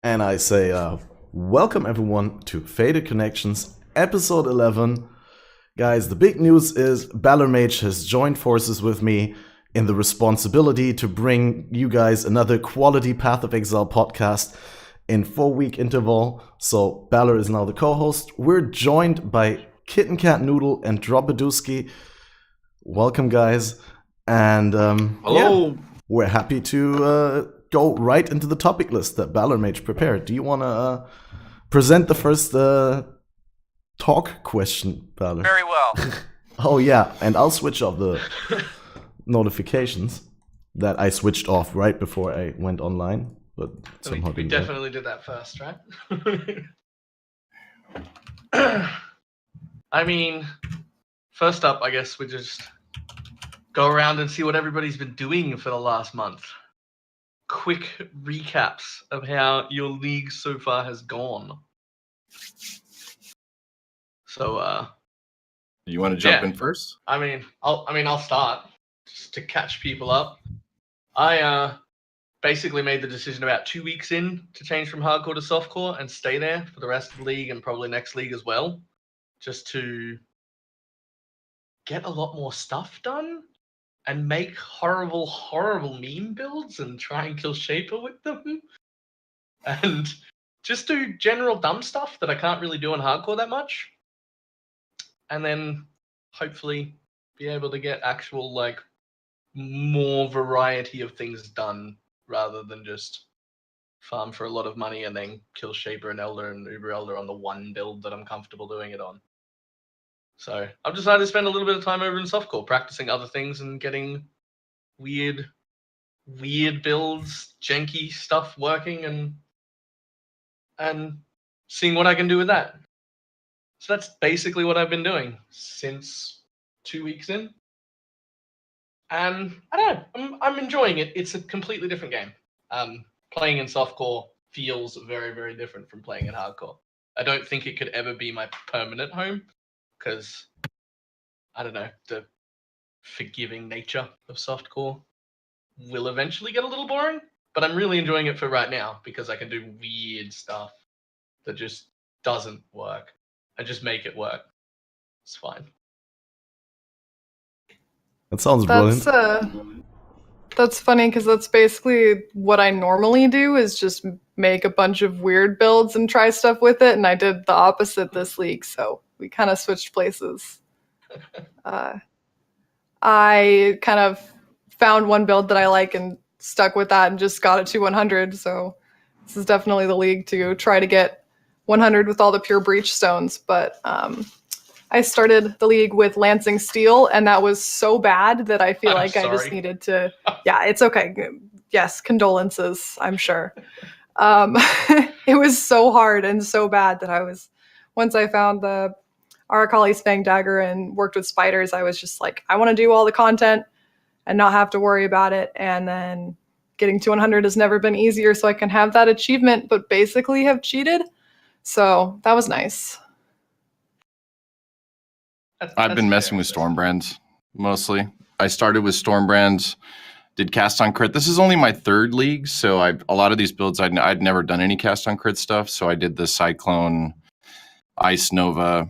And I say, welcome everyone to Faded Connections, episode 11. Guys, the big news is BalorMage has joined forces with me in the responsibility to bring you guys another quality Path of Exile podcast in 4-week interval. So Balor is now the co-host. We're joined by KittenCatNoodle and Dropaduski. Welcome, guys. And Hello. we're happy to go right into the topic list that BalorMage prepared. Do you want to present the first talk question, Balor? Very well. Oh, yeah, and I'll switch off the notifications that I switched off right before I went online. But somehow We didn't definitely did that first, right? I mean, first up, I guess we just go around and see what everybody's been doing for the last month. Quick recaps of how your league so far has gone. So, You want to jump in first? I'll start just to catch people up. I basically made the decision about 2 weeks in to change from hardcore to softcore and stay there for the rest of the league and probably next league as well, just to get a lot more stuff done and make horrible meme builds and try and kill Shaper with them and just do general dumb stuff that I can't really do in hardcore that much, and then hopefully be able to get actual more variety of things done rather than just farm for a lot of money and then kill Shaper and Elder and Uber Elder on the one build that I'm comfortable doing it on. So I've decided to spend a little bit of time over in softcore practicing other things and getting weird builds, janky stuff working and seeing what I can do with that. So that's basically what I've been doing since 2 weeks in. And I don't know, I'm enjoying it. It's a completely different game. Playing in softcore feels very, very different from playing in hardcore. I don't think it could ever be my permanent home because, I don't know, the forgiving nature of softcore will eventually get a little boring, but I'm really enjoying it for right now because I can do weird stuff that just doesn't work and just make it work. It's fine. That sounds brilliant. That's funny because that's basically what I normally do is just make a bunch of weird builds and try stuff with it, and I did the opposite this league, so we kind of switched places. I kind of found one build that I like and stuck with that and just got it to 100, so this is definitely the league to try to get 100 with all the pure breach stones, but I started the league with Lancing Steel, and that was so bad that I feel I just needed to... Yeah, it's okay. Yes, condolences, I'm sure. It was so hard and so bad that once I found the Arakali's Fang Dagger and worked with spiders, I was just like, I want to do all the content and not have to worry about it. And then getting to 100 has never been easier, so I can have that achievement, but basically have cheated. So that was nice. I've been messing with Stormbrands mostly. I started with Stormbrands, did cast on crit. This is only my third league, so a lot of these builds I'd never done any cast on crit stuff. So I did the Cyclone, Ice Nova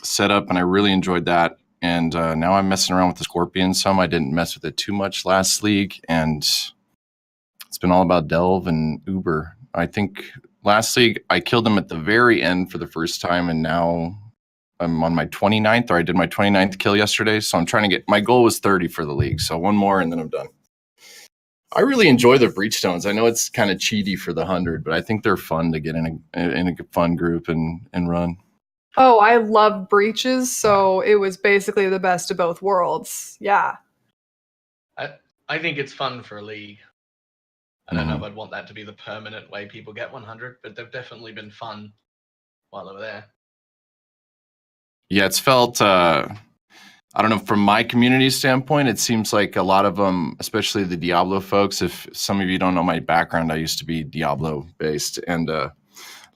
setup, and I really enjoyed that. And now I'm messing around with the Scorpion some. I didn't mess with it too much last league, and it's been all about Delve and Uber. I think last league I killed him at the very end for the first time, and now I'm on my 29th, or I did my 29th kill yesterday. So I'm trying to my goal was 30 for the league. So one more and then I'm done. I really enjoy the breach stones. I know it's kind of cheaty for the 100, but I think they're fun to get in a fun group and run. Oh, I love breaches. So it was basically the best of both worlds. Yeah. I think it's fun for a league. I don't know if I'd want that to be the permanent way people get 100, but they've definitely been fun while they were there. Yeah, it's felt, I don't know, from my community standpoint, it seems like a lot of them, especially the Diablo folks, if some of you don't know my background, I used to be Diablo based, and a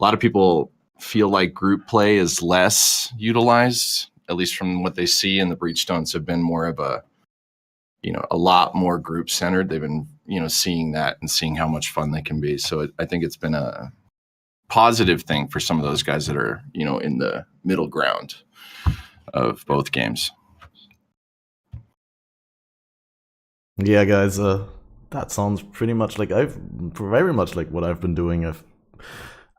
lot of people feel like group play is less utilized, at least from what they see, and the Breachstones have been more of a lot more group centered. They've been seeing that and seeing how much fun they can be. So I think it's been a positive thing for some of those guys that are, in the middle ground of both games. Yeah, guys, that sounds pretty much like very much like what I've been doing.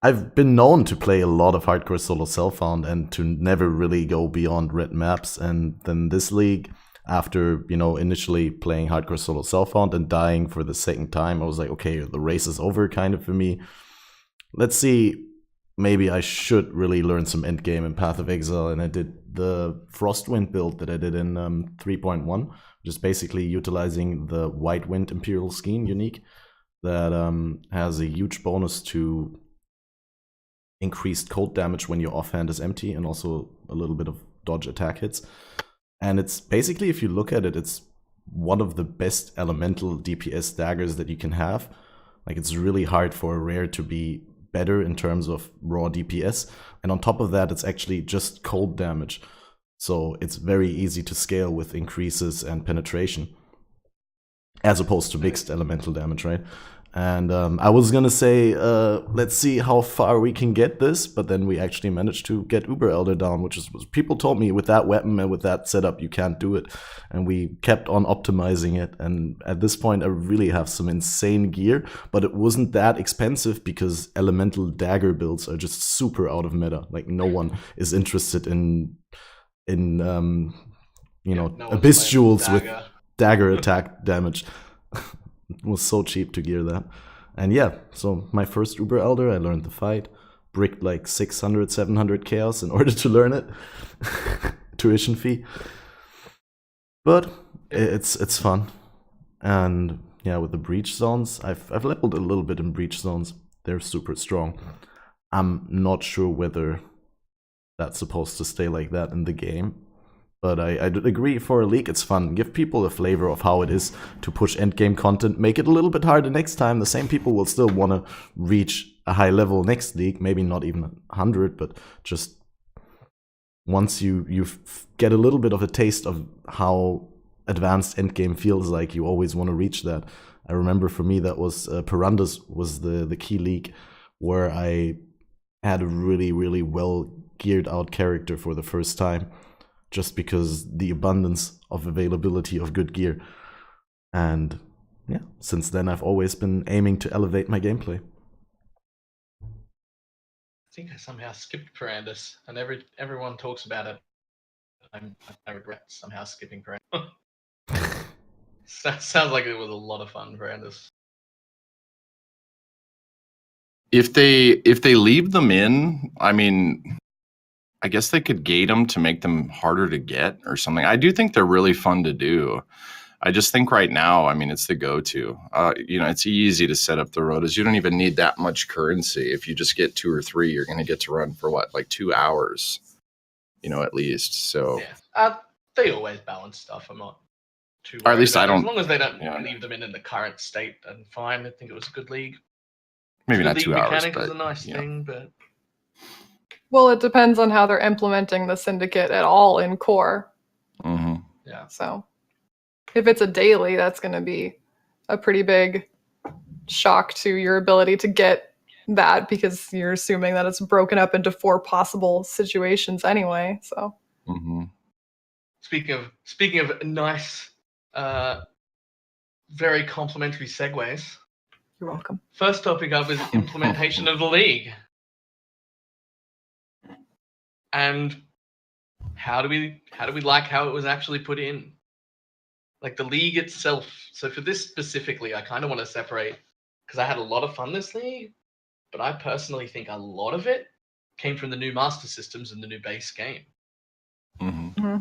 I've been known to play a lot of hardcore solo self-found and to never really go beyond red maps. And then this league, after initially playing hardcore solo self-found and dying for the second time, I was like, okay, the race is over kind of for me. Let's see, maybe I should really learn some endgame in Path of Exile. And I did the Frostwind build that I did in 3.1, which is basically utilizing the White Wind Imperial Scheme unique that has a huge bonus to increased cold damage when your offhand is empty, and also a little bit of dodge attack hits. And it's basically, if you look at it, it's one of the best elemental DPS daggers that you can have. Like, it's really hard for a rare to be better in terms of raw DPS. And on top of that, it's actually just cold damage. So it's very easy to scale with increases and penetration, as opposed to mixed elemental damage, right? And I was gonna say, let's see how far we can get this, but then we actually managed to get Uber Elder down, which is people told me with that weapon and with that setup you can't do it, and we kept on optimizing it. And at this point, I really have some insane gear, but it wasn't that expensive because elemental dagger builds are just super out of meta. Like, no one is interested in Abyss Jewels with dagger attack damage. It was so cheap to gear that. And yeah, so my first Uber Elder, I learned the fight, bricked like 600, 700 chaos in order to learn it. Tuition fee. But it's fun. And yeah, with the breach zones, I've leveled a little bit in breach zones. They're super strong. I'm not sure whether that's supposed to stay like that in the game. But I agree, for a league, it's fun. Give people a flavor of how it is to push endgame content. Make it a little bit harder next time. The same people will still want to reach a high level next league. Maybe not even 100, but just once you get a little bit of a taste of how advanced endgame feels like, you always want to reach that. I remember for me that was Pirandas was the key league where I had a really, really well geared out character for the first time. Just because the abundance of availability of good gear. And yeah, since then I've always been aiming to elevate my gameplay. I think I somehow skipped Pirandas, and everyone talks about it. I regret somehow skipping Pirandas. Sounds like it was a lot of fun, Pirandas. If they leave them in, I mean, I guess they could gate them to make them harder to get or something. I do think they're really fun to do. I just think right now, I mean, it's the go-to. It's easy to set up the rotas. You don't even need that much currency. If you just get 2 or 3, you're going to get to run for like 2 hours, at least. So yeah, they always balance stuff. I'm not too worried. Or at least I don't. As long as they don't leave them in the current state, then fine. I think it was a good league. Maybe the not league 2 hours, mechanic but is a nice thing, but. Well, it depends on how they're implementing the syndicate at all in core. Mm-hmm. Yeah. So if it's a daily, that's going to be a pretty big shock to your ability to get that, because you're assuming that it's broken up into 4 possible situations anyway. So. Mm-hmm. Speaking of nice, very complimentary segues. You're welcome. First topic up is implementation of the league. And how do we like how it was actually put in? Like the league itself. So for this specifically, I kind of want to separate, because I had a lot of fun this league, but I personally think a lot of it came from the new master systems and the new base game. Mm-hmm.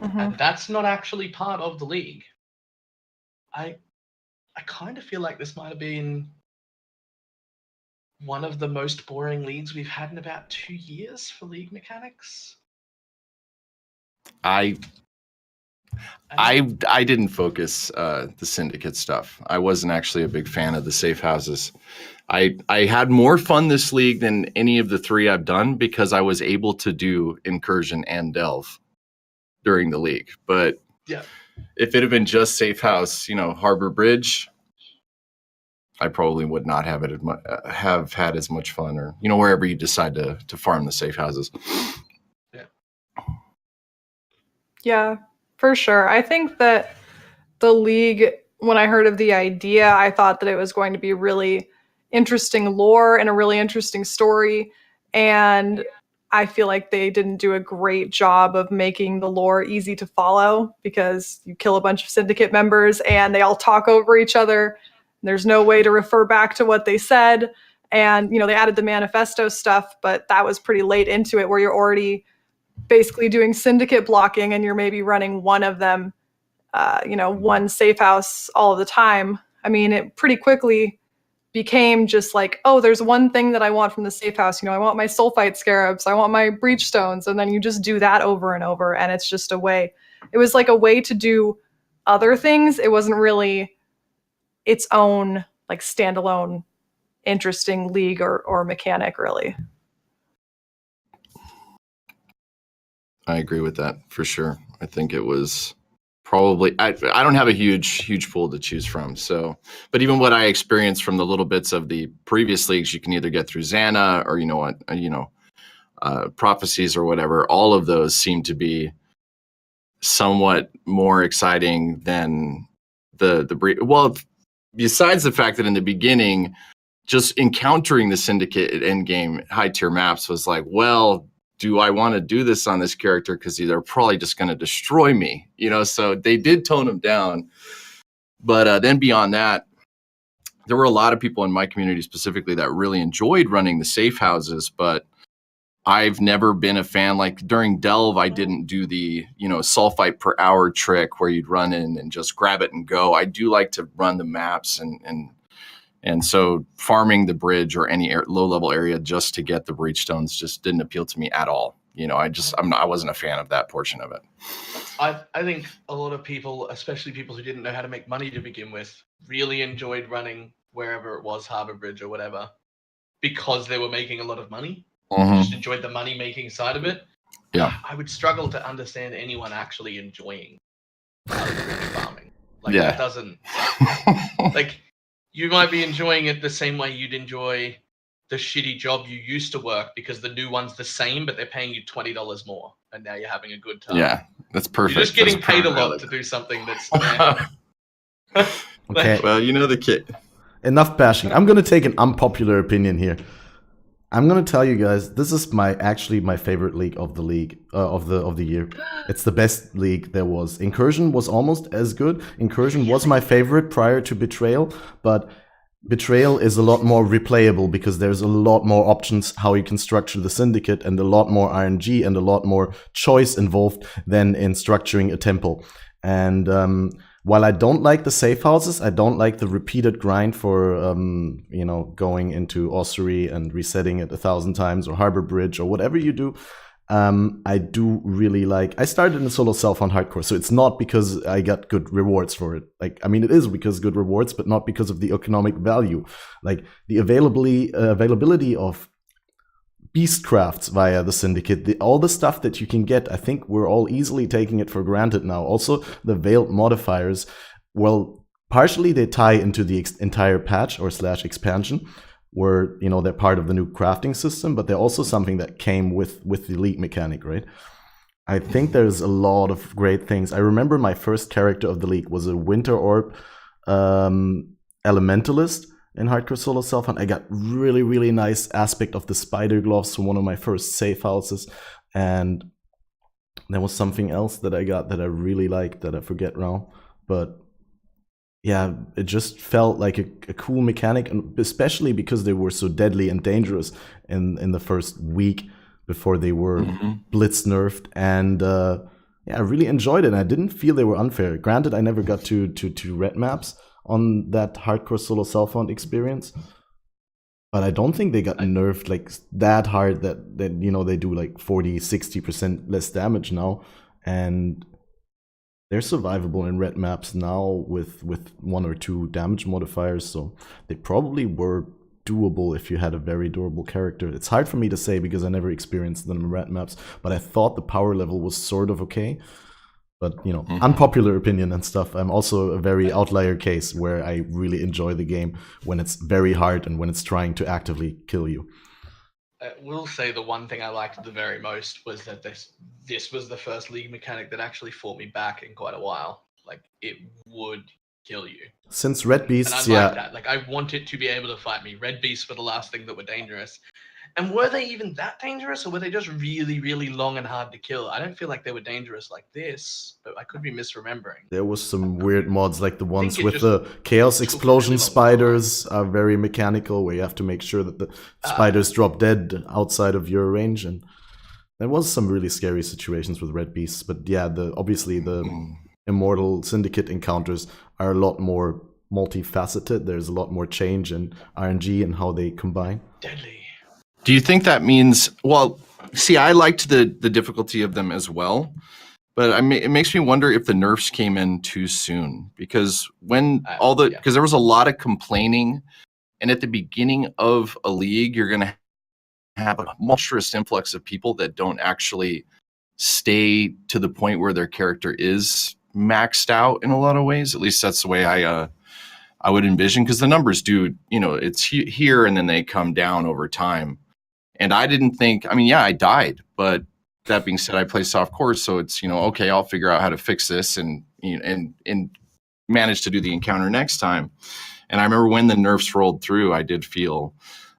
Mm-hmm. And that's not actually part of the league. I kind of feel like this might have been one of the most boring leagues we've had in about 2 years for league mechanics. I didn't focus the syndicate stuff. I wasn't actually a big fan of the safe houses. I had more fun this league than any of the 3 I've done, because I was able to do incursion and delve during the league. But yeah, if it had been just safe house, Harbor Bridge, I probably would not have have had as much fun, or wherever you decide to farm the safe houses. Yeah, for sure. I think that the league, when I heard of the idea, I thought that it was going to be really interesting lore and a really interesting story. And I feel like they didn't do a great job of making the lore easy to follow, because you kill a bunch of syndicate members and they all talk over each other. There's no way to refer back to what they said. And, they added the manifesto stuff, but that was pretty late into it, where you're already basically doing syndicate blocking and you're maybe running one of them, one safe house all of the time. I mean, it pretty quickly became just like, oh, there's one thing that I want from the safe house. I want my sulfite scarabs, I want my breach stones. And then you just do that over and over. And it's just a way. It was like a way to do other things. It wasn't really its own like standalone interesting league or mechanic, really. I agree with that for sure. I think it was probably, I don't have a huge pool to choose from. So, but even what I experienced from the little bits of the previous leagues, you can either get through Xana or prophecies or whatever. All of those seem to be somewhat more exciting than well, besides the fact that in the beginning, just encountering the syndicate at endgame high tier maps was like, well, do I want to do this on this character? Because they're probably just going to destroy me, so they did tone them down. But then beyond that, there were a lot of people in my community specifically that really enjoyed running the safe houses, but I've never been a fan. Like during Delve, I didn't do the, sulfite per hour trick where you'd run in and just grab it and go. I do like to run the maps and so farming the bridge or any low-level area just to get the breach stones just didn't appeal to me at all. I wasn't a fan of that portion of it. I think a lot of people, especially people who didn't know how to make money to begin with, really enjoyed running wherever it was, Harbor Bridge or whatever, because they were making a lot of money. Mm-hmm. Just enjoyed the money-making side of it. Yeah. I would struggle to understand anyone actually enjoying farming. That doesn't... You might be enjoying it the same way you'd enjoy the shitty job you used to work, because the new one's the same, but they're paying you $20 more, and now you're having a good time. Yeah, that's perfect. You're just getting paid a lot to do something that's... Okay. Well, the kit. Enough bashing. I'm gonna take an unpopular opinion here. I'm gonna tell you guys, this is my favorite league of the year. It's the best league there was. Incursion was almost as good. Incursion was my favorite prior to Betrayal, but Betrayal is a lot more replayable because there's a lot more options how you can structure the syndicate, and a lot more RNG and a lot more choice involved than in structuring a temple. And while I don't like the safe houses, I don't like the repeated grind for, going into Ossuary and resetting it 1,000 times, or Harbor Bridge, or whatever you do. I do really like... I started in solo self on hardcore, so it's not because I got good rewards for it. It is because good rewards, but not because of the economic value. Like, the availability of beastcrafts via the syndicate, all the stuff that you can get, I think we're all easily taking it for granted now. Also, the veiled modifiers, well, partially they tie into the entire patch or / expansion, where they're part of the new crafting system, but they're also something that came with the league mechanic, right? I think there's a lot of great things. I remember my first character of the league was a Winter Orb Elementalist in Hardcore Solo Self-Hunt. I got really, really nice aspect of the spider gloves from one of my first safe houses. And there was something else that I got that I really liked that I forget now. But yeah, it just felt like a cool mechanic, and especially because they were so deadly and dangerous in the first week before they were blitz nerfed. And I really enjoyed it. And I didn't feel they were unfair. Granted, I never got to red maps on that Hardcore Solo Self-Hunt experience, but I don't think they got nerfed like that hard that they do like 40-60% less damage now, and they're survivable in red maps now with 1 or 2 damage modifiers, so they probably were doable if you had a very durable character. It's hard for me to say because I never experienced them in red maps, but I thought the power level was sort of okay. But, unpopular opinion and stuff. I'm also a very outlier case where I really enjoy the game when it's very hard and when it's trying to actively kill you. I will say the one thing I liked the very most was that this was the first league mechanic that actually fought me back in quite a while. Like, it would kill you. Since Red And Beasts, I like that. Like, I want it to be able to fight me. Red Beasts were the last thing that were dangerous. And were they even that dangerous, or were they just really, really long and hard to kill? I don't feel like they were dangerous like this, but I could be misremembering. there was some weird mods, like the ones it with just the Chaos took Explosion really long spiders are very mechanical, where you have to make sure that the spiders drop dead outside of your range. And there was some really scary situations with Red Beasts. But yeah, obviously the Immortal Syndicate encounters are a lot more multifaceted. There's a lot more change in RNG and how they combine. Deadly. Do you think that means? Well, see, I liked the difficulty of them as well, but it makes me wonder if the nerfs came in too soon, because because there was a lot of complaining, and at the beginning of a league, you're going to have a monstrous influx of people that don't actually stay to the point where their character is maxed out in a lot of ways. At least that's the way I would envision, because the numbers do, it's here and then they come down over time. And I didn't think, I died, but that being said, I play softcore, so it's, okay, I'll figure out how to fix this and manage to do the encounter next time. And I remember when the nerfs rolled through, I did feel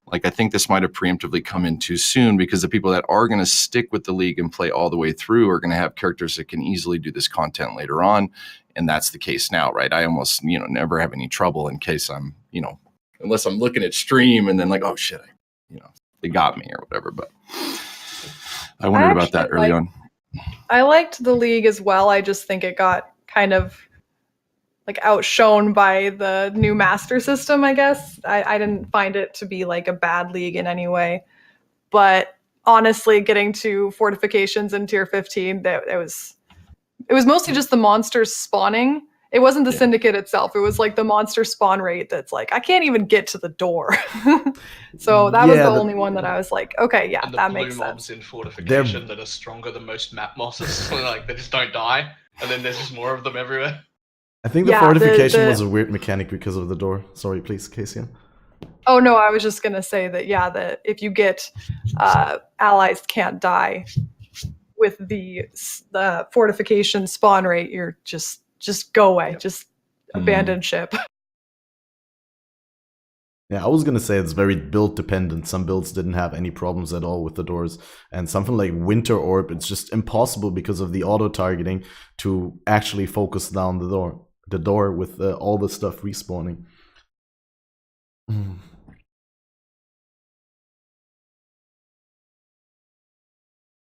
like I think this might have preemptively come in too soon, because the people that are going to stick with the league and play all the way through are going to have characters that can easily do this content later on. And that's the case now, right? I almost, never have any trouble in case I'm, unless I'm looking at stream and then like, oh shit, they got me or whatever. But I wondered about that early on. I liked the league as well. I just think it got kind of like outshone by the new master system, I guess. I didn't find it to be like a bad league in any way. But honestly, getting to fortifications in tier 15, it was mostly just the monsters spawning. It wasn't the syndicate itself. It was like the monster spawn rate that's like, I can't even get to the door. So that was the only one that I was like, okay, yeah, that makes sense. And the blue mobs in fortification that are stronger than most map bosses. Like, they just don't die. And then there's just more of them everywhere. I think the fortification was a weird mechanic because of the door. Sorry, please, Cassian. Oh, no, I was just going to say that, that if you get allies can't die with the fortification spawn rate, you're just go away. Just abandon ship. Yeah, I was going to say it's very build dependent. Some builds didn't have any problems at all with the doors. And something like Winter Orb, it's just impossible because of the auto-targeting to actually focus down the door with all the stuff respawning.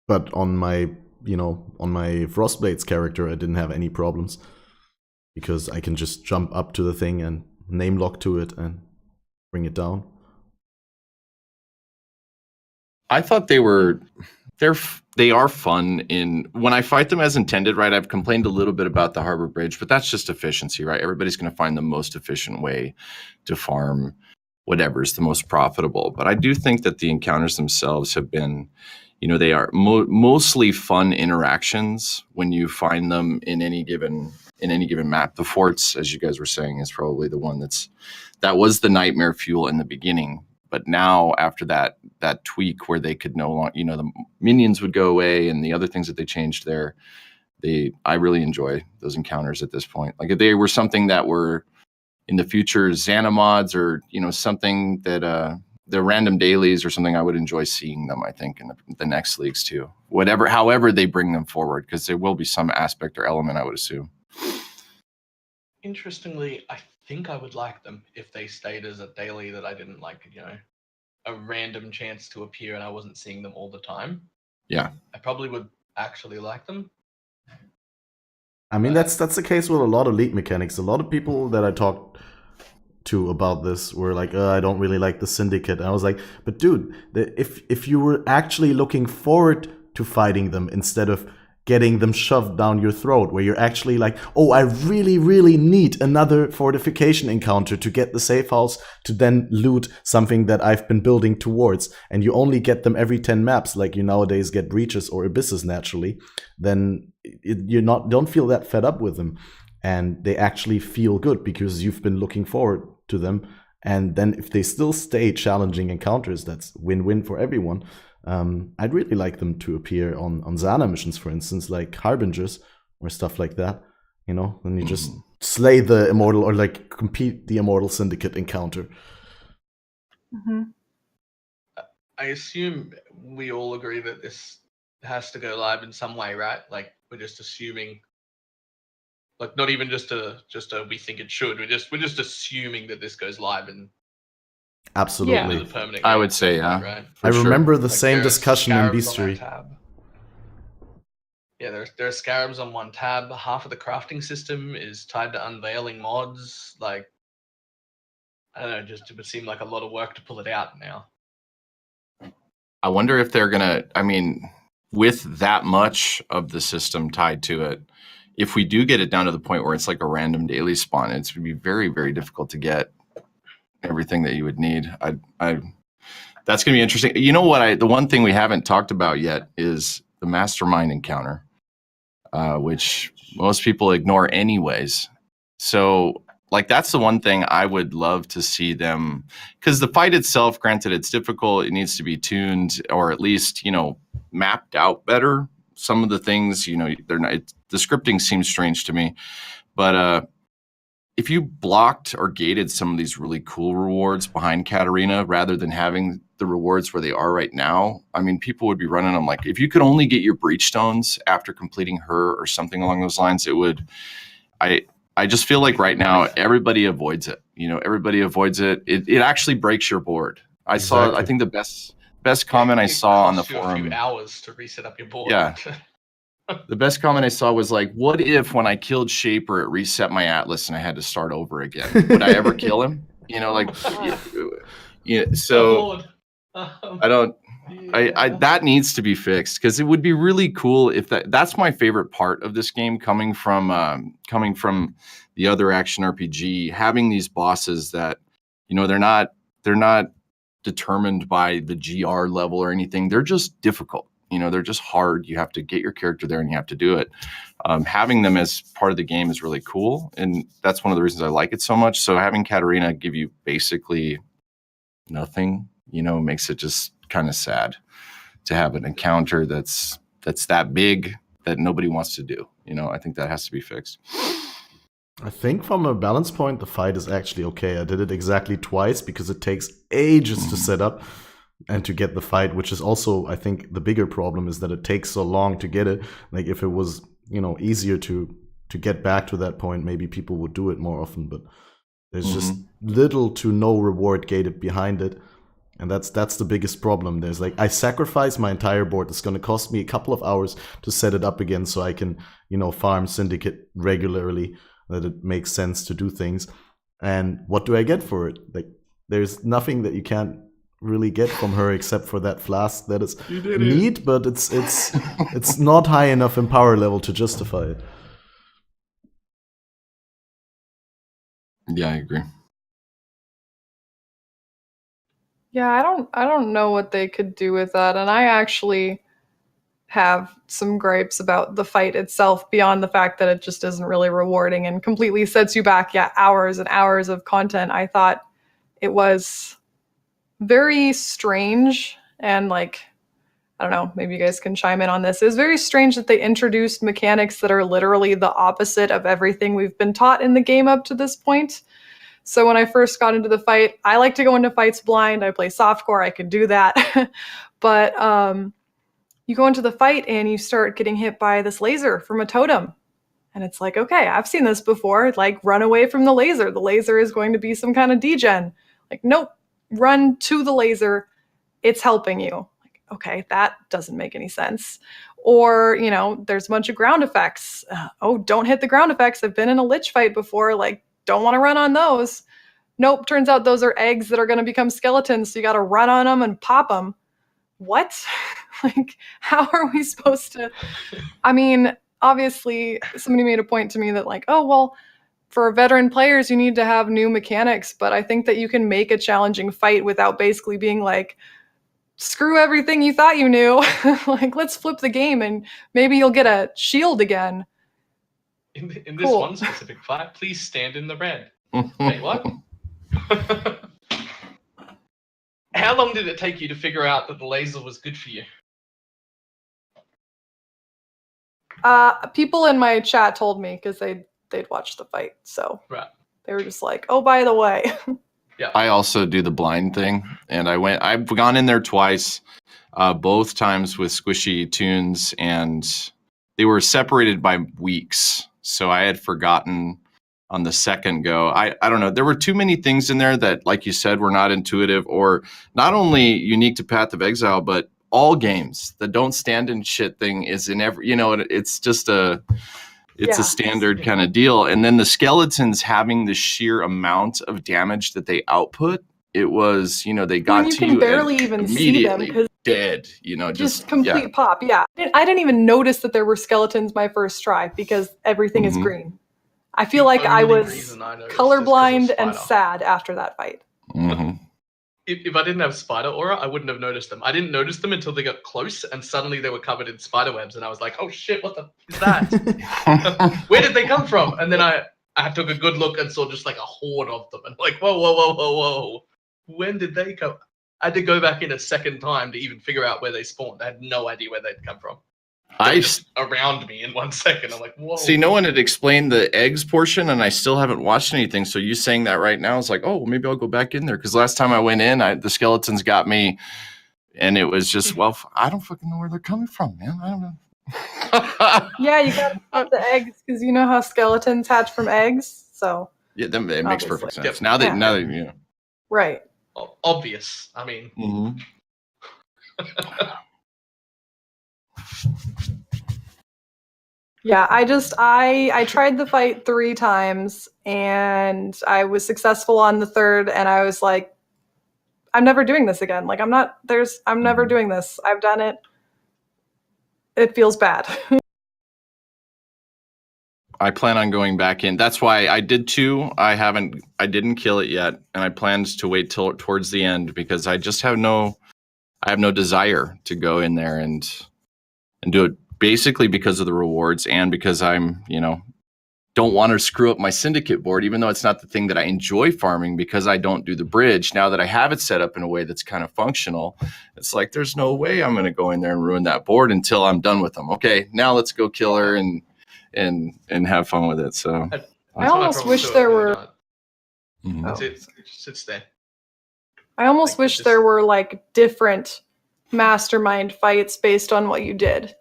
But on my Frostblades character, I didn't have any problems. Because I can just jump up to the thing and name lock to it and bring it down. I thought they are fun when I fight them as intended, right? I've complained a little bit about the Harbor Bridge, but that's just efficiency, right? Everybody's going to find the most efficient way to farm whatever is the most profitable. But I do think that the encounters themselves have been, they are mostly fun interactions when you find them in any given map. The forts, as you guys were saying, is probably the one that was the nightmare fuel in the beginning. But now, after that tweak where they could no longer, the minions would go away and the other things that they changed there, I really enjoy those encounters at this point. Like if they were something that were in the future Xana mods or, something that the random dailies or something, I would enjoy seeing them, I think, in the next leagues too. However they bring them forward, because there will be some aspect or element, I would assume. Interestingly, I think I would like them if they stayed as a daily that I didn't like, a random chance to appear and I wasn't seeing them all the time. Yeah. I probably would actually like them. I mean, that's the case with a lot of league mechanics. A lot of people that I talked to about this were like, I don't really like the Syndicate. And I was like, but dude, if you were actually looking forward to fighting them instead of getting them shoved down your throat, where you're actually like, oh, I really, really need another fortification encounter to get the safe house to then loot something that I've been building towards, and you only get them every 10 maps, like you nowadays get breaches or abysses naturally, then don't feel that fed up with them, and they actually feel good because you've been looking forward to them. And then if they still stay challenging encounters, that's win-win for everyone. I'd really like them to appear on Zana missions, for instance, like Harbingers or stuff like that. You know, then you just slay the Immortal or like compete the Immortal Syndicate encounter. Mm-hmm. I assume we all agree that this has to go live in some way, right? Like we're just assuming, like not even just a we think it should. We're just assuming that this goes live in Absolutely. the permanent. I would say, yeah. Right. I remember the Like, same there are discussion in scarabs on that Bestiary. tab. Yeah, there are scarabs on one tab. Half of the crafting system is tied to unveiling mods. Like, I don't know, it would seem like a lot of work to pull it out now. I wonder if they're gonna, I mean, with that much of the system tied to it, if we do get it down to the point where it's like a random daily spawn, it's going to be very, very difficult to get everything that you would need. That's going to be interesting. You know what? The one thing we haven't talked about yet is the mastermind encounter, which most people ignore anyways. So, like, that's the one thing I would love to see them, because the fight itself, granted, it's difficult. It needs to be tuned, or at least, you know, mapped out better. Some of the things, you know, they're not. The scripting seems strange to me, but if you blocked or gated some of these really cool rewards behind Katarina rather than having the rewards where they are right now, I mean, people would be running them. Like, if you could only get your breach stones after completing her or something along those lines, it would. I just feel like right now everybody avoids it. You know, everybody avoids it. It actually breaks your board. Exactly. I think the best comment I saw on the forum. forum. A few hours to reset up your board. Yeah. The best comment I saw was like, what if when I killed Shaper, it reset my Atlas and I had to start over again? Would I ever kill him? You know, like, yeah. So I don't. I that needs to be fixed, because it would be really cool if that's my favorite part of this game, coming from the other action RPG, having these bosses that, you know, they're not determined by the GR level or anything. They're just difficult. You know, they're just hard. You have to get your character there and you have to do it. Having them as part of the game is really cool, and that's one of the reasons I like it so much. So having Katarina give you basically nothing, you know, makes it just kind of sad to have an encounter that's that big that nobody wants to do. You know, I think that has to be fixed. I think from a balance point, the fight is actually okay. I did it exactly twice because it takes ages to set up and to get the fight, which is also, I think, the bigger problem is that it takes so long to get it. Like, if it was, you know, easier to get back to that point, maybe people would do it more often, but there's just little to no reward gated behind it. And that's the biggest problem. There's like, I sacrifice my entire board. It's going to cost me a couple of hours to set it up again so I can, you know, farm Syndicate regularly, that it makes sense to do things. And what do I get for it? Like, there's nothing that you can't really get from her except for that flask that is neat, but it's not high enough in power level to justify it. Yeah, I agree. Yeah, I don't know what they could do with that, and I actually have some gripes about the fight itself beyond the fact that it just isn't really rewarding and completely sets you back hours and hours of content. I thought it was very strange, and like, I don't know, maybe you guys can chime in on this. It was very strange that they introduced mechanics that are literally the opposite of everything we've been taught in the game up to this point. So when I first got into the fight, I like to go into fights blind. I play softcore, I can do that. But you go into the fight and you start getting hit by this laser from a totem. And it's like, okay, I've seen this before. Like, run away from the laser. The laser is going to be some kind of degen. Like, nope, run to the laser. It's helping you. Like, okay, that doesn't make any sense. Or, you know, there's a bunch of ground effects. Don't hit the ground effects. I've been in a lich fight before. Like, don't want to run on those. Nope, turns out those are eggs that are going to become skeletons, so you got to run on them and pop them. What? Like, how are we supposed to? I mean, obviously, somebody made a point to me that, like, oh, well, for veteran players, you need to have new mechanics. But I think that you can make a challenging fight without basically being like, screw everything you thought you knew. Like, let's flip the game and maybe you'll get a shield again. In this Cool. one specific fight, please stand in the red. Wait, what? How long did it take you to figure out that the laser was good for you? People in my chat told me because they'd watched the fight, so Right. they were just like, "Oh, by the way." Yeah. I also do the blind thing, and I've gone in there twice, both times with squishy tunes, and they were separated by weeks. So I had forgotten on the second go. I don't know. There were too many things in there that, like you said, were not intuitive or not only unique to Path of Exile, but all games. The don't stand in shit thing is in every, it's just a standard kind of deal. And then the skeletons having the sheer amount of damage that they output, it was, they got you to can you barely and even see them immediately because dead, just complete yeah. pop. Yeah, I didn't even notice that there were skeletons my first try because everything is green. I feel like I was colorblind and sad after that fight. Mm-hmm. If I didn't have spider aura, I wouldn't have noticed them. I didn't notice them until they got close, and suddenly they were covered in spider webs, and I was like, "Oh shit, what the is that? Where did they come from?" And then I took a good look and saw just like a horde of them, and like, whoa, when did they come? I had to go back in a second time to even figure out where they spawned. I had no idea where they'd come from. They were just around me in 1 second. I'm like, whoa. See, no one had explained the eggs portion, and I still haven't watched anything. So you saying that right now is like, oh, maybe I'll go back in there. Because last time I went in, the skeletons got me, and it was just, well, I don't fucking know where they're coming from, man. I don't know. Yeah, you got to pop the eggs because you know how skeletons hatch from eggs. So yeah, it makes perfect sense. Yep. Now that right. Obvious. I mean. Mm-hmm. Yeah, I tried the fight 3 times and I was successful on the third, and I was like, I'm never doing this again. Like, I'm never doing this. I've done it. It feels bad. I plan on going back in. That's why I did 2. I didn't kill it yet, and I planned to wait till towards the end because I just have no desire to go in there and do it, basically because of the rewards and because I'm, don't want to screw up my syndicate board, even though it's not the thing that I enjoy farming because I don't do the bridge. Now that I have it set up in a way that's kind of functional, it's like, there's no way I'm going to go in there and ruin that board until I'm done with them. Okay, now let's go kill her and have fun with it. So I almost wish there were. That's it. It just sits there. I almost wish there were like different mastermind fights based on what you did.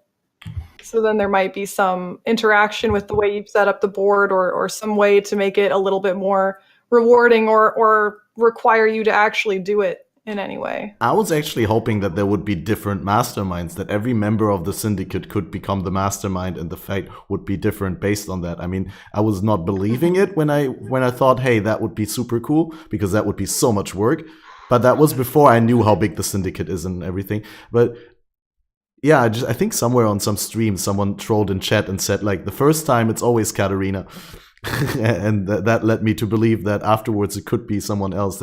So then there might be some interaction with the way you've set up the board, or some way to make it a little bit more rewarding, or require you to actually do it in any way. I was actually hoping that there would be different masterminds, that every member of the syndicate could become the mastermind and the fight would be different based on that. I mean, I was not believing it when I thought, hey, that would be super cool because that would be so much work. But that was before I knew how big the syndicate is and everything. But yeah, I think somewhere on some stream, someone trolled in chat and said, like, the first time it's always Katarina. And that led me to believe that afterwards it could be someone else.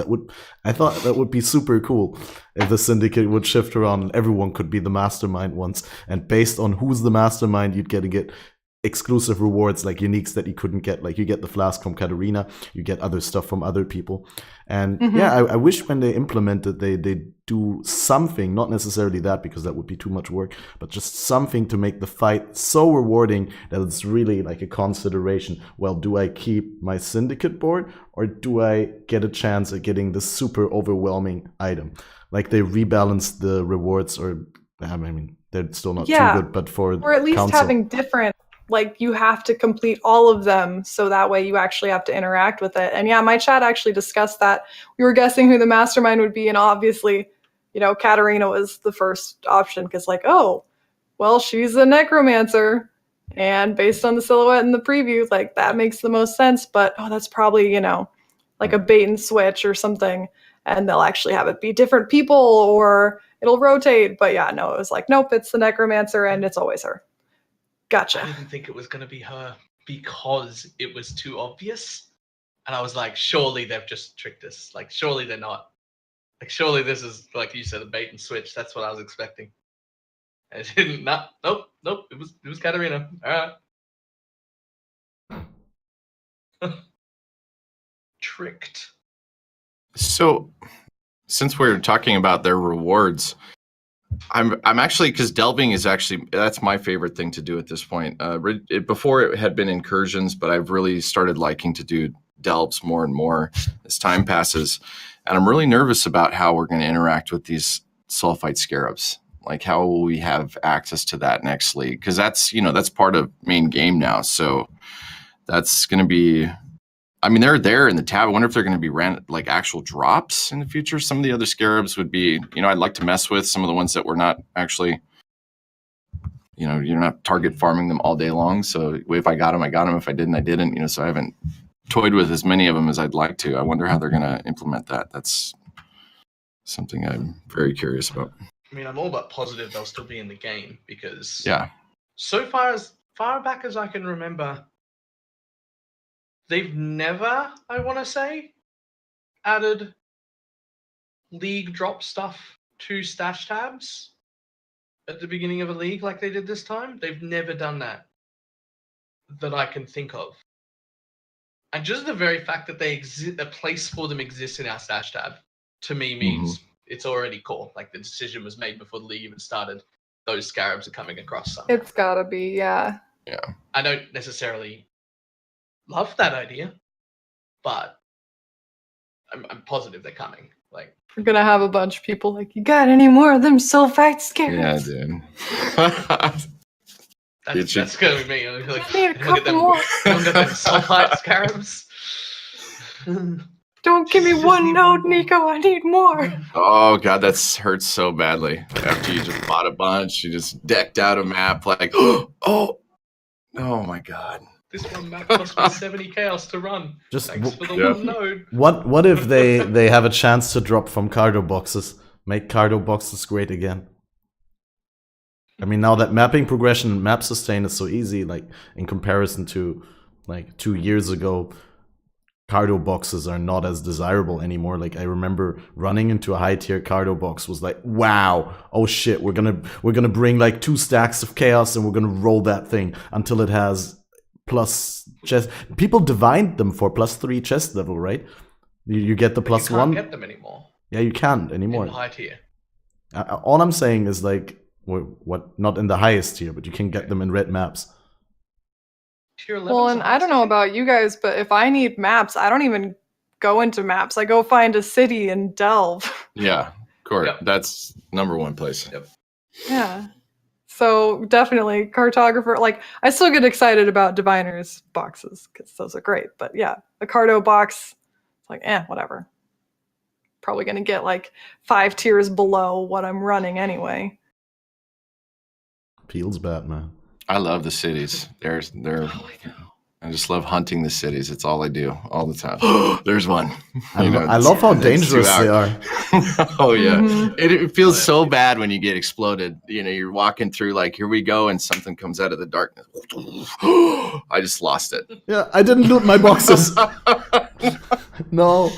I thought that would be super cool if the syndicate would shift around and everyone could be the mastermind once. And based on who's the mastermind, you'd get exclusive rewards, like uniques that you couldn't get. Like, you get the flask from Katarina, you get other stuff from other people. And I wish when they implemented, they do something, not necessarily that, because that would be too much work, but just something to make the fight so rewarding that it's really like a consideration. Well, do I keep my syndicate board, or do I get a chance at getting this super overwhelming item? Like, they rebalanced the rewards, or I mean, they're still not too good, but or at least council. Having different, like, you have to complete all of them, so that way you actually have to interact with it. And yeah, my chat actually discussed that. We were guessing who the mastermind would be, and obviously, Katarina was the first option, because like, oh, well, she's a necromancer, and based on the silhouette in the preview, like, that makes the most sense. But that's probably, like a bait and switch or something. and they'll actually have it be different people or it'll rotate. But yeah, no, it was like, nope, it's the necromancer and it's always her. Gotcha. I didn't think it was going to be her because it was too obvious. And I was like, surely they've just tricked us. Like, surely they're not. Like, surely this is, like you said, a bait and switch. That's what I was expecting. And it didn't. Nope. It was Katarina. All right. Tricked. So, since we're talking about their rewards, I'm actually, because delving is actually, that's my favorite thing to do at this point. Before it had been incursions, but I've really started liking to do delves more and more as time passes. And I'm really nervous about how we're going to interact with these sulfite scarabs. Like, how will we have access to that next league? Because that's, that's part of main game now. So that's going to be, I mean, they're there in the tab. I wonder if they're going to be like actual drops in the future. Some of the other scarabs would be, I'd like to mess with some of the ones that we're not actually, you're not target farming them all day long. So if I got them, I got them. If I didn't, I didn't. So I haven't toyed with as many of them as I'd like to. I wonder how they're going to implement that. That's something I'm very curious about. I mean, I'm all but positive they'll still be in the game because so far back as I can remember, they've never, I want to say, added league drop stuff to stash tabs at the beginning of a league like they did this time. They've never done that I can think of. And just the very fact that a place for them exists in our stash tab, to me means it's already core. Like the decision was made before the league even started. Those scarabs are coming across somehow. It's gotta be, yeah. Yeah. I don't necessarily love that idea, but I'm positive they're coming. Like, we're gonna have a bunch of people like, you got any more of them sulfite scarabs? Yeah, dude. That's gonna be me. I'm like, I need a couple more. Don't get them sulfite scarabs. Don't give me one node, Nico. I need more. Oh god, that hurts so badly. After you just bought a bunch, you just decked out a map like, oh my god. This one map cost me 70 chaos to run. Just Thanks for the one node. What if they have a chance to drop from cardo boxes? Make cardo boxes great again. I mean, now that mapping progression and map sustain is so easy, like in comparison to like 2 years ago, cardo boxes are not as desirable anymore. Like I remember running into a high tier cardo box was like, wow, oh shit, we're gonna bring like 2 stacks of chaos and we're gonna roll that thing until it has plus chest. People divined them for +3 chest level, right? You get the But +1. you can't get them anymore. Yeah, you can't anymore. In high tier. All I'm saying is like, what? Not in the highest tier, but you can get them in red maps. Tier 11. Well, and I don't know about you guys, but if I need maps, I don't even go into maps. I go find a city and delve. Yeah, court. Yep. That's number one place. Yep. Yeah. So definitely cartographer. Like I still get excited about diviners boxes because those are great. But yeah, the cardo box, it's like, whatever. Probably gonna get like 5 tiers below what I'm running anyway. Feels bad, man. I love the cities. They're I just love hunting the cities. It's all I do all the time. There's one. I love how dangerous they are. Oh yeah. Mhm. It feels so bad when you get exploded. You're walking through like, here we go, and something comes out of the darkness. I just lost it. Yeah, I didn't loot my boxes. No.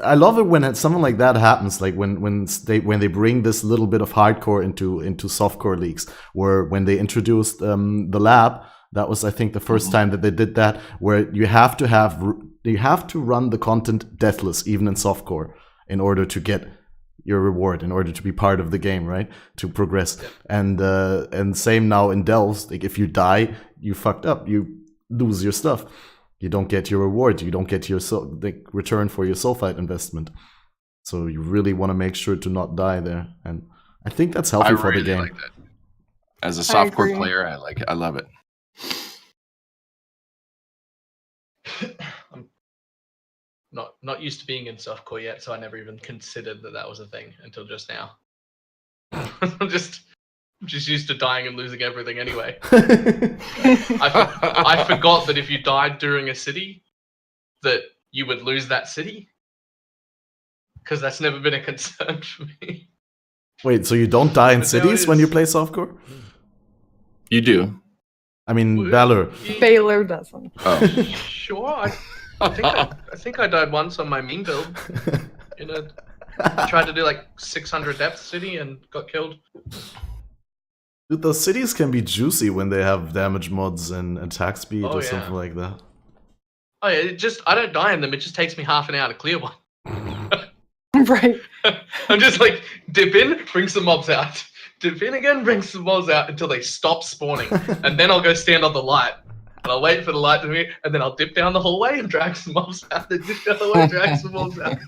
I love it when something like that happens, like when they bring this little bit of hardcore into softcore leagues, where when they introduced the lab, that was I think the first time that they did that, where you have to run the content deathless even in softcore in order to get your reward, in order to be part of the game, right? To progress. And same now in delves, like if you die, you fucked up, you lose your stuff. You don't get your reward. You don't get your return for your sulfite investment. So you really want to make sure to not die there. And I think that's healthy for the game. Like that. As a softcore player, I like it. I love it. I'm not used to being in softcore yet, so I never even considered that was a thing until just now. I'm just used to dying and losing everything anyway. I forgot that if you died during a city, that you would lose that city. because that's never been a concern for me. Wait, so you don't die in But now cities it when you is. play softcore? You do. I mean, Well, Valor. Baylor doesn't. Oh. Sure, I think I died once on my meme build. I tried to do like 600 depth city and got killed. Dude, those cities can be juicy when they have damage mods and attack speed Oh, or yeah. something like that. Oh yeah, I don't die in them. It just takes me half an hour to clear one. Right. I'm just like dip in, bring some mobs out. Dip in again, bring some mobs out until they stop spawning, and then I'll go stand on the light. And I'll wait for the light to be, and then I'll dip down the hallway and drag some mobs out. Then dip down the hallway, drag some mobs out.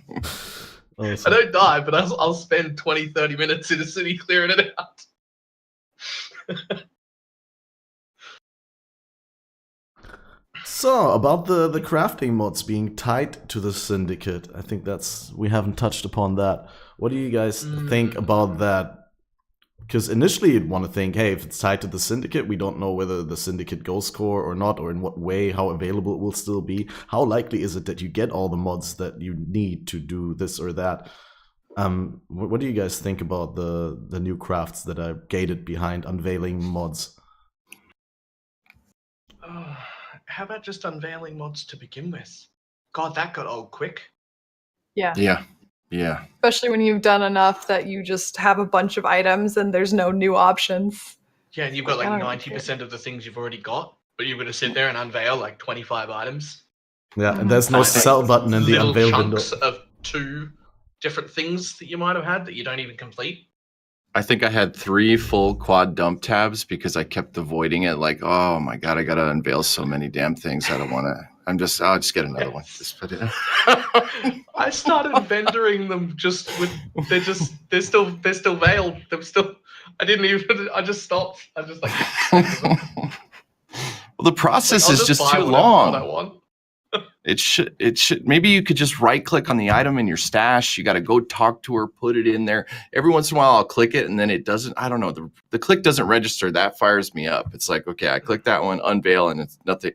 Awesome. I don't die, but I'll spend 20, 30 minutes in a city clearing it out. So, about the crafting mods being tied to the Syndicate, I think we haven't touched upon that. What do you guys think about that? Because initially you'd want to think, hey, if it's tied to the Syndicate, we don't know whether the Syndicate goes core or not, or in what way, how available it will still be. How likely is it that you get all the mods that you need to do this or that? What do you guys think about the new crafts that are gated behind unveiling mods? How about just unveiling mods to begin with? God, that got old quick. Yeah. Yeah. Especially when you've done enough that you just have a bunch of items and there's no new options. Yeah, and you've got like I don't really 90% of the things you've already got, but you're going to sit there and unveil like 25 items. Yeah, and there's no sell button in the Little unveil window. chunks of 2 different things that you might have had that you don't even complete. I think I had 3 full quad dump tabs because I kept avoiding it. Like, oh my god, I gotta unveil so many damn things. I don't want to. I'll just get another one. Just put it. I started vendoring them just with they're still veiled. I just stopped. I just like Well, the process I'll is just buy too whatever mod I long. want. It should maybe you could just right click on the item in your stash. You got to go talk to her, put it in there. Every once in a while I'll click it and then it doesn't, I don't know, the click doesn't register. That fires me up. It's like, okay, I click that one, unveil, and it's nothing.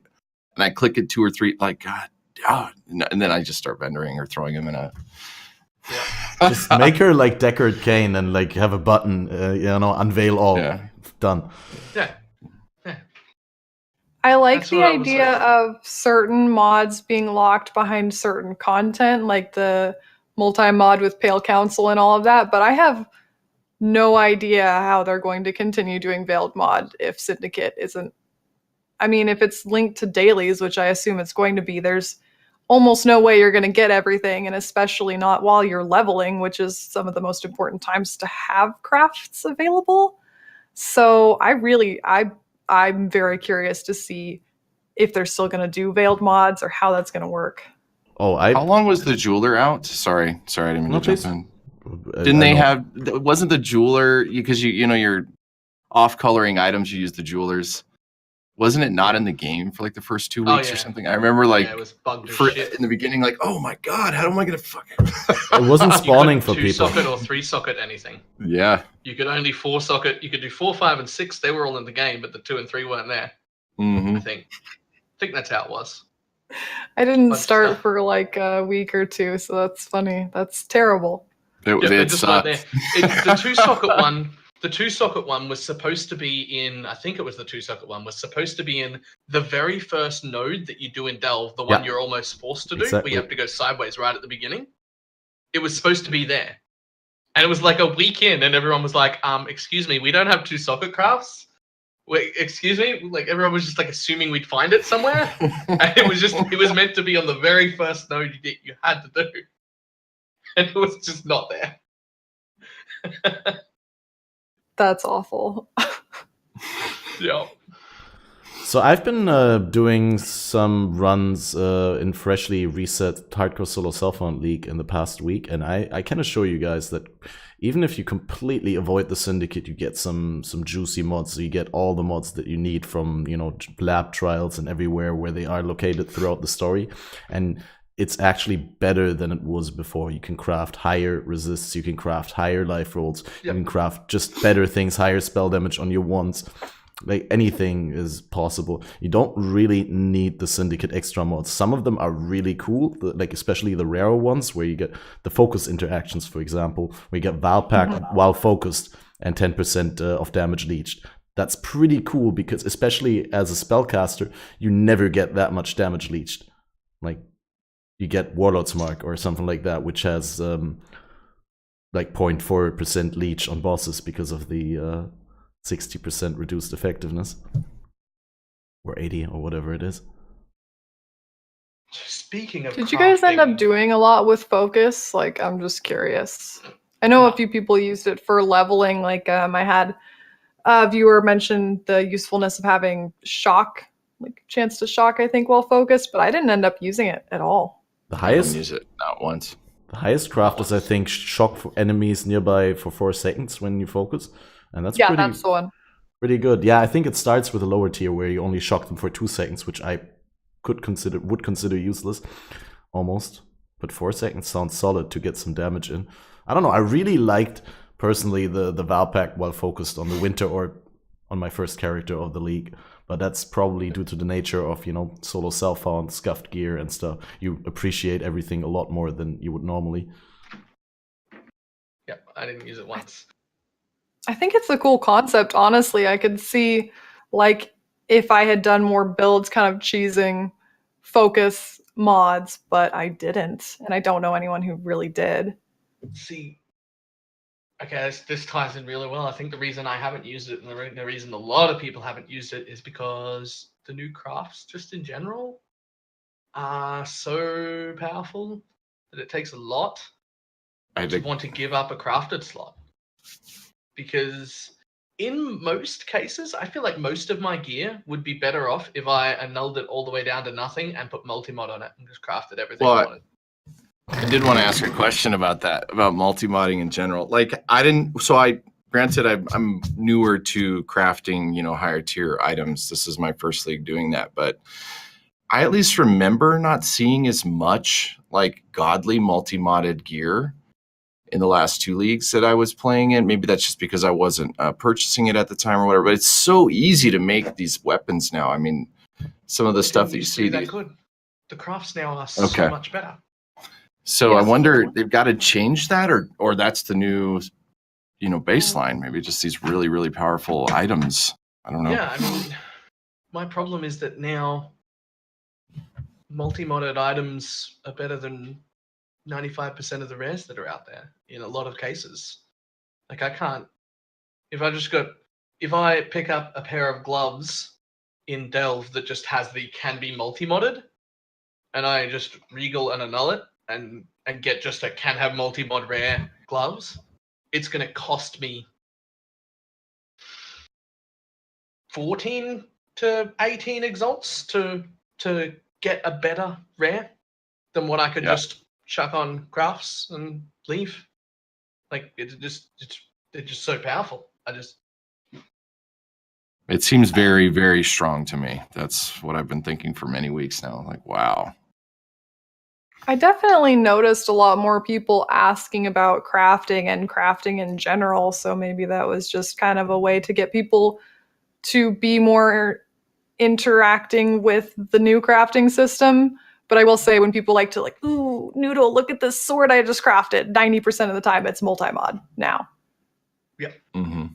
And I click it 2 or 3, like, God, and then I just start vendoring or throwing them in a. Just make her like Deckard Cain and like have a button, unveil all. Yeah. Done. Yeah. I like That's the what I was idea like. of certain mods being locked behind certain content, like the multi-mod with Pale Council and all of that, but I have no idea how they're going to continue doing Veiled mod if Syndicate isn't. I mean, if it's linked to dailies, which I assume it's going to be, there's almost no way you're going to get everything, and especially not while you're leveling, which is some of the most important times to have crafts available. So I'm very curious to see if they're still going to do veiled mods or how that's going to work. Oh, How long was the jeweler out? Sorry, I didn't mean No, to jump please. in. Didn't they have? Wasn't the jeweler because you're off coloring items? You use the jewelers. Wasn't it not in the game for like the first 2 weeks or something? I remember like it was bugged as for, shit. in the beginning, like, oh my god, how am I gonna fuck it? It wasn't spawning for You couldn't people. 2-socket or 3-socket anything. Yeah. You could only 4-socket. You could do 4, 5, and 6. They were all in the game, but the 2 and 3 weren't there. Mm-hmm. I think that's how it was. I didn't Bunch of start stuff. for like a week or 2, so that's funny. That's terrible. Yeah, they It just weren't sucked. there. The 2-socket one. The 2-socket one was supposed to be in. I think it was the 2-socket one was supposed to be in the very first node that you do in Delve, the one you're almost forced to do, where you have to go sideways right at the beginning. It was supposed to be there, and it was like a week in, and everyone was like, excuse me, we don't have 2-socket crafts. Wait, excuse me? Like everyone was just like assuming we'd find it somewhere, and it was meant to be on the very first node you had to do, and it was just not there. That's awful. Yeah. So I've been doing some runs in freshly reset Hardcore Solo Cell Phone League in the past week, and I can assure you guys that even if you completely avoid the Syndicate, you get some juicy mods. So you get all the mods that you need from lab trials and everywhere where they are located throughout the story, and it's actually better than it was before. You can craft higher resists, you can craft higher life rolls, you can craft just better things, higher spell damage on your wands. Like anything is possible. You don't really need the Syndicate extra mods. Some of them are really cool, like especially the rarer ones where you get the focus interactions, for example, where you get Valpack while focused and 10% of damage leached. That's pretty cool because especially as a spellcaster, you never get that much damage leached. Like you get Warlord's Mark or something like that, which has like 0.4% leech on bosses because of the 60% reduced effectiveness, or 80 or whatever it is. Speaking of Did you guys end up crafting- doing a lot with focus? Like, I'm just curious. I know a few people used it for leveling. Like, I had a viewer mention the usefulness of having shock, like chance to shock, I think, while focused, but I didn't end up using it at all. The I didn't highest, use it not once. the highest craft is, I think, shock for enemies nearby for 4 seconds when you focus, and that's Yeah, that's the one. pretty good. Yeah, I think it starts with a lower tier where you only shock them for 2 seconds, which I would consider useless, almost. But 4 seconds sounds solid to get some damage in. I don't know. I really liked personally the Valpack while focused on the winter or on my first character of the league. But that's probably due to the nature of, solo self-found, scuffed gear and stuff. You appreciate everything a lot more than you would normally. Yep, I didn't use it once. I think it's a cool concept, honestly. I could see, like, if I had done more builds kind of cheesing focus mods, but I didn't. And I don't know anyone who really did. See, okay, this ties in really well. I think the reason I haven't used it, and the reason a lot of people haven't used it, is because the new crafts, just in general, are so powerful that it takes a lot to want to give up a crafted slot. Because in most cases, I feel like most of my gear would be better off if I annulled it all the way down to nothing and put multi-mod on it and just crafted everything I wanted. I did want to ask a question about that, about multi-modding in general. Like, granted, I'm newer to crafting, higher tier items. This is my first league doing that, but I at least remember not seeing as much like godly multi-modded gear in the last 2 leagues that I was playing in. Maybe that's just because I wasn't purchasing it at the time or whatever, but it's so easy to make these weapons now. I mean, some of the stuff that you see. The crafts now are so much better. So Yes. I wonder, they've got to change that, or that's the new, baseline. Maybe just these really, really powerful items. I don't know. Yeah, I mean, my problem is that now multi-modded items are better than 95% of the rares that are out there in a lot of cases. Like, I can't, if I pick up a pair of gloves in Delve that just has the can be multi-modded, and I just regal and annul it and get just a can have multi-mod rare gloves, it's going to cost me 14 to 18 exalts to get a better rare than what I could just chuck on crafts and leave. Like, it's just so powerful. It seems very, very strong to me. That's what I've been thinking for many weeks now. Like, wow. I definitely noticed a lot more people asking about crafting and crafting in general. So maybe that was just kind of a way to get people to be more interacting with the new crafting system. But I will say, when people like to ooh, Noodle, look at this sword I just crafted, 90% of the time it's multi-mod now. Yeah. Mm-hmm.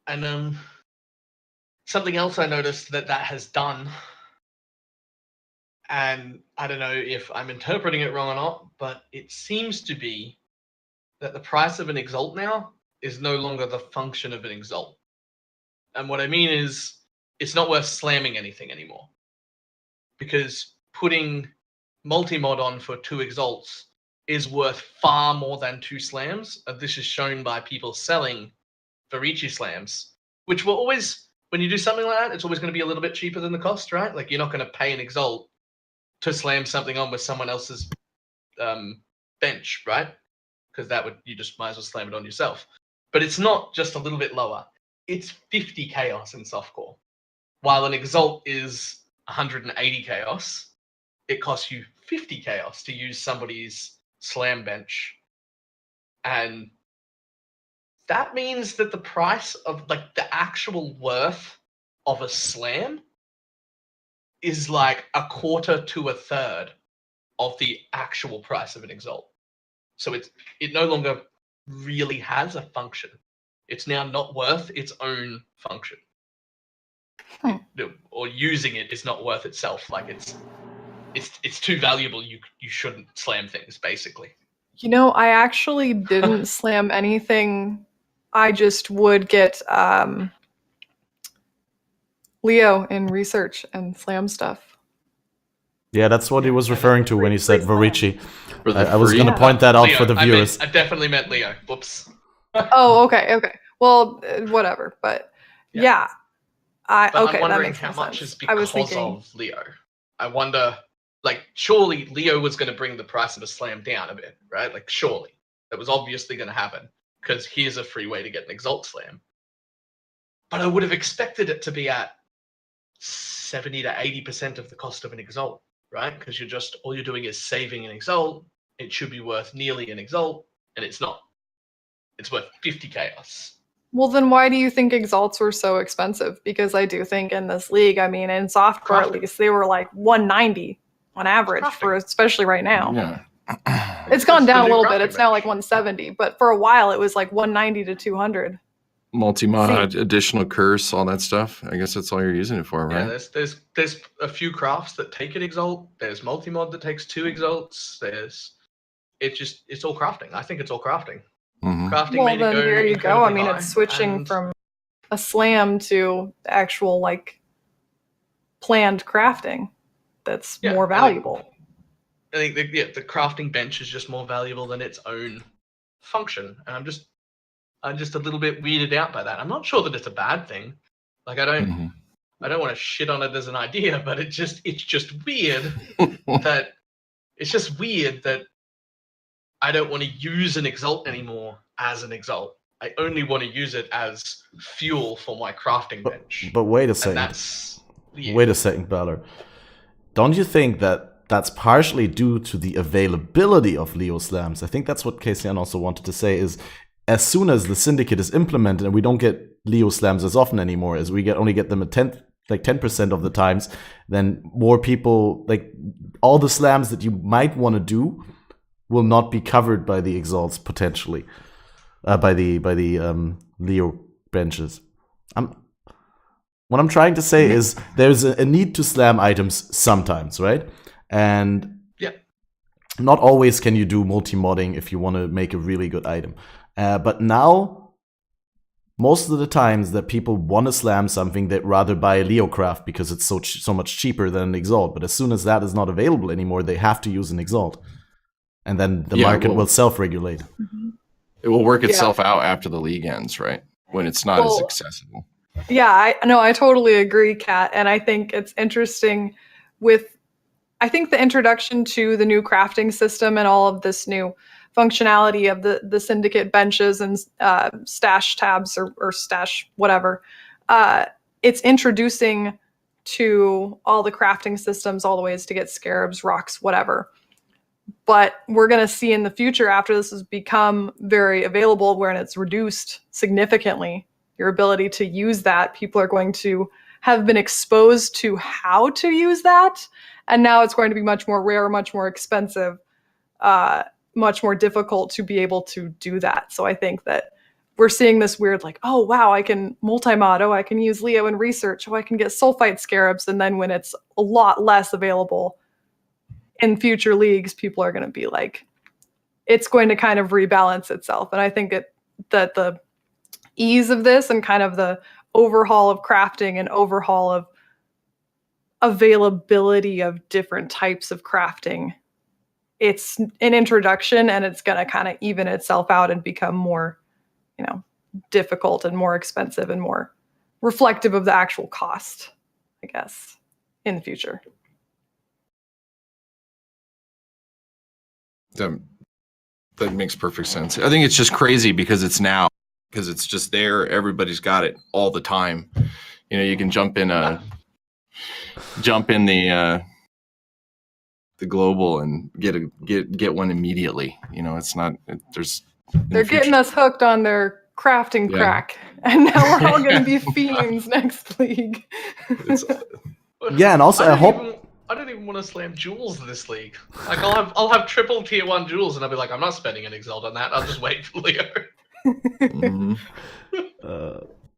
And something else I noticed that has done, and I don't know if I'm interpreting it wrong or not, but it seems to be that the price of an exalt now is no longer the function of an exalt. And what I mean is, it's not worth slamming anything anymore. Because putting multi-mod on for 2 exalts is worth far more than 2 slams. This is shown by people selling Varici slams, which will always, when you do something like that, it's always going to be a little bit cheaper than the cost, right? Like, you're not going to pay an exalt to slam something on with someone else's bench, right? Because you just might as well slam it on yourself. But it's not just a little bit lower. It's 50 chaos in softcore. While an exalt is 180 chaos, it costs you 50 chaos to use somebody's slam bench. And that means that the price of like the actual worth of a slam is like a quarter to a third of the actual price of an Exalt. So it no longer really has a function. It's now not worth its own function. Or using it is not worth itself. Like it's too valuable. You shouldn't slam things, basically. You know, I actually didn't slam anything. I just would get Leo in research and slam stuff. Yeah, that's what he was referring to when he said Varici. For the I was going to free? point that out Leo, for the viewers. I definitely meant Leo. Whoops. Oh, okay. Well, whatever. But yeah, But okay, I'm wondering that makes how more much sense. is because of Leo. I wonder, like, surely Leo was going to bring the price of a slam down a bit, right? Like, surely. That was obviously going to happen, because here's a free way to get an Exalt slam. But I would have expected it to be at 70 to 80% of the cost of an Exalt, right? Because all you're doing is saving an Exalt. It should be worth nearly an Exalt, and it's not. It's worth 50 chaos. Well, then why do you think Exalts were so expensive? Because I do think in this league, I mean, in softcore at least, they were like 190 on average, for especially right now. Yeah. It's gone down a little bit. crafting It's now bench. like 170, but for a while it was like 190 to 200. Multi-mod, additional curse, all that stuff. I guess that's all you're using it for, right? Yeah, there's a few crafts that take an Exalt. There's multi-mod that takes 2 Exalts. It's all crafting. I think it's all crafting. Crafting Well, made then it go there you go. I incredibly mean, high, it's switching and from a slam to actual like planned crafting. That's Yeah, more valuable. I think the crafting bench is just more valuable than its own function, and I'm just a little bit weirded out by that. I'm not sure that it's a bad thing. Like I don't want to shit on it as an idea, but it's just weird that I don't want to use an Exalt anymore as an Exalt. I only want to use it as fuel for my crafting bench. But wait a And second. that's weird. Wait a second, Balor. Don't you think that that's partially due to the availability of Leo slams? I think that's what KCN also wanted to say is as soon as the syndicate is implemented and we don't get Leo slams as often anymore, as we only get them at 10% of the times, then more people, like all the slams that you might want to do will not be covered by the Exalts potentially, by the Leo benches. What I'm trying to say is there's a need to slam items sometimes, right? And not always can you do multi-modding if you want to make a really good item. But now, most of the times that people want to slam something, they'd rather buy a Leo craft because it's so much cheaper than an Exalt. But as soon as that is not available anymore, they have to use an Exalt. And then the market will self-regulate. It will work itself out after the league ends, right? When it's not as accessible. Yeah, I totally agree, Kat. And I think it's interesting I think the introduction to the new crafting system and all of this new functionality of the syndicate benches and stash tabs or stash whatever, it's introducing to all the crafting systems all the ways to get scarabs, rocks, whatever. But we're going to see in the future, after this has become very available, where it's reduced significantly, your ability to use that, people are going to have been exposed to how to use that. And now it's going to be much more rare, much more expensive, much more difficult to be able to do that. So I think that we're seeing this weird, like, oh, wow, I can multi-mod. Oh, I can use Leo in research. Oh, I can get sulfite scarabs. And then when it's a lot less available in future leagues, people are going to be like, it's going to kind of rebalance itself. And I think that the ease of this and kind of the overhaul of crafting and overhaul of availability of different types of crafting, it's an introduction, and it's going to kind of even itself out and become more, difficult and more expensive and more reflective of the actual cost, I guess, in the future. That makes perfect sense. I think it's just crazy because it's just there. Everybody's got it all the time. You can jump in the global and get one immediately. It's not. They're getting us hooked on their crafting Yeah. crack, and now we're all going to be fiends next league. Yeah, and also I hope I don't even want to slam jewels this league. Like I'll have triple tier 1 jewels, and I'll be like, I'm not spending an Exile on that. I'll just wait for Leo. Mhm.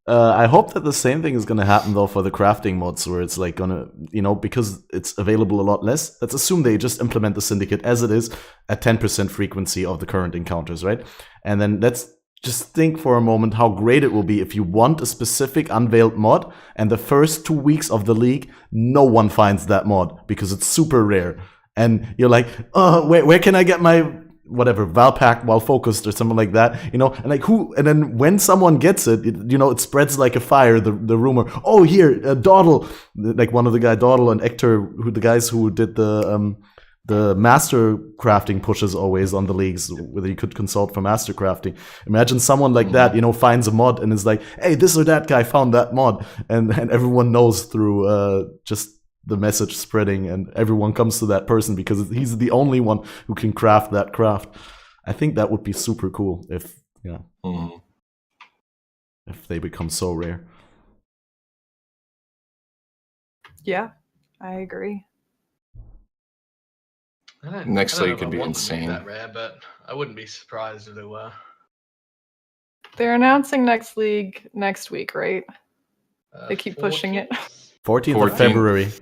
I hope that the same thing is gonna happen though for the crafting mods, where it's like gonna, because it's available a lot less. Let's assume they just implement the syndicate as it is at 10% frequency of the current encounters, right? And then let's just think for a moment how great it will be if you want a specific unveiled mod, and the first 2 weeks of the league, no one finds that mod because it's super rare, and you're like, where can I get my whatever Valpack while focused or something like that, and like and then when someone gets it, it spreads like a fire, the rumor, oh, here, Dawdle, like one of the guy Dawdle and Ector, the guys who did the master crafting pushes always on the leagues, whether you could consult for master crafting. Imagine someone like that, finds a mod and is like, hey, this or that guy found that mod, and everyone knows through just the message spreading, and everyone comes to that person because he's the only one who can craft that craft. I think that would be super cool if if they become so rare. Yeah, I agree. Next I don't league know if could I be want them to insane. that rare, but I wouldn't be surprised if they were. They're announcing next league next week, right? They keep pushing it. 14th of 14th. February.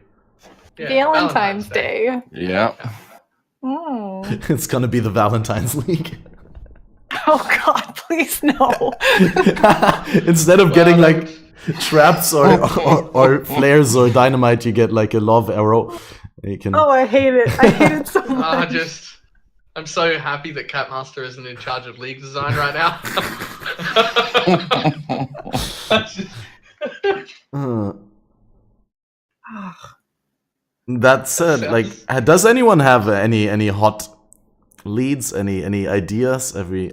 Yeah, Valentine's Day. Yeah. Oh. It's gonna be the Valentine's League. Oh God, please no. Instead of getting like traps or flares or dynamite, you get like a love arrow. You can. Oh, I hate it. I hate it so much. I'm so happy that Catmaster isn't in charge of league design right now. That said, like, does anyone have any hot leads, any ideas, any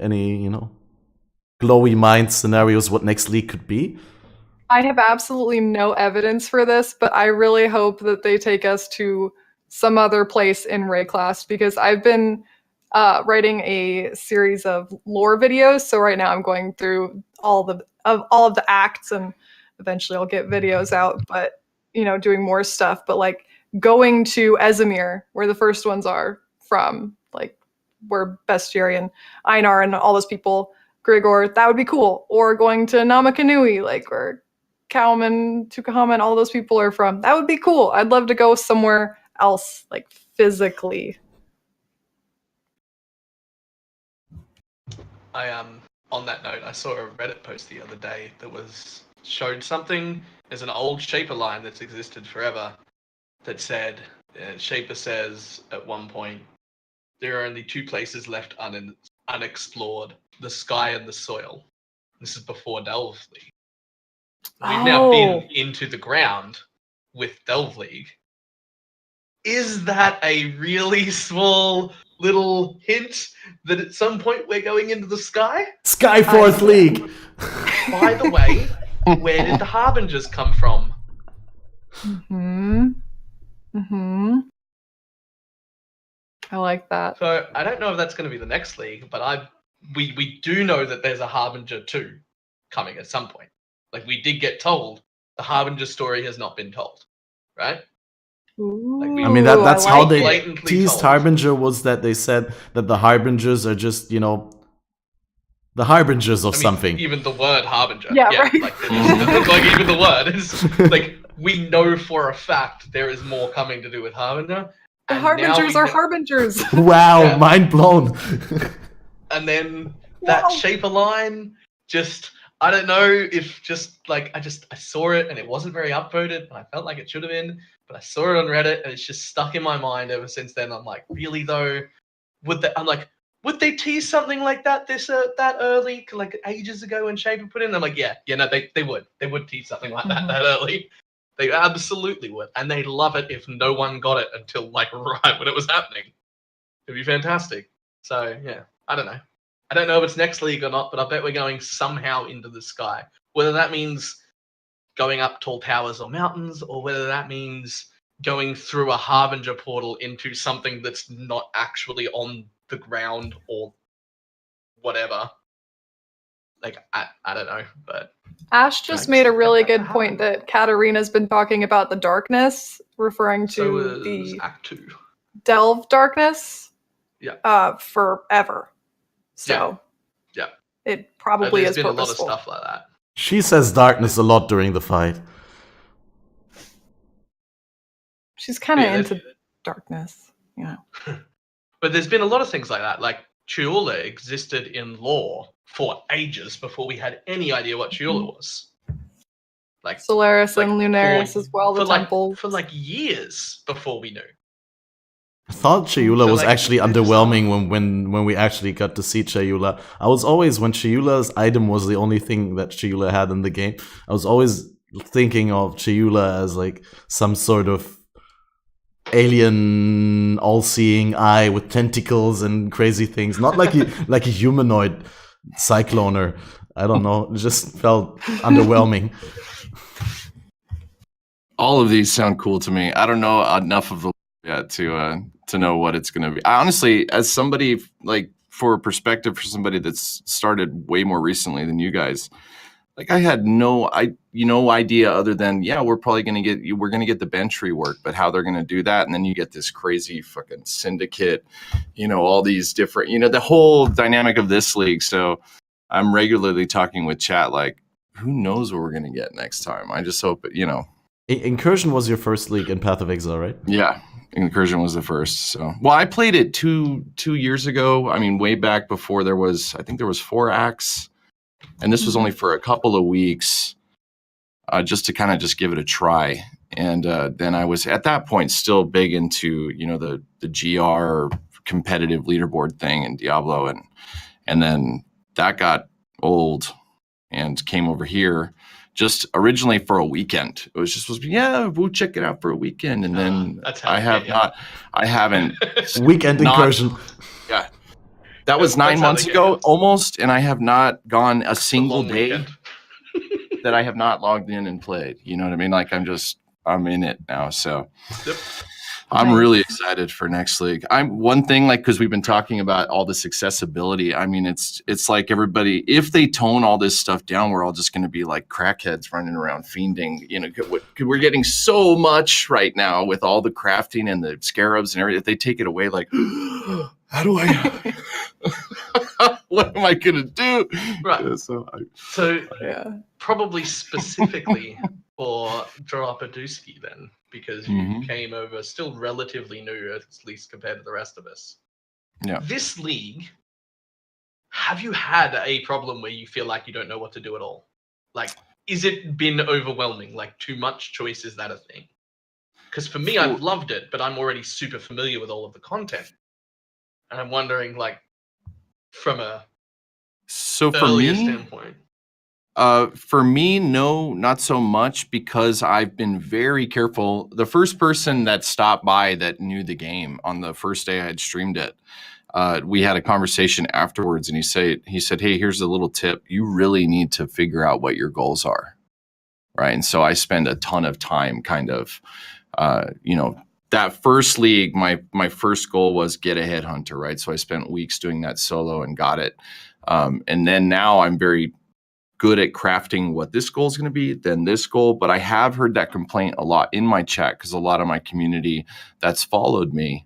glowy mind scenarios what next league could be? I have absolutely no evidence for this, but I really hope that they take us to some other place in Ray class, because I've been writing a series of lore videos. So right now I'm going through all of the acts, and eventually I'll get videos out, but doing more stuff. But like going to Ezimir, where the first ones are from, like where Bestiary and Einar and all those people, Grigor, that would be cool. Or going to Namakanui, like where Kauman, Tukahama, and all those people are from. That would be cool. I'd love to go somewhere else, like physically. On that note, I saw a Reddit post the other day that showed something. There's an old Shaper line that's existed forever that said, Shaper says at one point, there are only 2 places left unexplored, the sky and the soil. This is before Delve League. We've now been into the ground with Delve League. Is that a really small little hint that at some point we're going into the sky? Skyforth League! By the way, where did the Harbingers come from? I like that. So I don't know if that's going to be the next league, but we do know that there's a Harbinger 2 coming at some point. Like, we did get told the Harbinger story has not been told, right? Ooh, I mean, that's how they blatantly teased told. Harbinger, was that they said that the Harbingers are just, the Harbingers of something. Even the word Harbinger. Yeah, right. Like even the word is like, we know for a fact there is more coming to do with Harbinger. The Harbingers are Harbingers. Wow, yeah. Mind blown. And then that Shaper line, just, I don't know if just like, I saw it and it wasn't very upvoted, and I felt like it should have been, but I saw it on Reddit and it's just stuck in my mind ever since then. I'm like, really though? Would they tease something like that that early, like ages ago when Shaper put in? I'm like, no, they would. They would tease something like that early. They absolutely would. And they'd love it if no one got it until like right when it was happening. It'd be fantastic. So yeah, I don't know. I don't know if it's next league or not, but I bet we're going somehow into the sky. Whether that means going up tall towers or mountains, or whether that means going through a Harbinger portal into something that's not actually on the ground or whatever. Like I don't know, but Ash just I made a expect really that to good point happen. that Katarina's been talking about the darkness, referring So to is the Act 2. delve darkness Yeah. forever. So Yeah. it probably There's is been a lot of purposeful. stuff like that. She says darkness a lot during the fight. She's kind of Yeah, into darkness, you know. But there's been a lot of things like that. Like Chiula existed in lore for ages before we had any idea what Chiula was. Like Solaris like and Lunaris as well, the for like temples. for like years before we knew. I thought Chayula So, was like, actually they just underwhelming are. when we actually got to see Chayula. I was always, when Chayula's item was the only thing that Chayula had in the game, I was always thinking of Chayula as like some sort of alien all-seeing eye with tentacles and crazy things. Not like like a humanoid cycloner. I don't know. It just felt underwhelming. All of these sound cool to me. I don't know enough of the yet to know what it's going to be. I honestly, as somebody like for a perspective for somebody that's started way more recently than you guys, like I had no idea other than we're probably going to get the bench rework, but how they're going to do that, and then you get this crazy fucking syndicate, all these different, the whole dynamic of this league. So I'm regularly talking with chat like, who knows what we're going to get next time? I just hope Incursion was your first league in Path of Exile, right? Yeah, Incursion was the first. So, well, I played it two years ago. I mean, way back before I think there was 4 acts, and this was only for a couple of weeks, just to kind of just give it a try. And then I was at that point still big into the GR competitive leaderboard thing in Diablo, and then that got old and came over here. Just originally for a weekend. It was just supposed to be, we'll check it out for a weekend. And then that's how I haven't. Weekend incursion. Yeah. That was 9 months ago almost. And I have not gone a single day that I have not logged in and played. You know what I mean? Like I'm in it now. So I'm really excited for next league. One thing, like, because we've been talking about all this accessibility. I mean, it's like everybody, if they tone all this stuff down, we're all just going to be like crackheads running around fiending. We're getting so much right now with all the crafting and the scarabs and everything. If they take it away, like, how do I? What am I gonna do? Right. So probably specifically for Dropaduski then, because you came over still relatively new, at least compared to the rest of us. Yeah. This league, have you had a problem where you feel like you don't know what to do at all? Like, is it been overwhelming? Like, too much choice? Is that a thing? Because for me, I've loved it, but I'm already super familiar with all of the content. And I'm wondering, like, from a earlier standpoint. For me, no, not so much, because I've been very careful. The first person that stopped by that knew the game on the first day I had streamed it, we had a conversation afterwards, and he said, "Hey, here's a little tip. You really need to figure out what your goals are." Right. And so I spend a ton of time kind of, that first league, my first goal was get a headhunter. Right. So I spent weeks doing that solo and got it. And then now I'm very good at crafting what this goal is going to be, then this goal. But I have heard that complaint a lot in my chat, because a lot of my community that's followed me,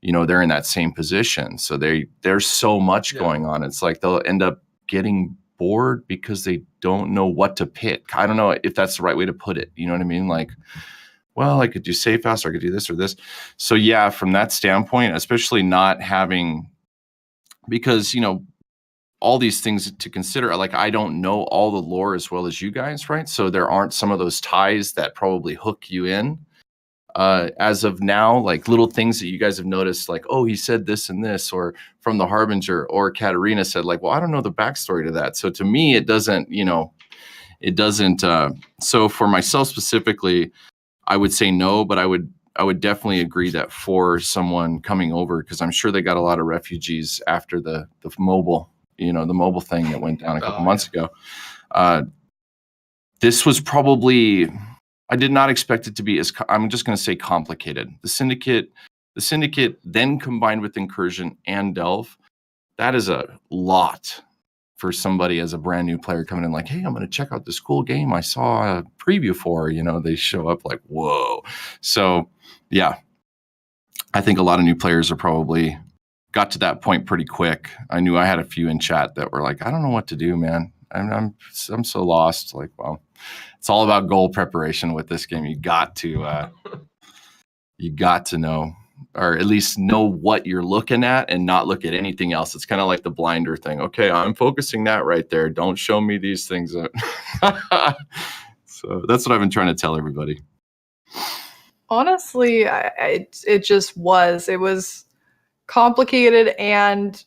they're in that same position. So there's so much going on. It's like they'll end up getting bored because they don't know what to pick. I don't know if that's the right way to put it. You know what I mean? Like, well, I could do Safe House, or I could do this or this. So yeah, from that standpoint, especially not having, because, all these things to consider, like, I don't know all the lore as well as you guys, right? So there aren't some of those ties that probably hook you in as of now, like little things that you guys have noticed, like, oh, he said this and this, or from the Harbinger, or Katarina said, like, well, I don't know the backstory to that. So to me, it doesn't. So for myself specifically, I would say no, but I would definitely agree that for someone coming over, because I'm sure they got a lot of refugees after the mobile, the mobile thing that went down a couple months ago. This was probably, I did not expect it to be as, I'm just going to say, complicated. The syndicate then combined with incursion and delve, that is a lot for somebody as a brand new player coming in like, hey, I'm going to check out this cool game I saw a preview for, they show up like, whoa. So yeah, I think a lot of new players are probably got to that point pretty quick. I knew I had a few in chat that were like, I don't know what to do, man. I'm so lost. Like, well, it's all about goal preparation with this game. You got to know, or at least know what you're looking at and not look at anything else. It's kind of like the blinder thing. Okay, I'm focusing that right there. Don't show me these things. So that's what I've been trying to tell everybody. Honestly, it was complicated, and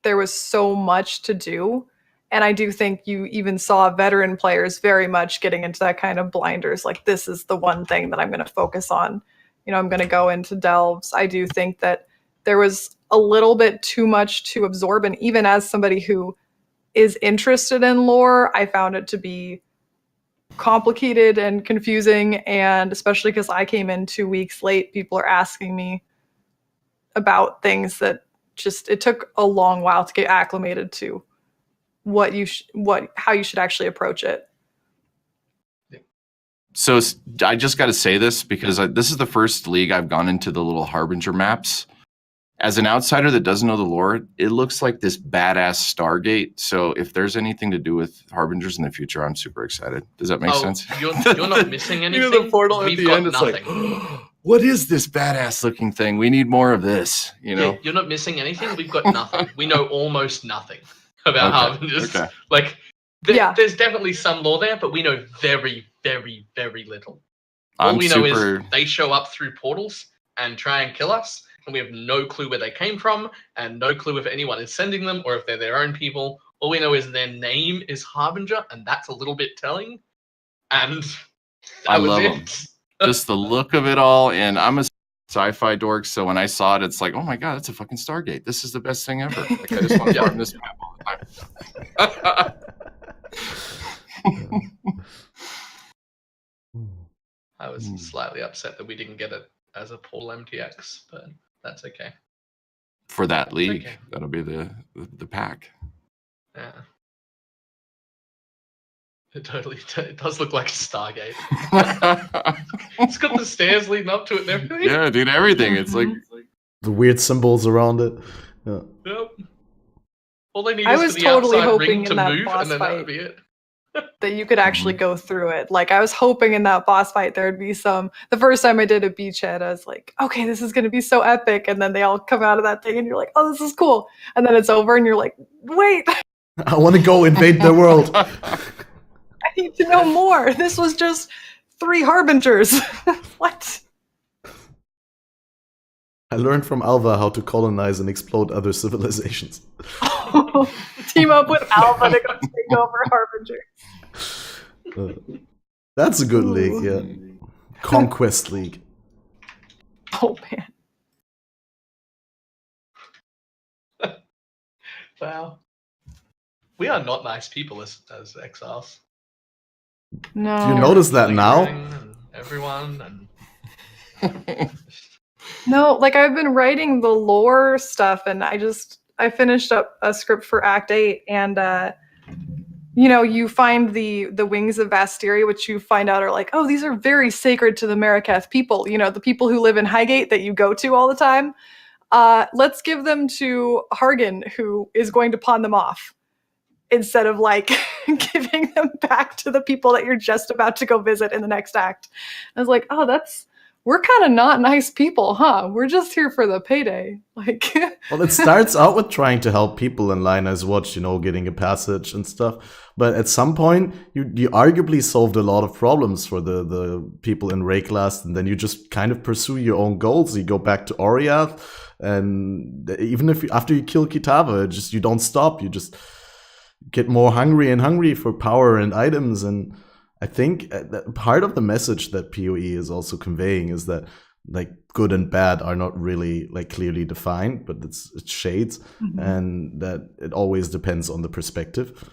there was so much to do. And I do think you even saw veteran players very much getting into that kind of blinders. Like, this is the one thing that I'm going to focus on. I'm going to go into delves. I do think that there was a little bit too much to absorb. And even as somebody who is interested in lore, I found it to be complicated and confusing. And especially because I came in 2 weeks late, people are asking me about things that it took a long while to get acclimated to how you should actually approach it. So I just got to say this because this is the first league I've gone into the little Harbinger maps. As an outsider that doesn't know the lore, it looks like this badass Stargate. So if there's anything to do with Harbingers in the future, I'm super excited. Does that make sense? You're not missing anything. The portal at We've the got end, it's nothing. like, what is this badass looking thing? We need more of this, Yeah, you're not missing anything. We've got nothing. We know almost nothing about Harbingers. Okay. Like, there's definitely some lore there, but we know very, very, very little. All we know is they show up through portals and try and kill us, and we have no clue where they came from, and no clue if anyone is sending them or if they're their own people. All we know is their name is Harbinger, and that's a little bit telling. And I love them. Just the look of it all, and I'm a sci-fi dork, so when I saw it, it's like, oh my god, that's a fucking Stargate. This is the best thing ever. Like, I just want to farm this map all the time. I was slightly upset that we didn't get it as a Paul MTX, but that's okay. For that league, that'll be the pack. Yeah. It does look like a Stargate. It's got the stairs leading up to it and everything. Yeah, dude, everything. It's like the weird symbols around it. Yeah. Yep. All they need is for the outside ring to move, and then that would be it. That you could actually go through it. Like, I was hoping in that boss fight there would be the first time I did a beachhead, I was like, okay, this is going to be so epic. And then they all come out of that thing and you're like, oh, this is cool. And then it's over and you're like, wait. I want to go invade their world. I need to know more. This was just 3 Harbingers. What? I learned from Alva how to colonize and explode other civilizations. Team up with Alva to go take over Harbinger. That's a good league, yeah. Conquest League. Oh, man. Wow. We are not nice people as exiles. No. Do you notice that now? Everyone. No, like, I've been writing the lore stuff, and I finished up a script for Act 8, and you find the wings of Vasteria, which you find out are like, oh, these are very sacred to the Marikath people. The people who live in Highgate that you go to all the time. Let's give them to Hargan, who is going to pawn them off, instead of like giving them back to the people that you're just about to go visit in the next act. I was like, oh, we're kind of not nice people, huh? We're just here for the payday. Like, well, it starts out with trying to help people in line as watch, getting a passage and stuff. But at some point, you arguably solved a lot of problems for the people in Rayclast, and then you just kind of pursue your own goals. You go back to Oriath, and even after you kill Kitava, you don't stop. You just get more hungry for power and items. And I think that part of the message that PoE is also conveying is that, like, good and bad are not really like clearly defined, but it's shades, and that it always depends on the perspective.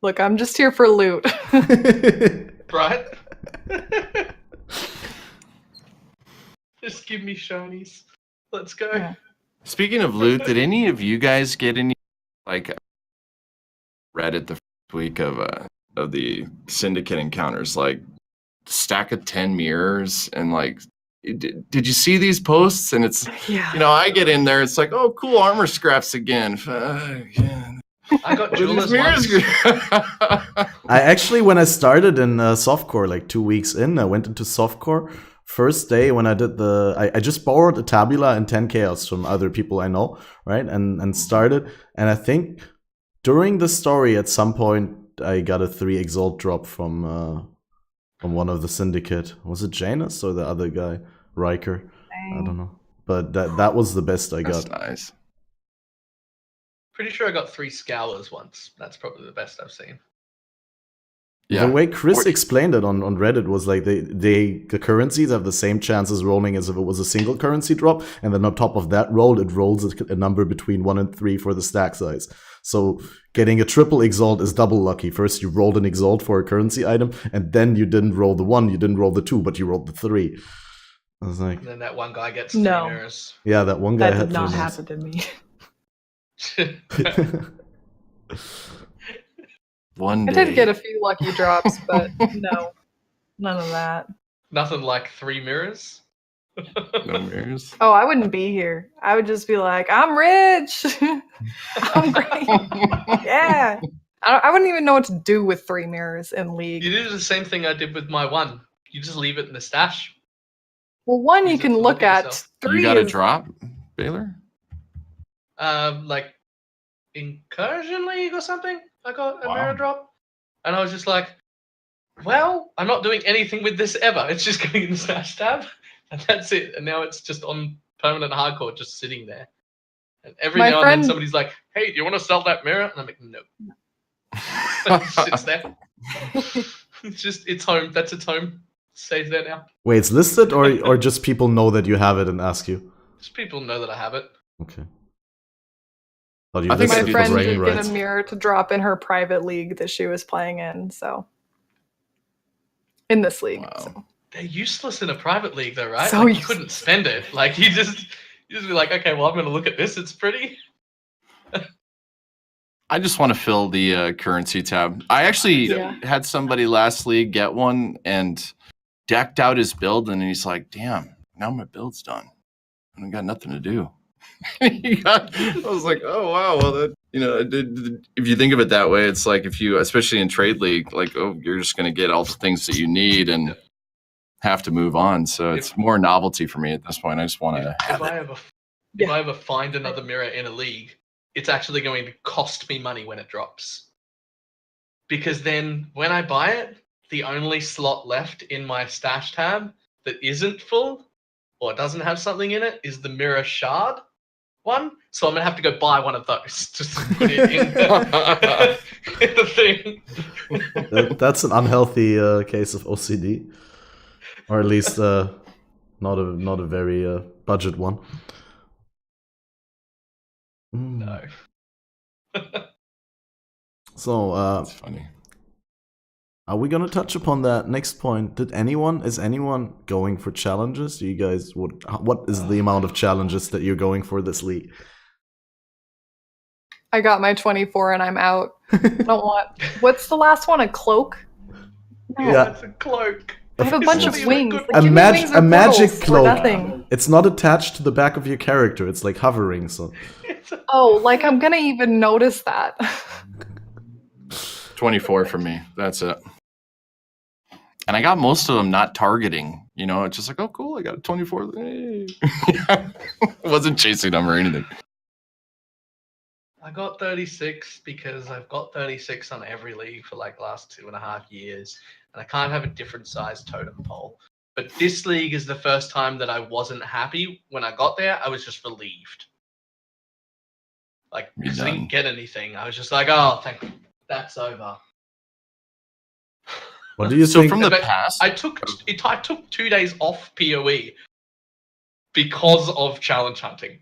Look, I'm just here for loot. Right? Just give me shinies. Let's go. Yeah. Speaking of loot, did any of you guys get any like Reddit the first week of the syndicate encounters, like stack of 10 mirrors, and like, did you see these posts? And it's, Yeah. I get in there, it's like, oh, cool, armor scraps again. I got What are these jewelers mirrors? once. I actually, when I started in softcore, like 2 weeks in, I went into softcore. First day when I did I just borrowed a tabula and 10 chaos from other people I know, right? And started. And I think during the story, at some point, I got a 3 exalt drop from one of the syndicate. Was it Janus or the other guy, Riker? I don't know. But that was the best I got. That's nice. Pretty sure I got 3 Scours once. That's probably the best I've seen. Yeah. The way Chris explained it on Reddit was like the currencies have the same chances rolling as if it was a single currency drop, and then on top of that roll, it rolls a number between 1 and 3 for the stack size. So getting a triple exalt is double lucky. First you rolled an exalt for a currency item, and then you didn't roll the 1, you didn't roll the 2, but you rolled the 3. I was like, And then that one guy gets 3 No. mirrors. yeah, that one guy That had did not 3 mirrors. happen to me. One I day. did get a few lucky drops, but no, none of that. Nothing like 3 mirrors. No mirrors. Oh, I wouldn't be here. I would just be like, I'm rich. I'm great. Yeah. I wouldn't even know what to do with 3 mirrors in League. You do the same thing I did with my 1. You just leave it in the stash. Well, 1 you Use it can to look at at. yourself. 3 You got a is drop, Baylor? Like Incursion League or something. I got a Wow. mirror drop. And I was just like, well, I'm not doing anything with this ever. It's just going in the stash tab. And that's it. And now it's just on permanent hardcore, just sitting there. And every My now and friend- then somebody's like, hey, do you want to sell that mirror? And I'm like, no. It just sits there. It's home. That's its home. Stays there now. Wait, it's listed or just people know that you have it and ask you? Just people know that I have it. Okay. Oh, you I think my I listed do for the friend bragging did get rights. a mirror to drop in her private league that she was playing in, so. In this league. Wow. So. They're useless in a private league, though, right? So Like, you useless. couldn't spend it. Like you just be like, okay, well, I'm going to look at this. It's pretty. I just want to fill the currency tab. I actually Yeah. had somebody last league get one and decked out his build, and he's like, damn, now my build's done. And I got nothing to do. I was like, oh, wow. Well, that, if you think of it that way, it's like if you, especially in trade league, like, oh, you're just going to get all the things that you need and have to move on. So it's more novelty for me at this point. I just want to have it. If I ever find another mirror in a league, it's actually going to cost me money when it drops. Because then when I buy it, the only slot left in my stash tab that isn't full or doesn't have something in it is the mirror shard one. So I'm going to have to go buy one of those just to put it in the thing. That's an unhealthy case of OCD, or at least not a very budget one. No. So, That's funny. are we gonna touch upon that next point? Is anyone going for challenges? Do you guys what is the amount of challenges that you're going for this league? I got my 24 and I'm out. I don't want. What's the last one? A cloak? No. Yeah. It's a cloak. I have a bunch of It's wings. good. Like, A give me mag- wings a or magic portals or cloak. nothing. It's not attached to the back of your character. It's like hovering. So Oh, like I'm gonna even notice that. 24 for me. That's it. And I got most of them not targeting. It's just like, oh, cool. I got a 24. Hey. Wasn't chasing them or anything. I got 36 because I've got 36 on every league for like last 2.5 years. And I can't have a different size totem pole. But this league is the first time that I wasn't happy when I got there. I was just relieved. Like, because I didn't get anything. I was just like, oh, thank you. That's over. what do you So think? from the But past, I took 2 days off PoE because of challenge hunting.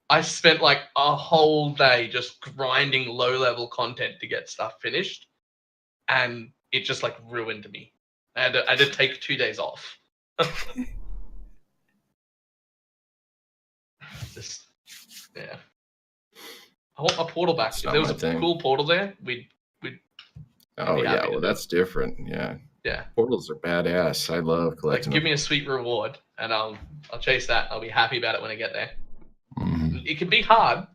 I spent like a whole day just grinding low-level content to get stuff finished, and it just like ruined me. I had to take 2 days off. Just, yeah. I want my portal back. That's If not there was my a thing. cool portal there, we'd Oh be yeah, happy to well do that's different. Yeah, yeah. portals are badass. I love Like, collecting give them. me a sweet reward, and I'll chase that. I'll be happy about it when I get there. Mhm. It can be hard,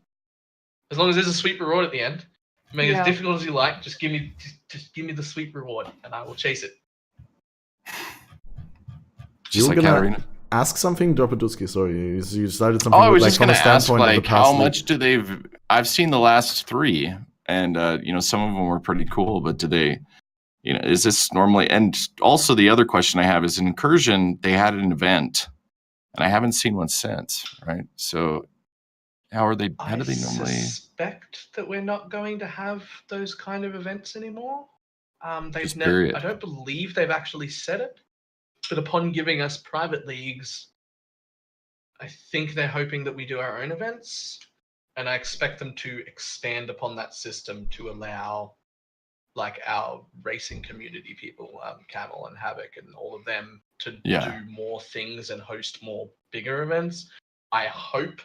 as long as there's a sweet reward at the end. Make it as Yeah. difficult as you like. Just give me the sweet reward, and I will chase it. You Just were like gonna Katarina. ask something, Dropaduski. Sorry, you started something. Oh, I was like just from going a to ask, standpoint of the like, how past much do they? I've seen the last 3, and you know, some of them were pretty cool. But do they? You know, is this normally? And also, the other question I have is, in Incursion, they had an event, and I haven't seen one since. Right. So, how do they normally? I suspect that we're not going to have those kind of events anymore. Just period. I don't believe they've actually said it, but upon giving us private leagues, I think they're hoping that we do our own events, and I expect them to expand upon that system to allow, like, our racing community people, Camel and Havoc and all of them, to do more things and host more bigger events. I hope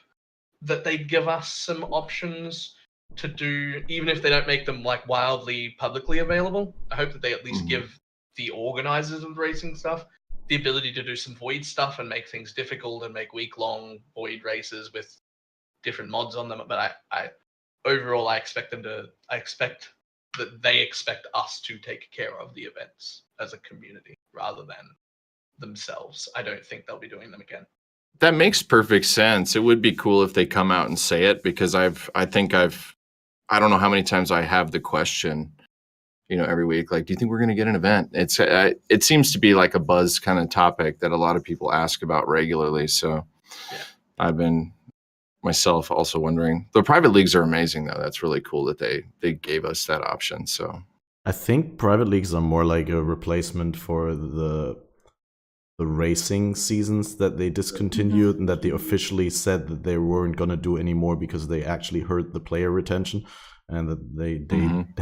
that they give us some options to do, even if they don't make them like wildly publicly available. I hope that they at least give the organizers of racing stuff the ability to do some void stuff and make things difficult and make week-long void races with different mods on them. But I overall, I expect that they expect us to take care of the events as a community rather than themselves. I don't think they'll be doing them again. That makes perfect sense. It would be cool if they come out and say it, because I don't know how many times I have the question, you know, every week, like, do you think we're going to get an event? It seems to be like a buzz kind of topic that a lot of people ask about regularly. So I've been myself also wondering. The private leagues are amazing, though. That's really cool that they gave us that option. So I think private leagues are more like a replacement for the racing seasons that they discontinued and that they officially said that they weren't going to do anymore because they actually hurt the player retention and that they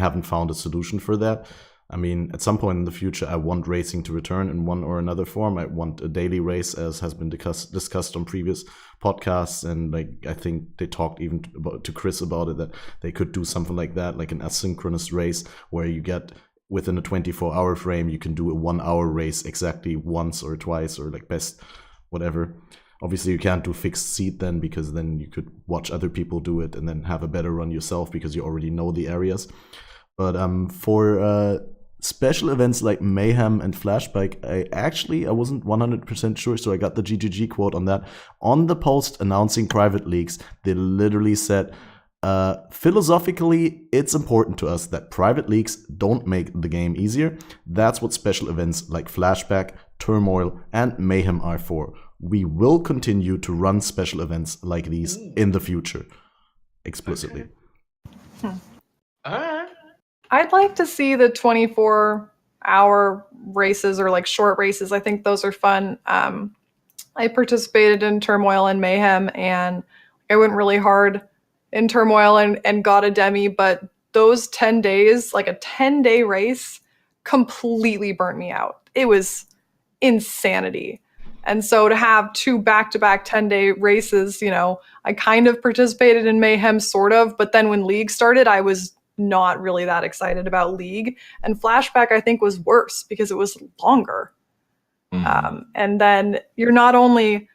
haven't found a solution for that. I mean, at some point in the future, I want racing to return in one or another form. I want a daily race, as has been discussed on previous podcasts, and like I think they talked even to Chris about it, that they could do something like that, like an asynchronous race where you get within a 24-hour frame, you can do a 1-hour race exactly once or twice, or like best whatever. Obviously, you can't do fixed seat then, because then you could watch other people do it and then have a better run yourself because you already know the areas. But for special events like Mayhem and Flashback, I wasn't 100% sure, so I got the GGG quote on that. On the post announcing private leagues, they literally said, philosophically, it's important to us that private leagues don't make the game easier. That's what special events like Flashback, Turmoil, and Mayhem are for. We will continue to run special events like these in the future. Explicitly. Okay. All right. I'd like to see the 24-hour races or like short races. I think those are fun. I participated in Turmoil and Mayhem, and I went really hard in Turmoil and got a demi, but those 10 days, like a 10-day race, completely burnt me out. It was insanity. And so to have 2 back-to-back 10-day races, you know, I kind of participated in Mayhem, sort of, but then when League started, I was not really that excited about League. And Flashback, I think, was worse because it was longer. And then you're not only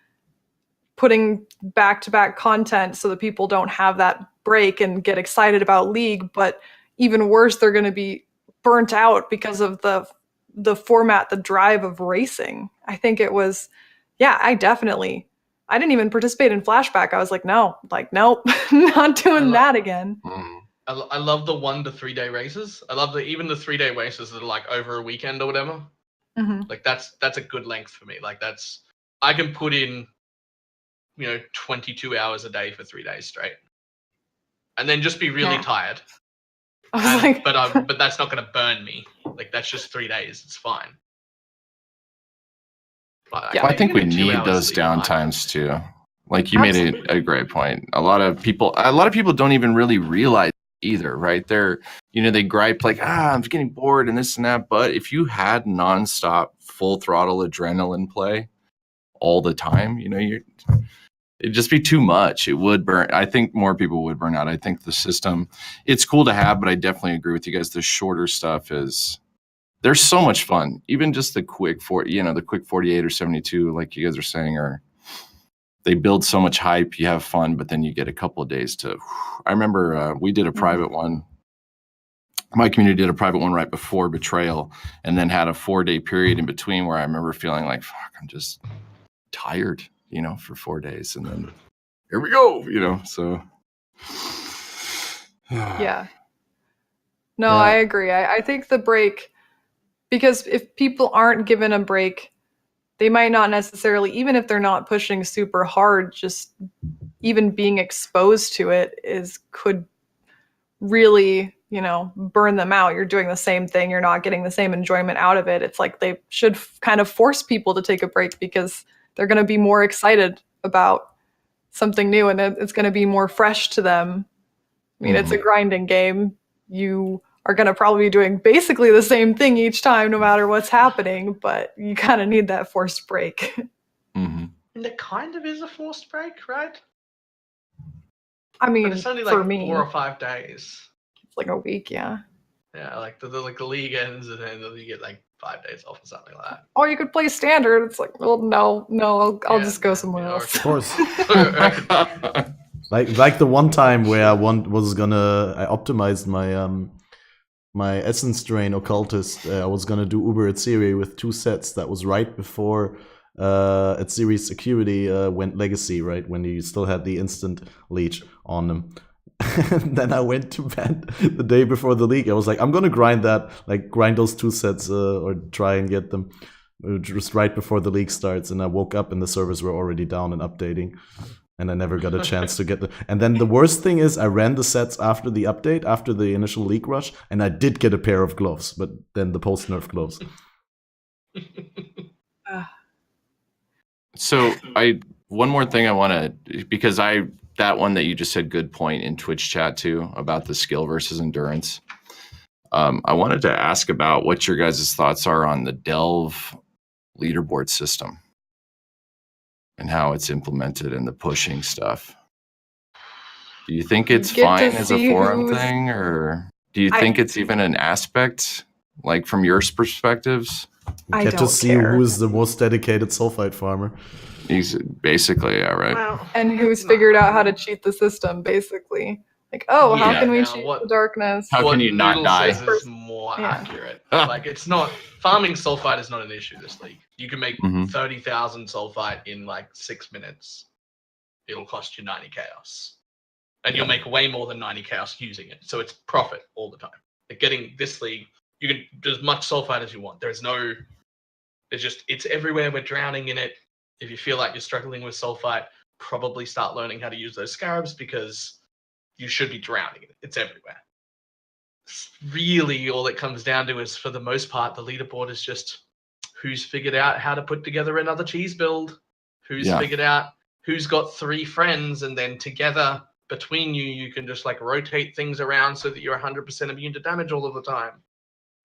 putting back-to-back content so that people don't have that break and get excited about League, but even worse, they're going to be burnt out because of the format, the drive of racing. I think it was, I didn't even participate in Flashback. I was like, nope, not doing that again. I love the 1 to 3 day races. I love even the 3 day races that are like over a weekend or whatever. Like that's a good length for me. Like I can put in, 22 hours a day for 3 days straight, and then just be really tired. I was like, but that's not going to burn me. Like that's just 3 days. It's fine. But I think we need those downtimes too. Like you made a great point. A lot of people don't even really realize either, right? They gripe like, I'm just getting bored and this and that. But if you had nonstop, full throttle adrenaline play all the time, it'd just be too much. It would burn. I think more people would burn out. I think the system, it's cool to have, but I definitely agree with you guys. The shorter stuff they're so much fun. Even just the quick 48 or 72, like you guys are saying, they build so much hype. You have fun, but then you get a couple of days to. I remember we did a private one. My community did a private one right before Betrayal, and then had a 4-day period in between where I remember feeling like, fuck, I'm just tired, for 4 days, and then here we go, so. Yeah. No, I agree. I think the break, because if people aren't given a break, they might not necessarily, even if they're not pushing super hard, just even being exposed to it could really, burn them out. You're doing the same thing. You're not getting the same enjoyment out of it. It's like they should kind of force people to take a break because they're going to be more excited about something new and it's going to be more fresh to them. I mean, it's a grinding game. You are going to probably be doing basically the same thing each time, no matter what's happening, but you kind of need that forced break. And it kind of is a forced break, right? I mean, but it's only for like me, 4 or 5 days. It's like a week, yeah. Yeah, like the league ends and then you get like 5 days off or something like that. Oh, you could play standard. It's like, well, no, I'll just go somewhere else. Of course. like the one time where I optimized my Essence Drain Occultist. I was gonna do Uber Atziri with 2 sets. That was right before Atziri's Acuity went Legacy, right? When you still had the instant leech on them. And then I went to bed the day before the league. I was like, I'm gonna grind those 2 sets or try and get them just right before the league starts. And I woke up and the servers were already down and updating. And I never got a chance to get them. And then the worst thing is I ran the sets after the update, after the initial league rush, and I did get a pair of gloves, but then the post-nerf gloves. So one more thing I want to, because that one that you just said, good point in Twitch chat too, about the skill versus endurance. I wanted to ask about what your guys' thoughts are on the Delve leaderboard system and how it's implemented and the pushing stuff. Do you think it's fine as a forum thing, or do you think it's even an aspect, like from your perspectives? You get to see who's the most dedicated sulfite farmer. He's basically, yeah, right. Wow. And who's figured out how to cheat the system, basically. Like, how can we cheat the darkness? How can you not die? Says is more accurate. Like, it's not, farming sulfite is not an issue this league. You can make 30,000 sulfite in like 6 minutes. It'll cost you 90 chaos. And you'll make way more than 90 chaos using it. So it's profit all the time. Like, getting this league, you can do as much sulfite as you want. It's everywhere. We're drowning in it. If you feel like you're struggling with sulfite, probably start learning how to use those scarabs because you should be drowning in it. It's everywhere. Really, all it comes down to is, for the most part, the leaderboard is just who's figured out how to put together another cheese build, who's figured out who's got 3 friends, and then together between you can just like rotate things around so that you're 100% immune to damage all of the time.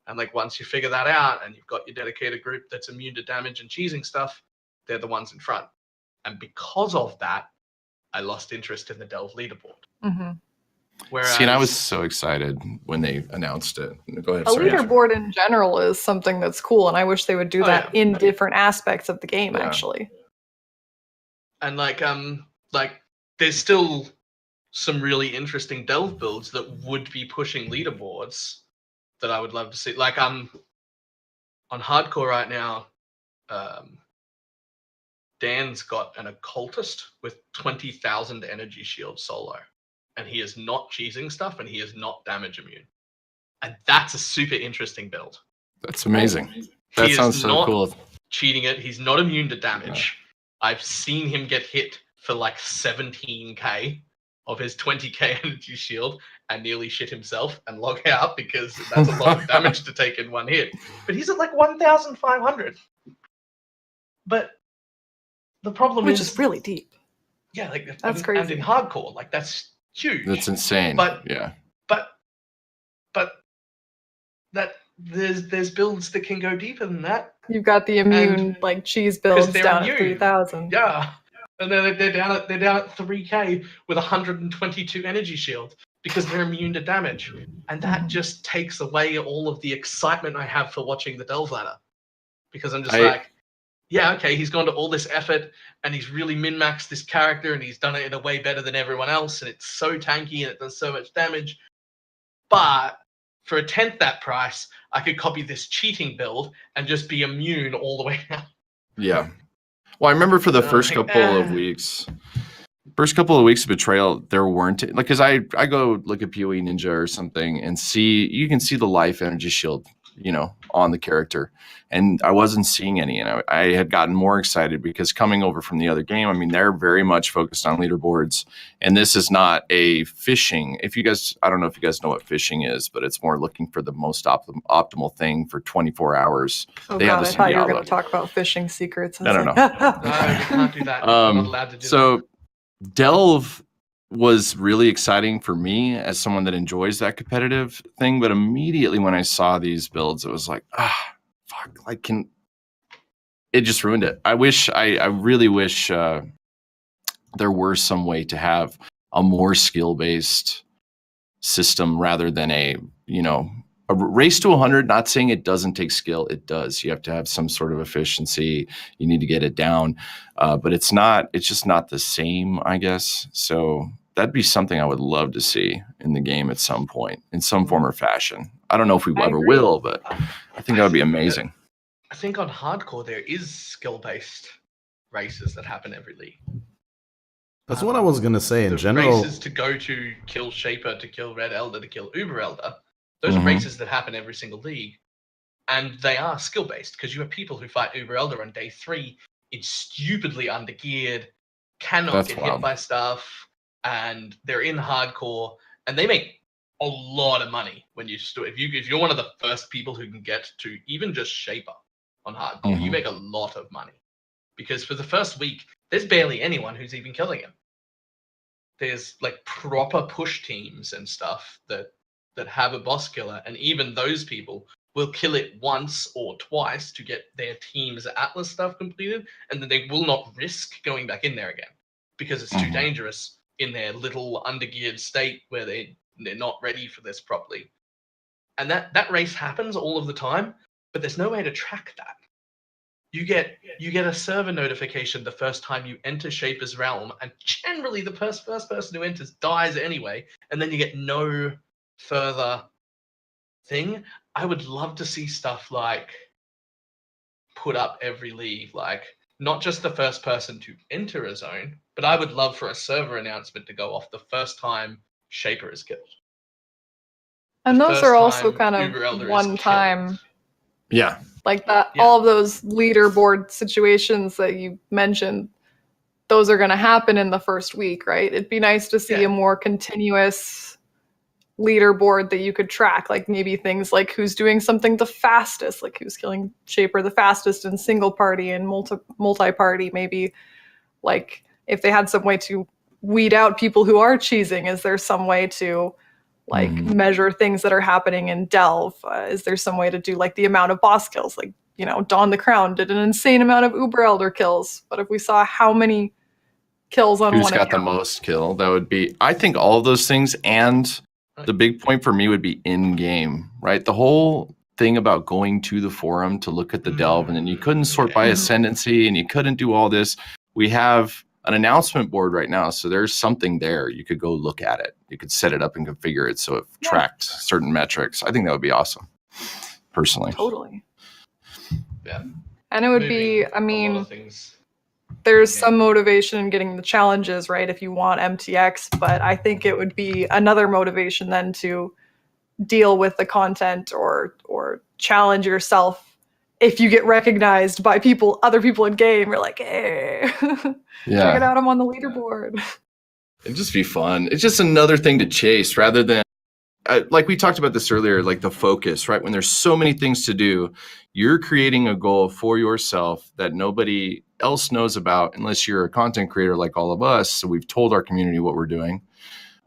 And like once you figure that out and you've got your dedicated group that's immune to damage and cheesing stuff, they're the ones in front. And because of that, I lost interest in the Delve leaderboard. Whereas, see, and I was so excited when they announced it. Go ahead. A leaderboard in general is something that's cool, and I wish they would do that in different aspects of the game, actually. And like there's still some really interesting Delve builds that would be pushing leaderboards that I would love to see. Like on hardcore right now, Dan's got an occultist with 20,000 energy shield solo. And he is not cheesing stuff, and he is not damage immune. And that's a super interesting build. That's amazing. That sounds so cool. Cheating it. He's not immune to damage. I've seen him get hit for like 17k of his 20k energy shield and nearly shit himself and log out because that's a lot of damage to take in one hit. But he's at like 1,500. But the problem Which is really deep. Yeah, like that's crazy. And in hardcore, like that's huge. That's insane. But but that there's builds that can go deeper than that. You've got the immune like cheese builds down at 3,000. Yeah. And then they're down at 3k with 122 energy shield because they're immune to damage. And that just takes away all of the excitement I have for watching the Delve ladder. Because I'm just like, yeah, okay, he's gone to all this effort and he's really min-maxed this character and he's done it in a way better than everyone else and it's so tanky and it does so much damage. But for a tenth that price, I could copy this cheating build and just be immune all the way down. Yeah. Well, I remember for the first couple of weeks of Betrayal, there weren't, like, because I go look at PoE Ninja or something and you can see the life energy shield, on the character. And I wasn't seeing any. And I had gotten more excited because coming over from the other game, I mean, they're very much focused on leaderboards. And this is not a fishing. I don't know if you guys know what fishing is, but it's more looking for the most optimal thing for 24 hours. Oh, God, I thought you were going to talk about fishing secrets. No. No, you can't do that. You're not allowed to do that. Delve was really exciting for me as someone that enjoys that competitive thing. But immediately when I saw these builds, it was like, fuck, it just ruined it. I really wish there were some way to have a more skill-based system rather than a race to 100. Not saying it doesn't take skill. It does. You have to have some sort of efficiency. You need to get it down. But it's just not the same, I guess. So that'd be something I would love to see in the game at some point, in some form or fashion. I don't know if we ever will, but I think that would be amazing. I think on hardcore there is skill-based races that happen every league. That's what I was going to say in general. Races to go to kill Shaper, to kill Red Elder, to kill Uber Elder. Those are races that happen every single league. And they are skill-based because you have people who fight Uber Elder on day 3 in stupidly undergeared, cannot get hit by stuff, and they're in hardcore, and they make a lot of money when you just do it. If you're one of the first people who can get to even just Shaper on hardcore, you make a lot of money. Because for the first week, there's barely anyone who's even killing him. There's like proper push teams and stuff that have a boss killer, and even those people will kill it once or twice to get their team's Atlas stuff completed, and then they will not risk going back in there again because it's too dangerous in their little undergeared state where they're not ready for this properly. And that race happens all of the time, but there's no way to track that. You get a server notification the first time you enter Shaper's realm, and generally the first person who enters dies anyway, and then you get no further thing. I would love to see stuff like put up every league, like not just the first person to enter a zone, but I would love for a server announcement to go off the first time Shaper is killed. And those are also kind of one time. Yeah. Like that, all of those leaderboard situations that you mentioned, those are going to happen in the first week, right? It'd be nice to see a more continuous leaderboard that you could track, like maybe things like who's doing something the fastest, like who's killing Shaper the fastest in single party and multi-party. Maybe like if they had some way to weed out people who are cheesing, is there some way to like measure things that are happening in Delve? Is there some way to do like the amount of boss kills? Like, Dawn the Crown did an insane amount of Uber Elder kills, but if we saw how many kills on who's got the most kill, that would be, I think, all of those things. And the big point for me would be in-game, right? The whole thing about going to the forum to look at the Delve, and then you couldn't sort by ascendancy, and you couldn't do all this. We have an announcement board right now, so there's something there. You could go look at it. You could set it up and configure it so it tracked certain metrics. I think that would be awesome, personally. Totally. Yeah. And it would be, there's some motivation in getting the challenges, right, if you want MTX, but I think it would be another motivation then to deal with the content or challenge yourself. If you get recognized by other people in game, you're like, hey, check it out, I'm on the leaderboard. It'd just be fun. It's just another thing to chase rather than, like we talked about this earlier, like the focus, right? When there's so many things to do, you're creating a goal for yourself that nobody else knows about unless you're a content creator like all of us. So we've told our community what we're doing.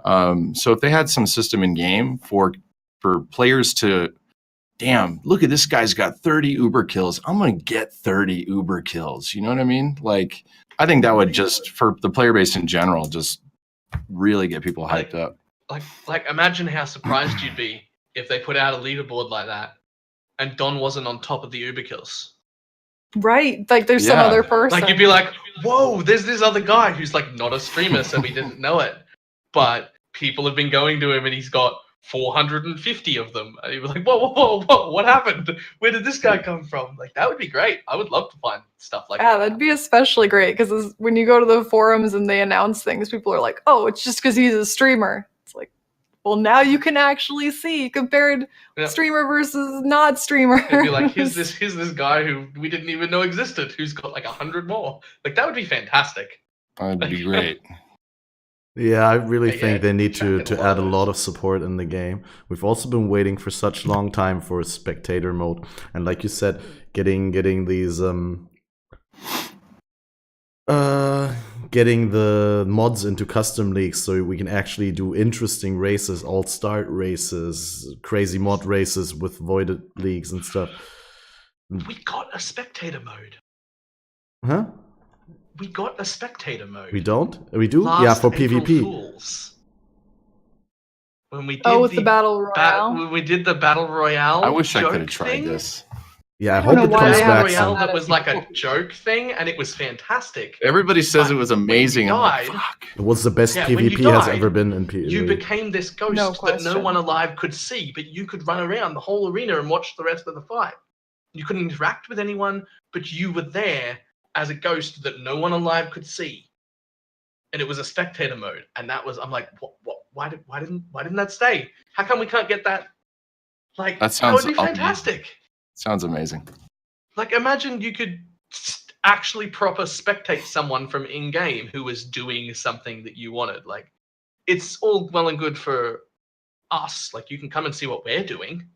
So if they had some system in game for players to damn, look at this guy's got 30 Uber kills. I'm going to get 30 Uber kills. You know what I mean? Like, I think that would just, for the player base in general, just really get people hyped up. Like, imagine how surprised you'd be if they put out a leaderboard like that and Don wasn't on top of the Uber kills. Right. Like there's some other person. Like you'd be like, whoa, there's this other guy who's like not a streamer, so we didn't know it. But people have been going to him and he's got 450 of them. And he was like, whoa, what happened? Where did this guy come from? Like, that would be great. I would love to find stuff like that. Yeah, that'd be especially great because when you go to the forums and they announce things, people are like, oh, it's just because he's a streamer. It's like, well, now you can actually see compared streamer versus not streamer. It'd be like, here's this guy who we didn't even know existed, who's got like 100 more. Like, that would be fantastic. That'd be great. Yeah, I really think they need to add a lot of support in the game. We've also been waiting for such a long time for spectator mode, and like you said, getting these getting the mods into custom leagues so we can actually do interesting races, all-star races, crazy mod races with voided leagues and stuff. We got a spectator mode. Huh? We got a spectator mode. We don't? We do? Yeah, for April PvP. Fools. When we did with the Battle Royale? when we did the Battle Royale I wish I joke could have tried thing. this. Yeah, I hope it why comes they have back Royale soon. that was like a joke thing, and it was fantastic. Everybody says it was amazing. I'm like, died, fuck. It was the best Yeah, when you PvP has died, ever been in PvP. You became this ghost No that question. no one alive could see, but you could run around the whole arena and watch the rest of the fight. You couldn't interact with anyone, but you were there as a ghost that no one alive could see. And it was a spectator mode, and that was, I'm like, what? Why didn't that stay? How come we can't get that? Like, that would be fantastic. Sounds amazing. Like, imagine you could actually proper spectate someone from in-game who was doing something that you wanted. Like, it's all well and good for us. Like, you can come and see what we're doing.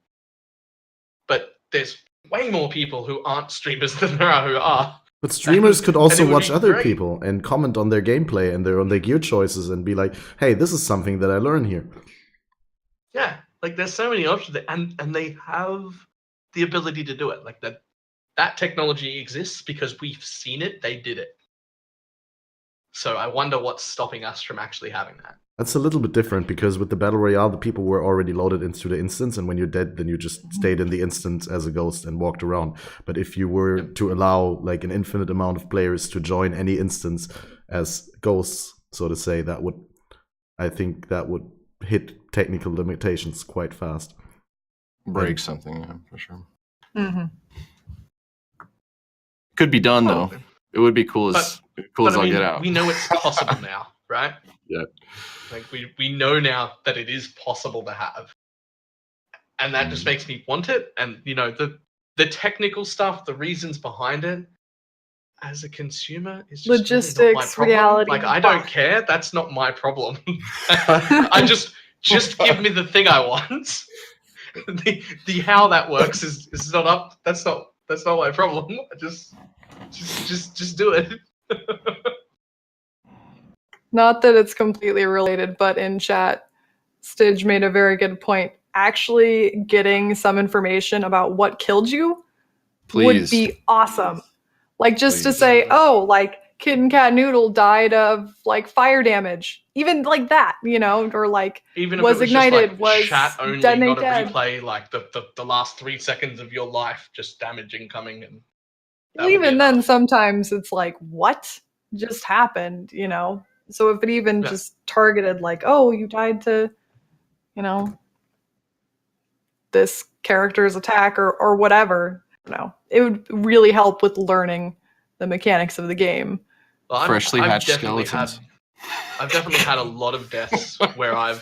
But there's way more people who aren't streamers than there are who are. But streamers could also would watch be other great. people and comment on their gameplay and on their gear choices and be like, hey, this is something that I learned here. Yeah, like there's so many options there, and they have the ability to do it. Like that technology exists because we've seen it, they did it. So I wonder what's stopping us from actually having that. That's a little bit different because with the Battle Royale, the people were already loaded into the instance, and when you're dead, then you just stayed in the instance as a ghost and walked around. But if you were to allow like an infinite amount of players to join any instance as ghosts, so to say, I think that would hit technical limitations quite fast. Break something, yeah, for sure. Mm-hmm. Could be done though. It would be cool as But I'll get out. We know it's possible now, right? Yeah. Like we know now that it is possible to have. And that just makes me want it. And you know, the technical stuff, the reasons behind it, as a consumer, is just Logistics, really not my problem. reality. Like I don't care. That's not my problem. I just give me the thing I want. the how that works is not up. That's not my problem. Just do it. Not that it's completely related, but in chat, Stidge made a very good point. Actually getting some information about what killed you would be awesome. Like just to say, oh, like KittenCatNoodle died of like fire damage. Even like that, you know, or like even if was it was ignited, just like was chat only, detonate not a dead. replay, like the last 3 seconds of your life, just damage incoming. And Well, even then, sometimes it's like, what just happened, you know? So if it even just targeted like, oh, you died to, you know, this character's attack or whatever, you know, it would really help with learning the mechanics of the game. Well, Freshly hatched skeletons. I've definitely had a lot of deaths where I've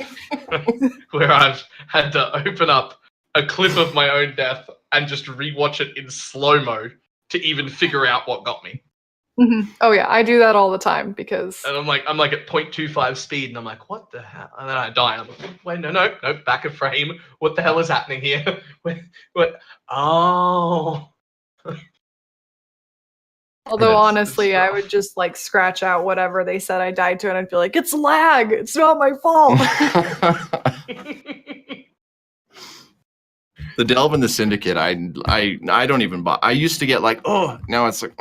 had to open up a clip of my own death and just rewatch it in slow-mo to even figure out what got me. Mm-hmm. Oh yeah, I do that all the time because. And I'm like at 0.25 speed, and I'm like, what the hell? And then I die. I'm like, wait, no, back a frame. What the hell is happening here? what? Oh. Although honestly, I would just like scratch out whatever they said I died to, and I'd be like, it's lag. It's not my fault. The Delve and the Syndicate, I don't even buy. I used to get like, oh, now it's like,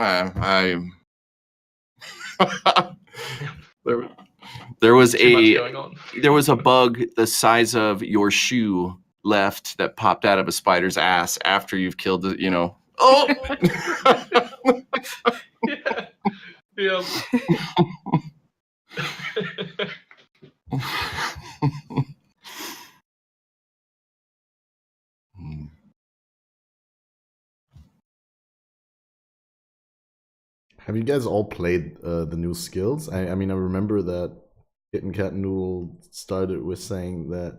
there was Too much going on. There was a bug the size of your shoe left that popped out of a spider's ass after you've killed the, Oh. Yeah. Have you guys all played the new skills? I mean, I remember that KittenCatNoodle started with saying that,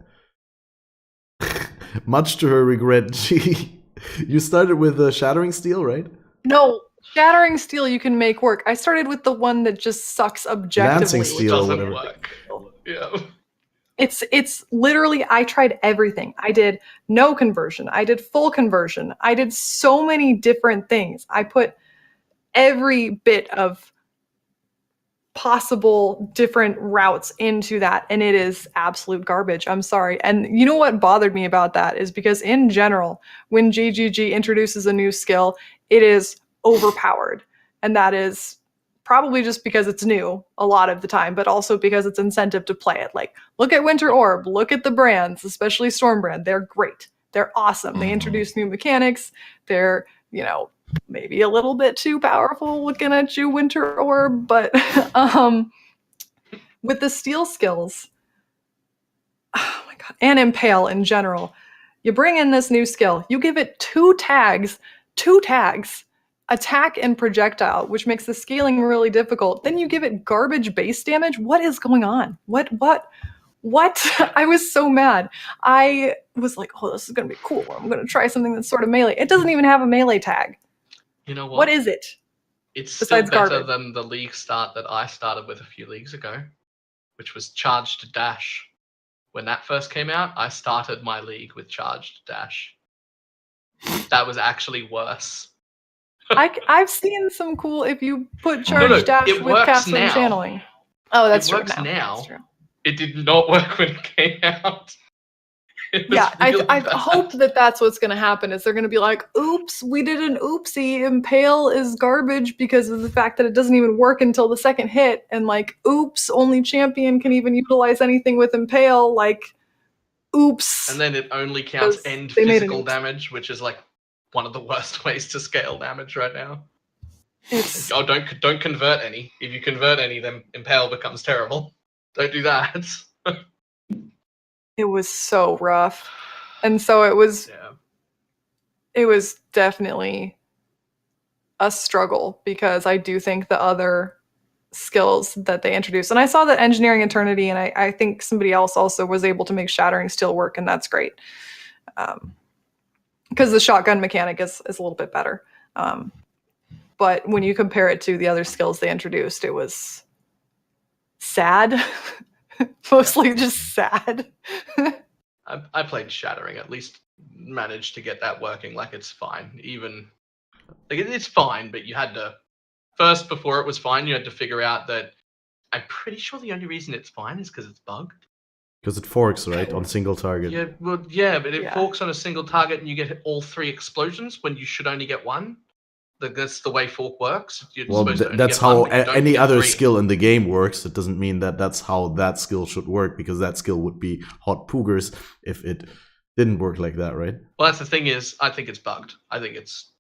much to her regret, you started with Shattering Steel, right? No, Shattering Steel you can make work. I started with the one that just sucks objectively. Lancing which Steel or Doesn't whatever. work. Yeah. It's literally, I tried everything. I did no conversion. I did full conversion. I did so many different things. I put every bit of possible different routes into that, and it is absolute garbage. I'm sorry. And you know what bothered me about that is because in general, when GGG introduces a new skill, it is overpowered. And that is probably just because it's new a lot of the time, but also because it's incentive to play it. Like, look at Winter Orb, look at the brands, especially Stormbrand. They're great. They're awesome. They introduce new mechanics. They're, maybe a little bit too powerful looking at you, Winter Orb, but with the steel skills, oh my god, and Impale in general, you bring in this new skill, you give it two tags, attack and projectile, which makes the scaling really difficult. Then you give it garbage base damage. What is going on? What? I was so mad. I was like, oh, this is going to be cool. I'm going to try something that's sort of melee. It doesn't even have a melee tag. You know what? What is it? It's still besides better garbage? than the league start that I started with a few leagues ago, which was charge to dash. When that first came out, I started my league with charge to dash. That was actually worse. I've seen some cool, if you put charge dash it with works casting and now. channeling. Oh, that's It true. works now. That's true. It did not work when it came out. Yeah, really I bad. hope that's what's going to happen. Is they're going to be like, "Oops, we did an oopsie. Impale is garbage because of the fact that it doesn't even work until the second hit." And like, "Oops, only champion can even utilize anything with Impale." Like, oops. And then it only counts Because end they made an physical oops. damage, which is like one of the worst ways to scale damage right now. It's Oh, don't convert any. If you convert any, then Impale becomes terrible. Don't do that. it was so rough, and so it was. Yeah. It was definitely a struggle because I do think the other skills that they introduced, and I saw that Engineering Eternity, and I think somebody else also was able to make Shattering Steel work, and that's great. Because the shotgun mechanic is a little bit better. But when you compare it to the other skills they introduced, it was sad. Mostly just sad. I played Shattering, at least managed to get that working like it's fine. Even like it's fine, but you had to first, before it was fine, you had to figure out that I'm pretty sure the only reason it's fine is because it's bugged. Because it forks, right, on single target. Yeah, well, yeah, but it Yeah. forks on a single target and you get all 3 explosions when you should only get 1. That's the way fork works. You're Well, supposed to only that's get 1, how but you don't any get other 3. skill in the game works. It doesn't mean that that's how that skill should work, because that skill would be hot poogers if it didn't work like that, right? Well, that's the thing is, I think it's bugged. I think it's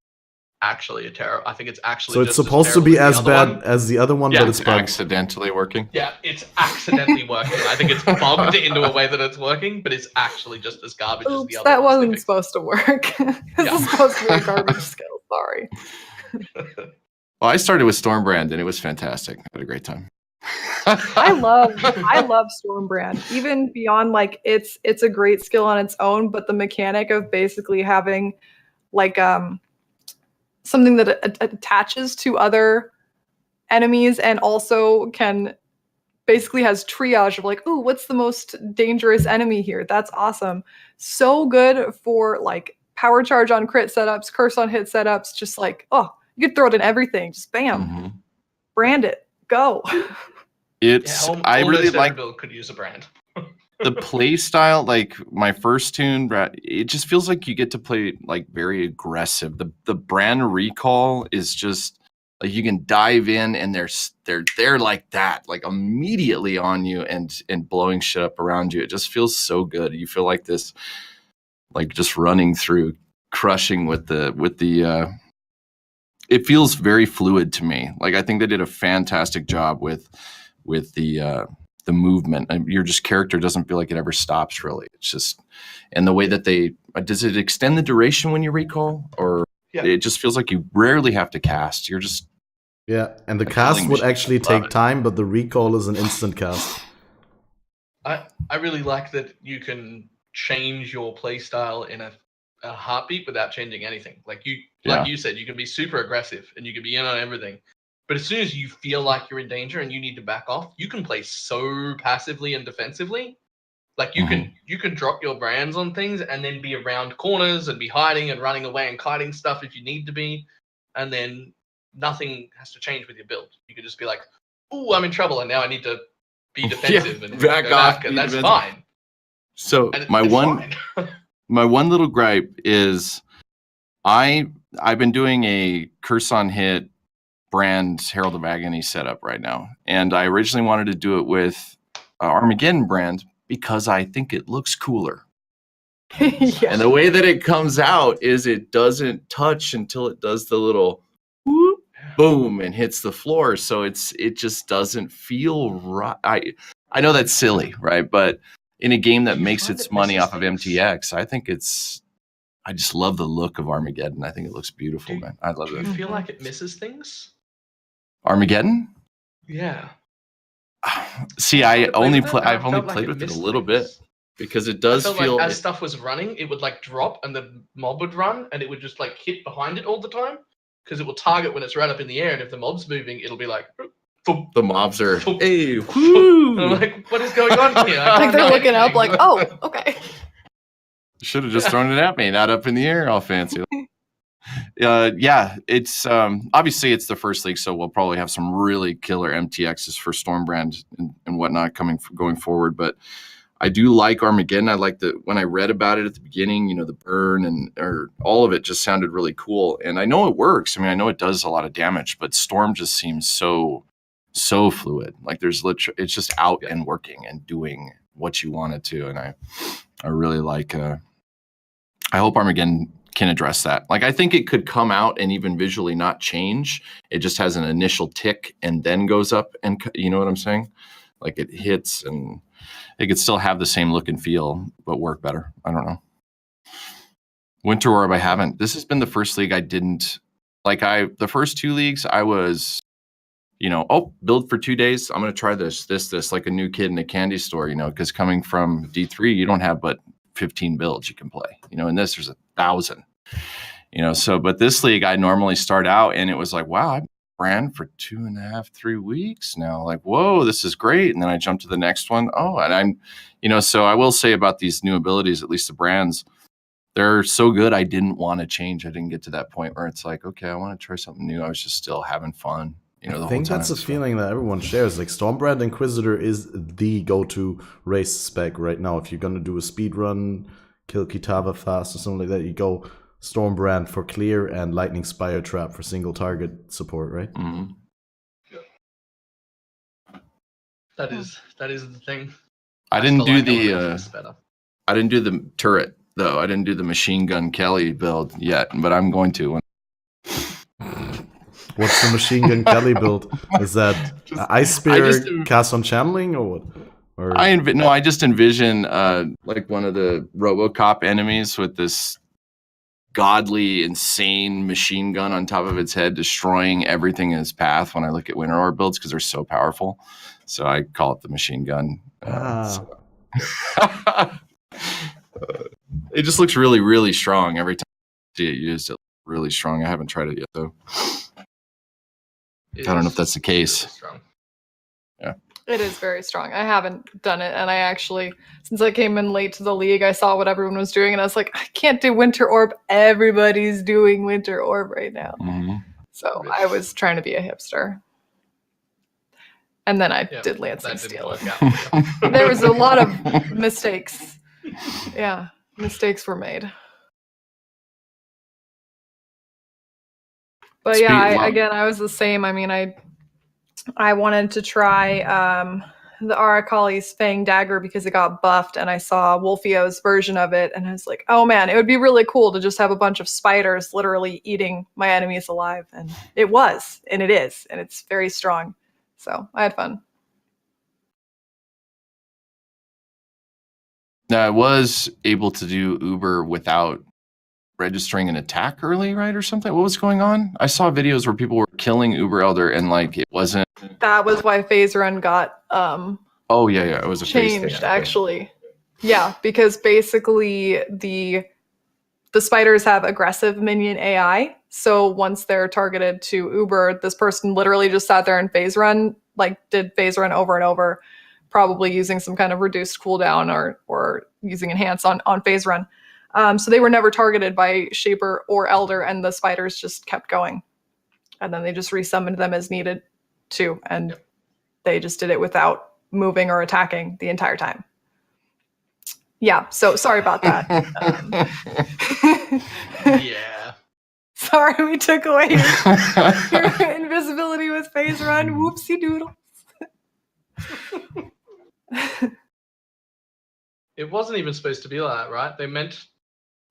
actually a terror. I think it's actually So it's just as supposed to terrible be as as the other bad one. as the other one, Yeah, but it's bugged. Accidentally working. Yeah, it's accidentally working. I think it's bugged into a way that it's working, but it's actually just as garbage as Oops, the other that ones they wasn't fixed. supposed to work. This is supposed to be a garbage skill. Sorry. Well, I started with Stormbrand, and it was fantastic. I had a great time. I love Stormbrand. Even beyond like it's a great skill on its own, but the mechanic of basically having like something that attaches to other enemies and also can basically has triage of like, ooh, what's the most dangerous enemy here? That's awesome. So good for like power charge on crit setups, curse on hit setups, just like, oh, you could throw it in everything. Just bam. Mhm. Brand it. Go. It's Yeah, I really almost every like build could use a brand. the play style, like my first tune, it just feels like you get to play like very aggressive. The brand recall is just like you can dive in and they're like that, like immediately on you and blowing shit up around you. It just feels so good. You feel like this, like just running through, crushing with the. It feels very fluid to me. Like I think they did a fantastic job with the movement. And your just character doesn't feel like it ever stops really. It's just, and the way that does it extend the duration when you recall, or it just feels like you rarely have to cast. You're just and the cast would actually take time, but the recall is an instant cast. I really like that you can change your playstyle in a heartbeat without changing anything. Like you said, you can be super aggressive and you can be in on everything. But as soon as you feel like you're in danger and you need to back off, you can play so passively and defensively. Like you can drop your brands on things and then be around corners and be hiding and running away and kiting stuff if you need to be. And then nothing has to change with your build. You can just be like, "Ooh, I'm in trouble, and now I need to be defensive and back off, and that's fine." So my one little gripe is I've been doing a Curse on Hit brand Herald of Agony setup right now, and I originally wanted to do it with Armageddon brand because I think it looks cooler. And the way that it comes out is it doesn't touch until it does the little whoop, boom and hits the floor, so it just doesn't feel right. I know that's silly, right? But in a game that makes its money off of MTX, I just love the look of Armageddon. I think it looks beautiful, man. I love it. Do you feel like it misses things? Armageddon? Yeah. See, I've only played with it a little bit because it does feel like as stuff was running, it would like drop and the mob would run and it would just like hit behind it all the time because it will target when it's right up in the air, and if the mob's moving, it'll be like the mobs are hey whoo. I'm like, what is going on here? Like they're looking up like, oh, okay. Should have just thrown it at me, not up in the air all fancy. It's obviously it's the first league, so we'll probably have some really killer MTXs for Stormbrand and whatnot going forward. But I do like Armageddon. I like when I read about it at the beginning, the burn or all of it just sounded really cool. And I know it works. I mean, I know it does a lot of damage, but Storm just seems so fluid. Like it's just out and working and doing what you want it to. And I really like. I hope Armageddon can address that. Like I think it could come out and even visually not change. It just has an initial tick and then goes up, and you know what I'm saying? Like it hits and it could still have the same look and feel, but work better. I don't know. Winter Orb, I haven't. This has been the first league I didn't like. The first two leagues I was, build for 2 days. I'm going to try this, like a new kid in a candy store, because coming from D3, you don't have but 15 builds you can play. In this, there's 1,000. But this league, I normally start out and it was like, wow, I've brand for 2.5, 3 weeks now. Like, whoa, this is great. And then I jump to the next one. Oh, and I'm, so I will say about these new abilities, at least the brands, they're so good. I didn't want to change. I didn't get to that point where it's like, okay, I want to try something new. I was just still having fun. I think that's a feeling that everyone shares. Like Stormbrand Inquisitor is the go-to race spec right now. If you're gonna do a speed run, kill Kitava fast or something like that, you go Stormbrand for clear and Lightning Spire Trap for single target support, right? Mm-hmm. That is the thing. I didn't do the turret though. I didn't do the Machine Gun Kelly build yet, but I'm going to. What's the Machine Gun Kelly build? Is that Ice Spear cast on channeling or what? I just envision like one of the RoboCop enemies with this godly, insane machine gun on top of its head, destroying everything in its path when I look at Winter Orb builds because they're so powerful. So I call it the machine gun. It just looks really, really strong every time I see it used. It really strong. I haven't tried it yet though. I don't know if that's the case. Yeah. It is very strong. I haven't done it, and I actually, since I came in late to the league, I saw what everyone was doing, and I was like, I can't do Winter Orb. Everybody's doing Winter Orb right now. Mm-hmm. So I was trying to be a hipster. And then I Yeah, did Lancing that didn't Steel. work out. for you. There was a lot of mistakes. Yeah, mistakes were made. But yeah, I was the same. I mean, I wanted to try the Arakali's Fang Dagger because it got buffed, and I saw Wolfio's version of it, and I was like, oh man, it would be really cool to just have a bunch of spiders literally eating my enemies alive. And it was, and it is, and it's very strong. So I had fun. Now, I was able to do Uber without registering an attack early, right, or something. What was going on? I saw videos where people were killing Uber Elder, and like it wasn't. That was why Phase Run got Oh yeah, it was a phase changed thing. actually. Yeah, because basically the spiders have aggressive minion AI. So once they're targeted to Uber, this person literally just sat there and phase run, like did phase run over and over, probably using some kind of reduced cooldown or using enhance on phase run. So they were never targeted by Shaper or Elder, and the spiders just kept going. And then they just resummoned them as needed too. And they just did it without moving or attacking the entire time. Yeah, so sorry about that. Yeah. Sorry we took away your invisibility with phase run. Whoopsie doodle. It wasn't even supposed to be like that, right? They meant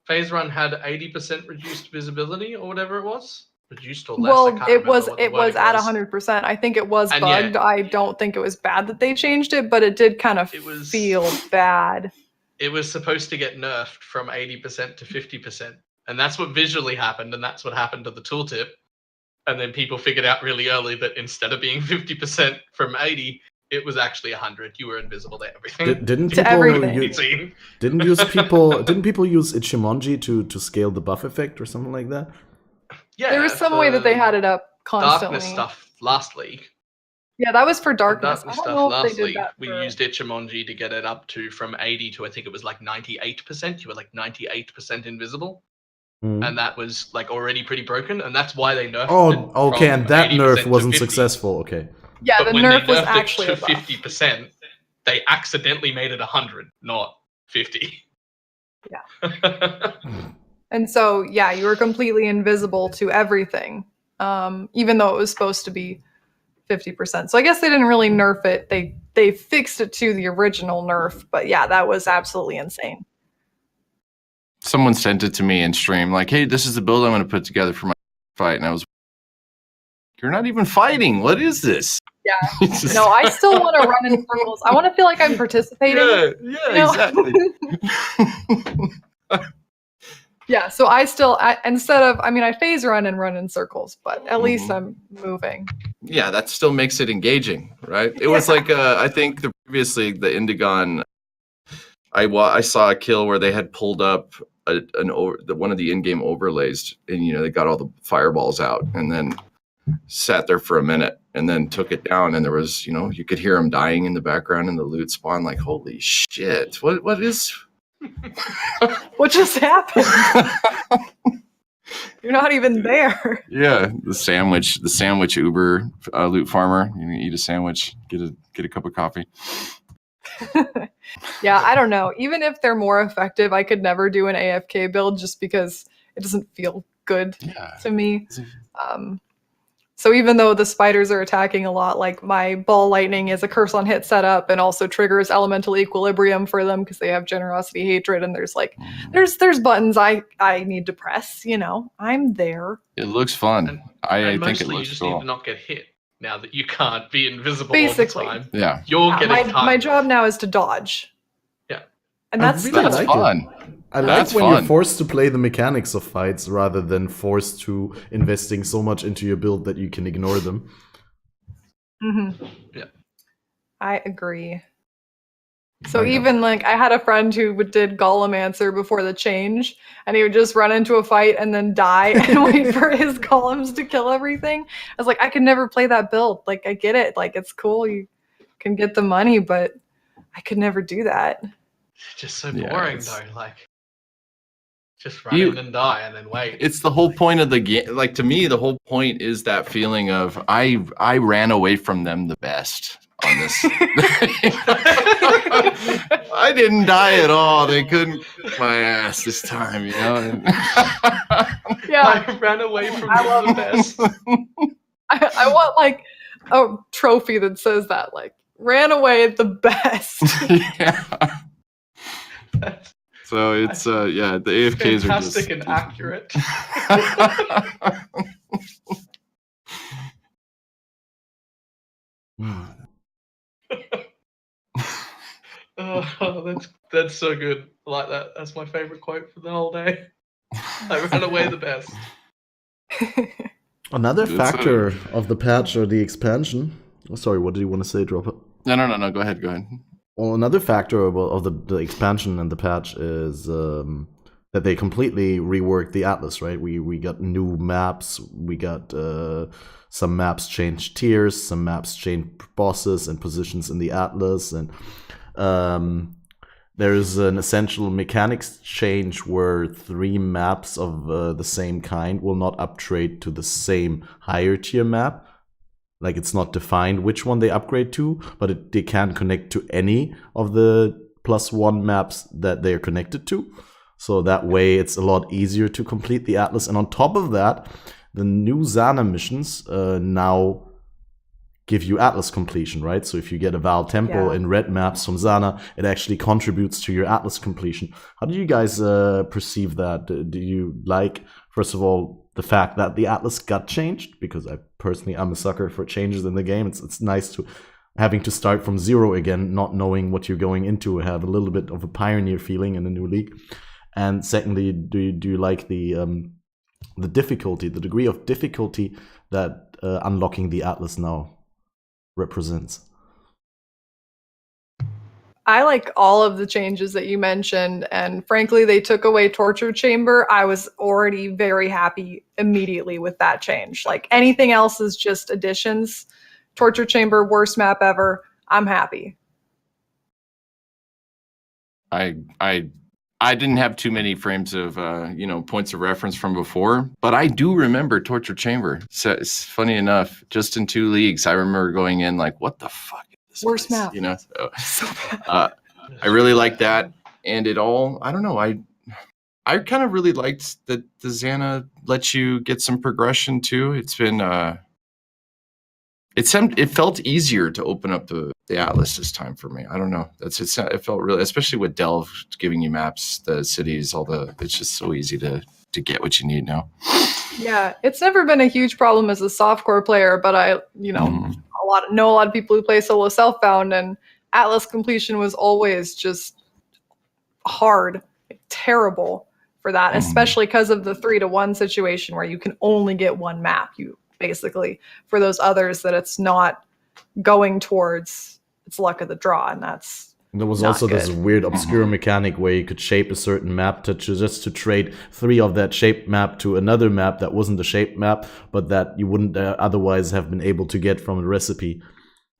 phase run had 80% reduced visibility or whatever it was. Reduced or less. Well, I it was can't remember at was. 100%. I think it was And bugged. yeah. I don't think it was bad that they changed it, but it did kind of feel bad. It was supposed to get nerfed from 80% to 50%. And that's what visually happened, and that's what happened to the tooltip. And then people figured out really early that instead of being 50% from 80, it was actually 100. You were invisible to everything. Didn't To everything. Didn't people use Ichimonji to scale the buff effect or something like that? Yeah, there was some way that they had it up constantly. Darkness stuff last league. Yeah, that was for darkness. Darkness I don't stuff know if last they did league. that We for... used Ichimonji to get it up to from 80 to I think it was like 98%. You were like 98% invisible. And that was like already pretty broken, and that's why they nerfed it. Oh, okay, and that 80% nerf to wasn't 50. successful. Okay. Yeah, But the when nerf they was nerfed actually it to 50%, they accidentally made it 100, not 50. Yeah. And so, yeah, you were completely invisible to everything, even though it was supposed to be 50%. So I guess they didn't really nerf it. They fixed it to the original nerf, but yeah, that was absolutely insane. Someone sent it to me in stream, like, "Hey, this is the build I'm going to put together for my fight," and I was, "You're not even fighting. What is this?" Yeah. No, I still want to run in circles. I want to feel like I'm participating. Exactly. Yeah, so I phase run and run in circles, but at least I'm moving. Yeah, that still makes it engaging, right? It was like, I think previously the Indigon, I saw a kill where they had pulled up one of the in-game overlays, and they got all the fireballs out, and then sat there for a minute, and then took it down, and there was, you could hear them dying in the background in the loot spawn. Like, holy shit! What is? What just happened? You're not even there. Yeah, the sandwich Uber loot farmer. You eat a sandwich, get a cup of coffee. Yeah, I don't know. Even if they're more effective, I could never do an AFK build just because it doesn't feel good to me. So even though the spiders are attacking a lot, like my ball lightning is a curse on hit setup and also triggers elemental equilibrium for them because they have generosity hatred, and there's there's buttons I need to press, I'm there. It looks fun. I think it mostly looks you just cool. need to not get hit now that you can't be invisible Basically. all the time. Yeah. You're getting my job now is to dodge. Yeah. And that's fun. I like when you're forced to play the mechanics of fights rather than forced to investing so much into your build that you can ignore them. Mm-hmm. Yeah. I agree. So even I had a friend who did Golemancer before the change, and he would just run into a fight and then die and wait for his golems to kill everything. I was like, I could never play that build. Like, I get it. Like, it's cool. You can get the money, but I could never do that. It's just so boring, though. Like, just run in and die and then wait. It's the whole point of the game. Like, to me, the whole point is that feeling of I ran away from them the best. on this. I didn't die at all. They couldn't kick my ass this time, you know. Yeah, I ran away from the best. I want like a trophy that says that, like, ran away the best. Yeah. So it's yeah, the AFKs Fantastic are and accurate. Oh, that's so good. I like that. That's my favorite quote for the whole day. I ran away the best. Another factor of the patch or the expansion. Oh, sorry, what did you want to say, Dropper? No. Go ahead. Well, another factor of the expansion and the patch is that they completely reworked the Atlas, right? We got new maps, we got some maps changed tiers, some maps changed bosses and positions in the Atlas, and there's an essential mechanics change where 3 maps of the same kind will not upgrade to the same higher tier map. Like, it's not defined which one they upgrade to, but they can connect to any of the +1 maps that they are connected to. So that way it's a lot easier to complete the Atlas. And on top of that, the new Zana missions now give you Atlas completion, right? So if you get a Val Temple in red maps from Zana, it actually contributes to your Atlas completion. How do you guys perceive that? Do you like, first of all, the fact that the Atlas got changed? Because I'm a sucker for changes in the game. It's nice to having to start from zero again, not knowing what you're going into, have a little bit of a pioneer feeling in a new league. And secondly, do you like the difficulty, the degree of difficulty that unlocking the Atlas now represents? I like all of the changes that you mentioned, and frankly, they took away Torture Chamber. I was already very happy immediately with that change. Like, anything else is just additions. Torture Chamber, worst map ever. I'm happy. I didn't have too many frames of points of reference from before, but I do remember Torture Chamber. So it's funny enough, just in 2 leagues, I remember going in like, what the fuck is this Worst place? map. You know, So bad. I really like that, and it all. I don't know. I kind of really liked that the Xana lets you get some progression too. It's been it felt easier to open up the Atlas this time for me. I don't know. It felt really, especially with Delve giving you maps, the cities, it's just so easy to get what you need now. Yeah, it's never been a huge problem as a softcore player, but I, know a lot of people who play solo self-bound, and Atlas completion was always just hard, terrible for that, especially because of the 3-to-1 situation where you can only get one map. You basically, for those others that it's not going towards, it's luck of the draw, and that's there was not also good. this weird obscure mechanic where you could shape a certain map to trade 3 of that shaped map to another map that wasn't a shaped map, but that you wouldn't otherwise have been able to get from a recipe,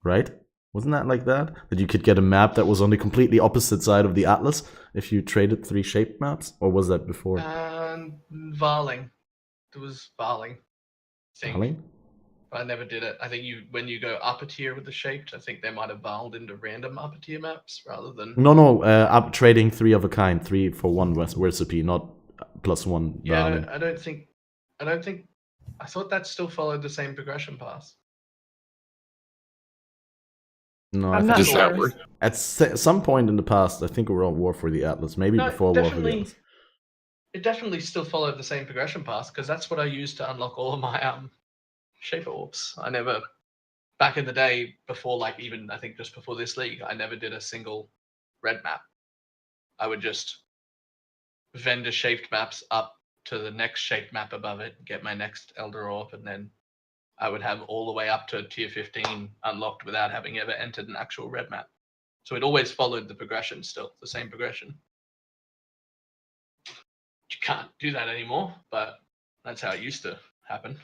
right? Wasn't that like that? That you could get a map that was on the completely opposite side of the Atlas if you traded 3 shaped maps? Or was that before? Varling. There was Varling. Varling? I never did it. I think when you go upper tier with the shaped, I think they might have valed into random upper tier maps rather than. No. Up trading 3 of a kind, 3 for 1 recipe, not +1. Yeah, I don't think. I thought that still followed the same progression path. No, I'm I not think sure. at some point in the past, I think we were on War for the Atlas, maybe before War for the Atlas. It definitely still followed the same progression path, because that's what I used to unlock all of my Shaper Orbs. I never, back in the day, before, like, even I think just before this league, I never did a single red map. I would just vendor shaped maps up to the next shaped map above it, get my next Elder Orb, and then I would have all the way up to tier 15 unlocked without having ever entered an actual red map. So it always followed the progression still, the same progression. You can't do that anymore, but that's how it used to happen.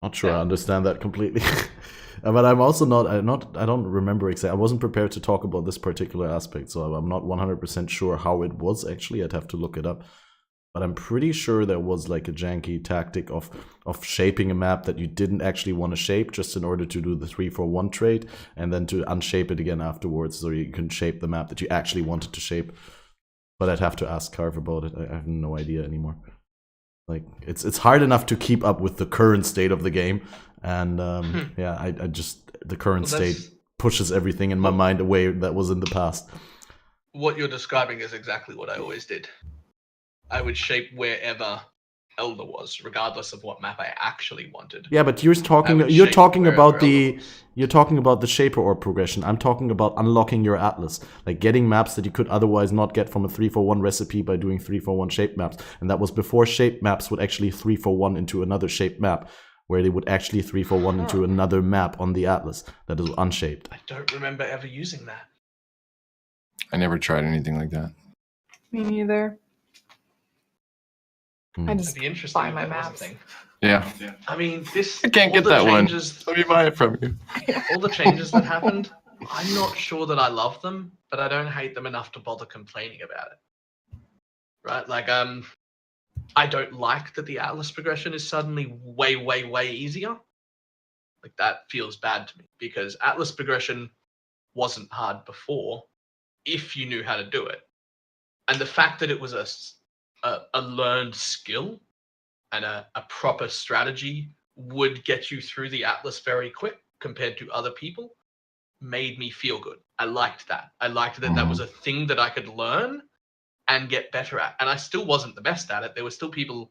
Not sure I understand that completely. But I'm also I don't remember exactly. I wasn't prepared to talk about this particular aspect, so I'm not 100% sure how it was actually. I'd have to look it up. But I'm pretty sure there was like a janky tactic of shaping a map that you didn't actually want to shape just in order to do the 3-for-1 trade, and then to unshape it again afterwards so you can shape the map that you actually wanted to shape. But I'd have to ask Carve about it. I have no idea anymore. Like it's hard enough to keep up with the current state of the game, and I just the current state pushes everything in my mind away that was in the past. What you're describing is exactly what I always did. I would shape wherever Elder was, regardless of what map I actually wanted. Yeah, but you're talking about the Shaper Orb progression. I'm talking about unlocking your Atlas, like getting maps that you could otherwise not get from a 3-for-1 recipe by doing 3-for-1 shape maps. And that was before shape maps would actually 3-for-1 into another shape map, where they would actually 3-for-1 into another map on the Atlas that is unshaped. I don't remember ever using that. I never tried anything like that. Me neither. I just It'd be interesting buy my if that was a maps. thing. Yeah. I mean, this. I can't get that one. Let me buy it from you. All the changes that happened, I'm not sure that I love them, but I don't hate them enough to bother complaining about it. Right? Like, I don't like that the Atlas progression is suddenly way, way, way easier. Like, that feels bad to me because Atlas progression wasn't hard before if you knew how to do it. And the fact that it was a learned skill and a proper strategy would get you through the Atlas very quick compared to other people made me feel good. I liked that. I liked that that was a thing that I could learn and get better at. And I still wasn't the best at it. There were still people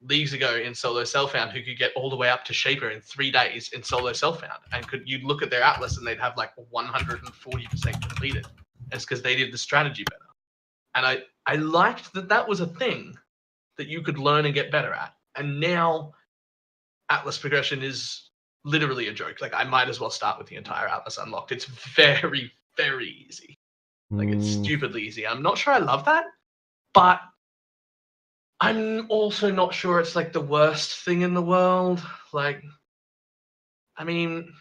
leagues ago in solo self-found who could get all the way up to Shaper in 3 days in solo self-found. And you'd look at their Atlas and they'd have like 140% completed. It's because they did the strategy better. And I liked that that was a thing that you could learn and get better at. And now Atlas progression is literally a joke. Like, I might as well start with the entire Atlas unlocked. It's very, very easy. Like, it's stupidly easy. I'm not sure I love that, but I'm also not sure it's like the worst thing in the world. Like, I mean,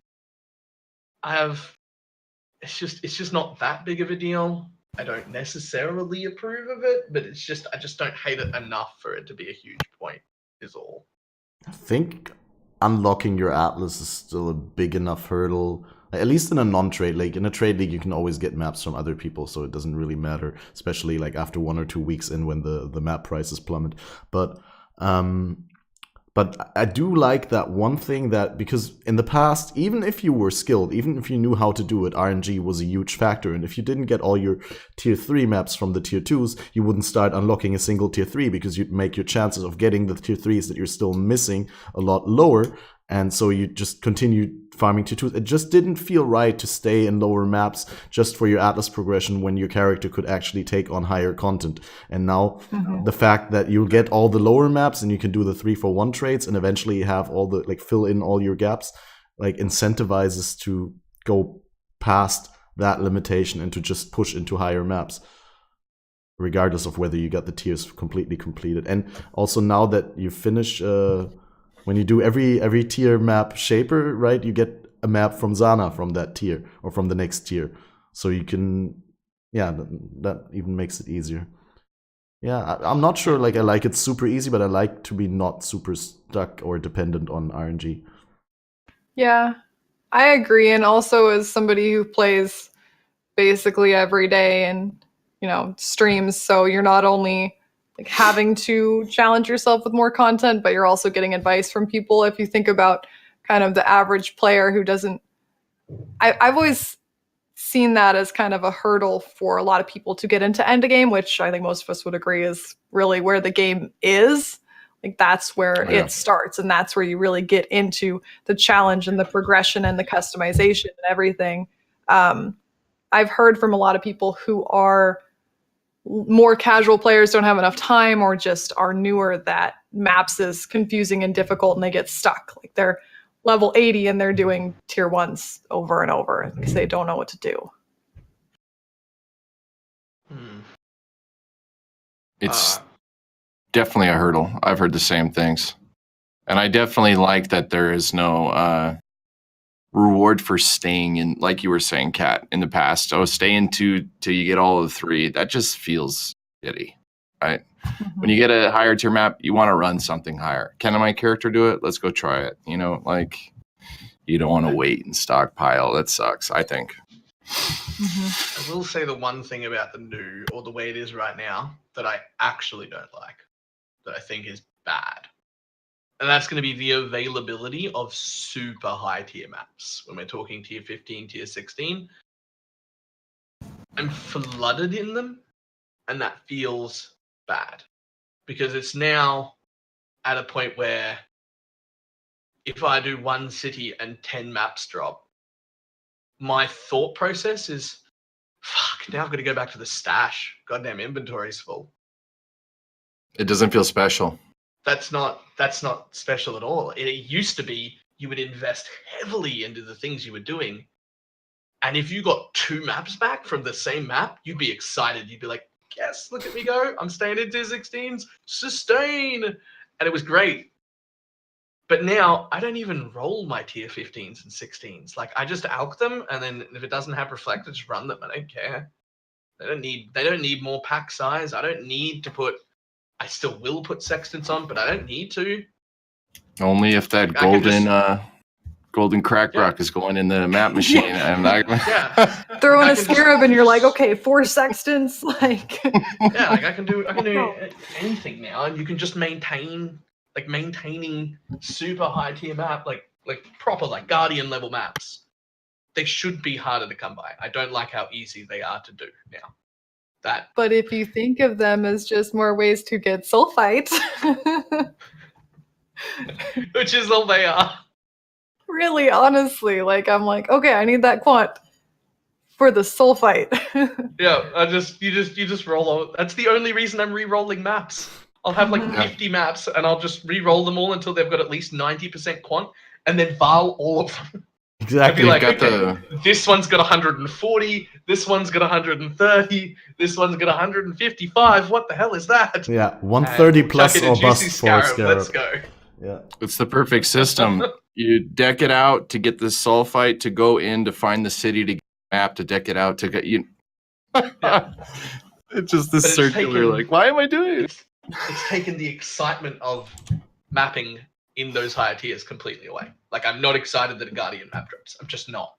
it's just not that big of a deal. I don't necessarily approve of it, but I just don't hate it enough for it to be a huge point, is all. I think unlocking your Atlas is still a big enough hurdle, at least in a non-trade league. In a trade league, you can always get maps from other people, so it doesn't really matter, especially like after 1 or 2 weeks in when the map prices plummet. But I do like that one thing that, because in the past, even if you were skilled, even if you knew how to do it, RNG was a huge factor. And if you didn't get all your tier 3 maps from the tier 2s, you wouldn't start unlocking a single tier 3 because you'd make your chances of getting the tier 3s that you're still missing a lot lower. And so you just continue farming tier 2s. It just didn't feel right to stay in lower maps just for your Atlas progression when your character could actually take on higher content. And now the fact that you'll get all the lower maps and you can do the 3-for-1 trades and eventually have all the, like, fill in all your gaps, like, incentivizes to go past that limitation and to just push into higher maps, regardless of whether you got the tiers completely completed. And also now that you finish when you do every tier map Shaper, right, you get a map from Zana from that tier or from the next tier. So you can, that even makes it easier. Yeah, I'm not sure, like, I like it super easy, but I like to be not super stuck or dependent on RNG. Yeah, I agree. And also, as somebody who plays basically every day and, streams, so you're not only like having to challenge yourself with more content, but you're also getting advice from people. If you think about kind of the average player who doesn't, I've always seen that as kind of a hurdle for a lot of people to get into endgame, which I think most of us would agree is really where the game is. Like, that's where it starts, and that's where you really get into the challenge and the progression and the customization and everything. I've heard from a lot of people who are more casual players, don't have enough time, or just are newer, that maps is confusing and difficult and they get stuck. Like, they're level 80 and they're doing tier 1s over and over because they don't know what to do. It's definitely a hurdle. I've heard the same things. And I definitely like that there is no reward for staying in, like you were saying, Kat, in the past. Oh, stay in 2 till you get all of the 3. That just feels shitty, right? When you get a higher tier map, you want to run something higher. Can my character do it? Let's go try it. You know, like, you don't want to wait and stockpile. That sucks, I think. I will say the one thing about the new, or the way it is right now, that I actually don't like, that I think is bad. And that's going to be the availability of super high tier maps. When we're talking tier 15, tier 16, I'm flooded in them, and that feels bad. Because it's now at a point where if I do one city and 10 maps drop, my thought process is, fuck, now I've got to go back to the stash. Goddamn inventory's full. It doesn't feel special. That's not special at all. It used to be you would invest heavily into the things you were doing. And if you got 2 maps back from the same map, you'd be excited. You'd be like, yes, look at me go. I'm staying in tier 16s. Sustain. And it was great. But now I don't even roll my tier 15s and 16s. Like, I just alch them, and then if it doesn't have reflect, I just run them. I don't care. They don't need more pack size. I don't need to put. I still will put sextants on, but I don't need to. Only if that golden crack rock is going in the map machine. And throw in a scarab, and you're like, okay, 4 sextants, like. Yeah, like I can do anything now, and you can just maintaining super high tier map, like proper like Guardian level maps. They should be harder to come by. I don't like how easy they are to do now. But if you think of them as just more ways to get sulfite, which is all they are. Really, honestly, like I'm like, okay, I need that quant for the sulfite. Yeah, you just roll over. That's the only reason I'm re-rolling maps. I'll have like 50 maps, and I'll just re-roll them all until they've got at least 90% quant, and then Val all of them. Exactly. I'd be like, this one's got 140, this one's got 130, this one's got 155. What the hell is that? Yeah, 130 plus or bust for Scarab. Let's go. Yeah, it's the perfect system. You deck it out to get the sulfite to go in to find the city to get the map to deck it out to get you. It's just this circular. Like, why am I doing it? It's taken the excitement of mapping in those higher tiers completely away. Like, I'm not excited that a Guardian map drops. I'm just not.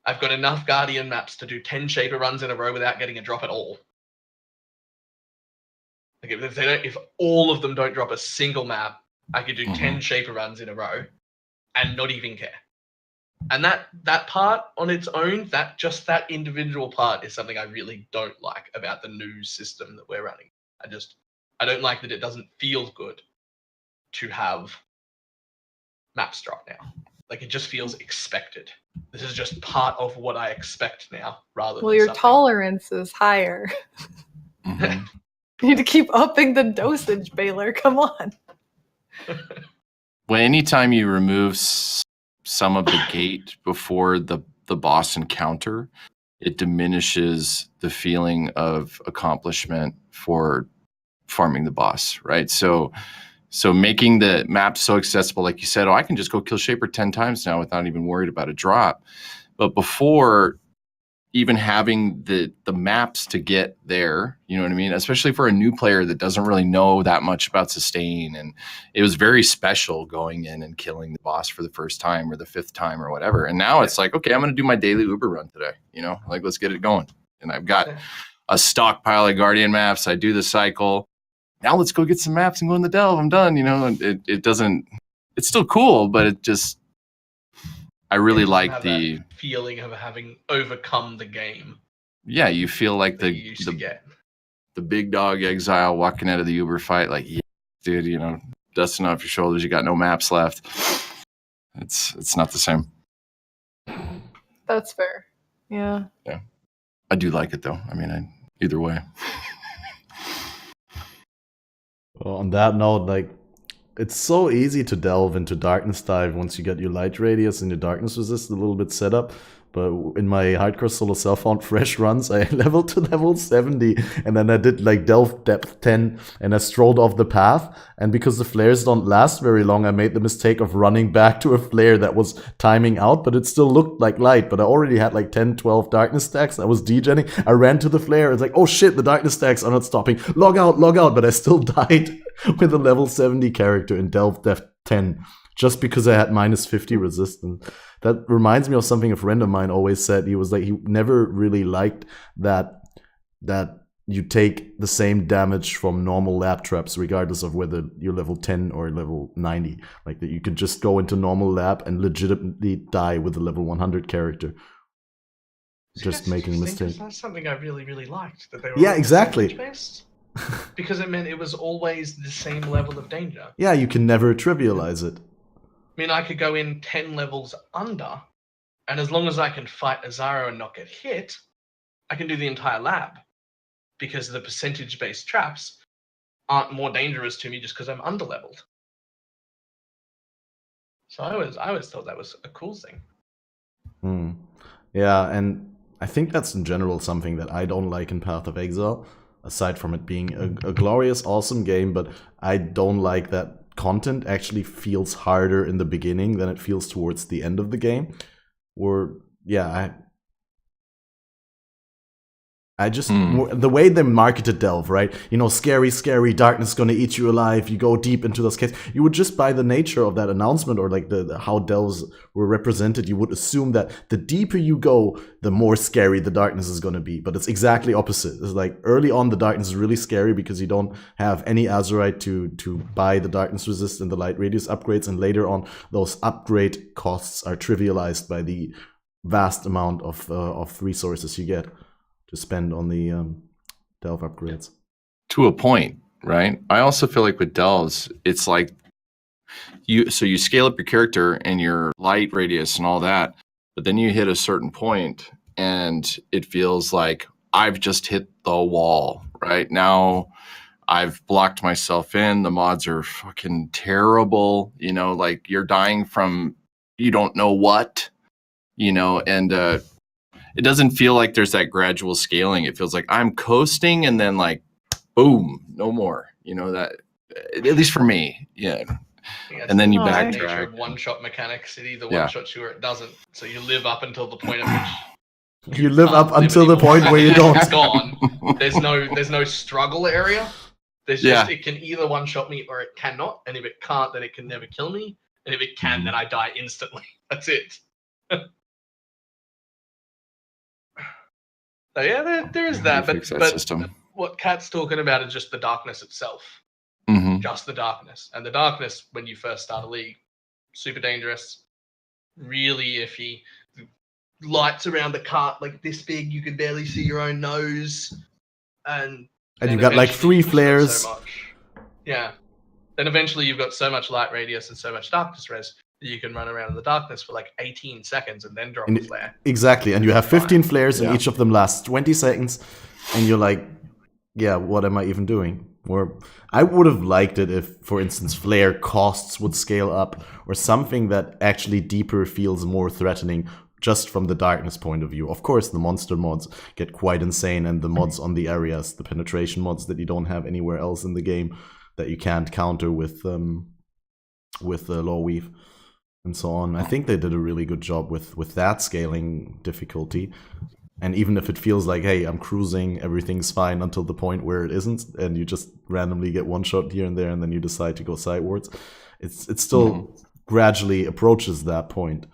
I've got enough Guardian maps to do 10 Shaper runs in a row without getting a drop at all. Like, if all of them don't drop a single map, I could do 10 Shaper runs in a row and not even care. And that part on its own, that individual part is something I really don't like about the new system that we're running. I don't like that it doesn't feel good to have maps drop now. Like, it just feels expected. This is just part of what I expect now, rather than your something. tolerance is higher. You need to keep upping the dosage, Balor. Come on. Well, anytime you remove some of the gate before the boss encounter, it diminishes the feeling of accomplishment for farming the boss, right? So making the map so accessible, like you said, I can just go kill Shaper 10 times now without even worried about a drop. But before even having the maps to get there, you know what I mean? Especially for a new player that doesn't really know that much about sustain. And it was very special going in and killing the boss for the first time or the 5th time or whatever. And now it's like, okay, I'm going to do my daily Uber run today, like, let's get it going. And I've got a stockpile of Guardian maps. I do the cycle. Now let's go get some maps and go in the delve. I'm done, and it doesn't, it's still cool, but it just, I really like the feeling of having overcome the game. Yeah, you feel like the big dog Exile walking out of the Uber fight, like, yeah, dude, dusting off your shoulders, you got no maps left. It's not the same. That's fair. Yeah. Yeah. I do like it though. I mean, either way. Well, on that note, like, it's so easy to delve into Darkness Dive once you get your light radius and your darkness resist a little bit set up. But in my hardcore solo self-found fresh runs, I leveled to level 70, and then I did like delve depth 10, and I strolled off the path. And because the flares don't last very long, I made the mistake of running back to a flare that was timing out, but it still looked like light. But I already had like 10, 12 darkness stacks. I was degenning. I ran to the flare. It's like, oh shit, the darkness stacks are not stopping. Log out, log out. But I still died with a level 70 character in delve depth 10, just because I had minus 50 resistance. That reminds me of something a friend of mine always said. He was like, he never really liked that you take the same damage from normal lab traps, regardless of whether you're level 10 or level 90. Like that you could just go into normal lab and legitimately die with a level 100 character. Just making a mistake. That's something I really, really liked. That they were Yeah, exactly. Based, because it meant it was always the same level of danger. Yeah, you can never trivialize it. I mean, I could go in 10 levels under, and as long as I can fight Azaro and not get hit, I can do the entire lab. Because the percentage-based traps aren't more dangerous to me just because I'm under-leveled. So I always thought that was a cool thing. Yeah, and I think that's in general something that I don't like in Path of Exile, aside from it being a glorious, awesome game, but I don't like that content actually feels harder in the beginning than it feels towards the end of the game. Or, yeah, I just, the way they marketed Delve, right? You know, scary, scary, darkness gonna eat you alive, you go deep into those caves. You would just, by the nature of that announcement, or like the how Delves were represented, you would assume that the deeper you go, the more scary the darkness is gonna be. But it's exactly opposite. It's like, early on, the darkness is really scary because you don't have any Azurite to buy the darkness resist and the light radius upgrades, and later on, those upgrade costs are trivialized by the vast amount of resources you get to spend on the delve upgrades. To a point, right? I also feel like with delves, it's like you scale up your character and your light radius and all that, but then you hit a certain point and it feels like I've just hit the wall, right? Now I've blocked myself in, the mods are fucking terrible, you know, like you're dying from you don't know what, you know, and it doesn't feel like there's that gradual scaling. It feels like I'm coasting and then like, boom, no more. You know, that, at least for me. Yeah. And then you backtrack. One-shot mechanics. It either one-shots you or it doesn't. So you live up until the point at which you live up until the point where you don't. It's gone. There's no struggle area. There's just, it can either one-shot me or it cannot. And if it can't, then it can never kill me. And if it can, then I die instantly. That's it. So yeah, there is that, but system. What Cat's talking about is just the darkness itself, just the darkness. And the darkness, when you first start a league, super dangerous, really iffy. Lights around the cart like this big, you can barely see your own nose, and you've got like 3 flares. So much. Yeah. Then eventually you've got so much light radius and so much darkness res that you can run around in the darkness for like 18 seconds and then drop a flare. Exactly, and you have 15 flares and each of them lasts 20 seconds, and you're like, yeah, what am I even doing? Or I would have liked it if, for instance, flare costs would scale up, or something that actually deeper feels more threatening just from the darkness point of view. Of course, the monster mods get quite insane, and the mods on the areas, the penetration mods that you don't have anywhere else in the game, that you can't counter with the law weave and so on. I think they did a really good job with that scaling difficulty. And even if it feels like, hey, I'm cruising, everything's fine until the point where it isn't, and you just randomly get one shot here and there, and then you decide to go sidewards, it still gradually approaches that point.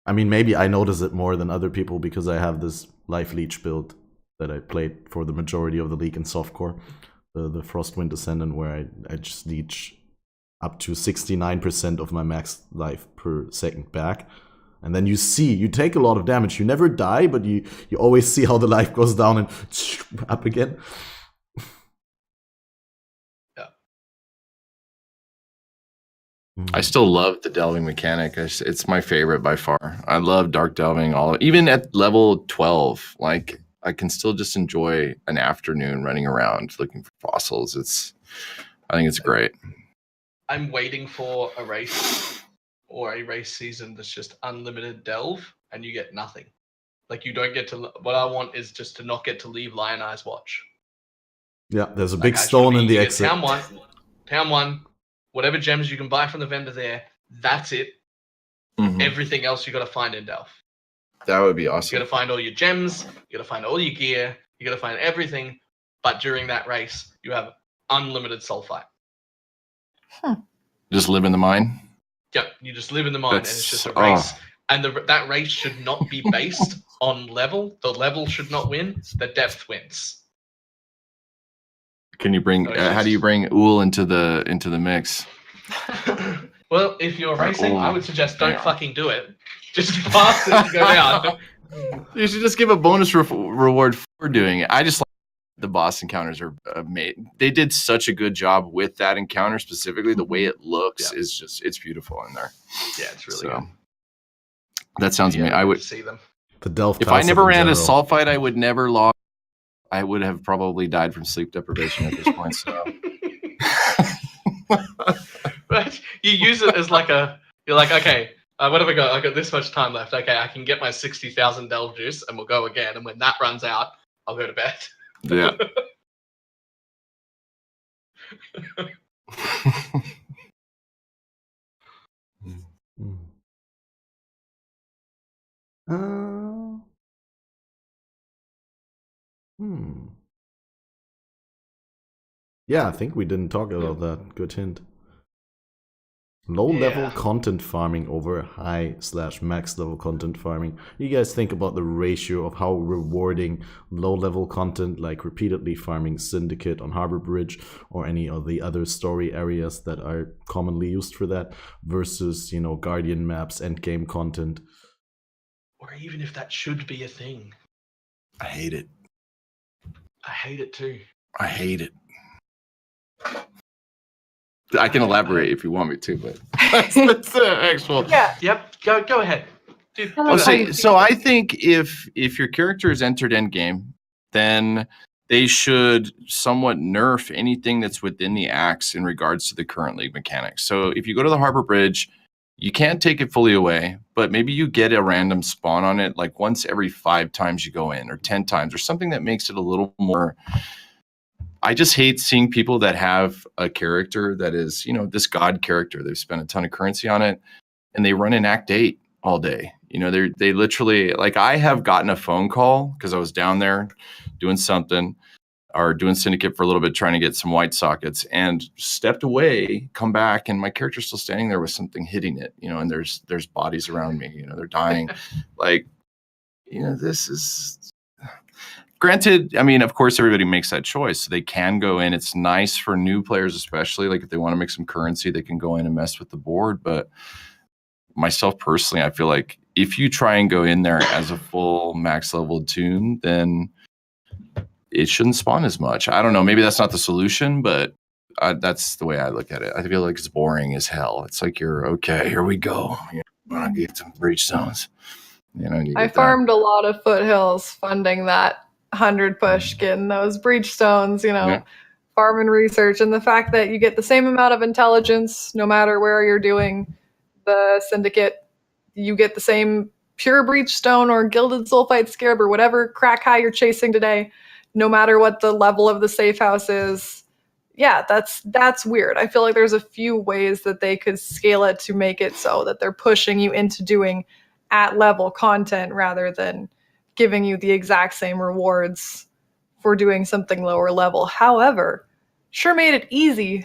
I mean, maybe I notice it more than other people because I have this life leech build that I played for the majority of the league in softcore, the Frostwind Descendant, where I just leech up to 69% of my max life per second back. And then you take a lot of damage. You never die, but you always see how the life goes down and up again. Yeah. I still love the delving mechanic. It's my favorite by far. I love dark delving. Even at level 12, like I can still just enjoy an afternoon running around looking for fossils. I think it's great. I'm waiting for a race or a race season that's just unlimited delve and you get nothing. Like, you don't get to. What I want is just to not get to leave Lion Eye's watch. Yeah, there's a Like, big I just stone wanna in be- the you get exit. Town one, whatever gems you can buy from the vendor there, that's it. Mhm. Everything else you got to find in Delph. That would be You awesome. got to find all your gems, you got to find all your gear, you got to find everything. But during that race, you have unlimited sulfite. Just live in the mine. Yep, you just live in the mine, and it's just a oh. race. And that race should not be based on level. The level should not win. The depth wins. Can you bring? No, it's how do just- you bring Uhl into the mix? Well, if you're racing, I would suggest don't Damn. fucking do it. Just pass it and go down. You should just give a bonus reward for doing it. I just like the boss encounters are made. They did such a good job with that encounter specifically. The way it looks is just, it's beautiful in there. Yeah, it's really So, good. that sounds amazing. I would see them. The Delph if I passive never in ran a general. sulfite, I would never log. I would have probably died from sleep deprivation at this point. So. But you use it as like you're like, okay, what have I got? I got this much time left. Okay, I can get my 60,000 delve juice and we'll go again. And when that runs out, I'll go to bed. Yeah. Mm. Uh, hmm. Yeah, I think we didn't talk about that. Good hint. Low-level Yeah. content farming over high/max level content farming. You guys think about the ratio of how rewarding low-level content, like repeatedly farming Syndicate on Harbor Bridge or any of the other story areas that are commonly used for that, versus, you know, Guardian maps, endgame content. Or even if that should be a thing. I hate it. I hate it too. I hate it. I can elaborate if you want me to, but that's the actual. Yeah. Yep. Go ahead. Dude, Well, go I'll ahead. say, so I think if your character is entered endgame, then they should somewhat nerf anything that's within the axe in regards to the current league mechanics. So if you go to the Harbor Bridge, you can't take it fully away, but maybe you get a random spawn on it like once every 5 times you go in, or 10 times, or something that makes it a little more. I just hate seeing people that have a character that is, you know, this god character. They've spent a ton of currency on it, and they run in Act 8 all day. You know, they literally, like, I have gotten a phone call because I was down there doing something or doing Syndicate for a little bit, trying to get some white sockets, and stepped away, come back, and my character's still standing there with something hitting it, you know, and there's bodies around me, you know, they're dying. Like, you know, this is... Granted, I mean, of course, everybody makes that choice. So they can go in. It's nice for new players, especially. Like, if they want to make some currency, they can go in and mess with the board. But myself personally, I feel like if you try and go in there as a full max level tune, then it shouldn't spawn as much. I don't know. Maybe that's not the solution, but that's the way I look at it. I feel like it's boring as hell. It's like, you're okay, here we go. You know, I get some breach zones. You know, I farmed a lot of foothills funding that 100 push, getting those breach stones, you know, Yeah. farming research, and the fact that you get the same amount of intelligence no matter where you're doing the Syndicate. You get the same pure breach stone or gilded sulfite scarab or whatever crack high you're chasing today, no matter what the level of the safe house is. Yeah, that's weird. I feel like there's a few ways that they could scale it to make it so that they're pushing you into doing at level content rather than giving you the exact same rewards for doing something lower level. However, sure made it easy.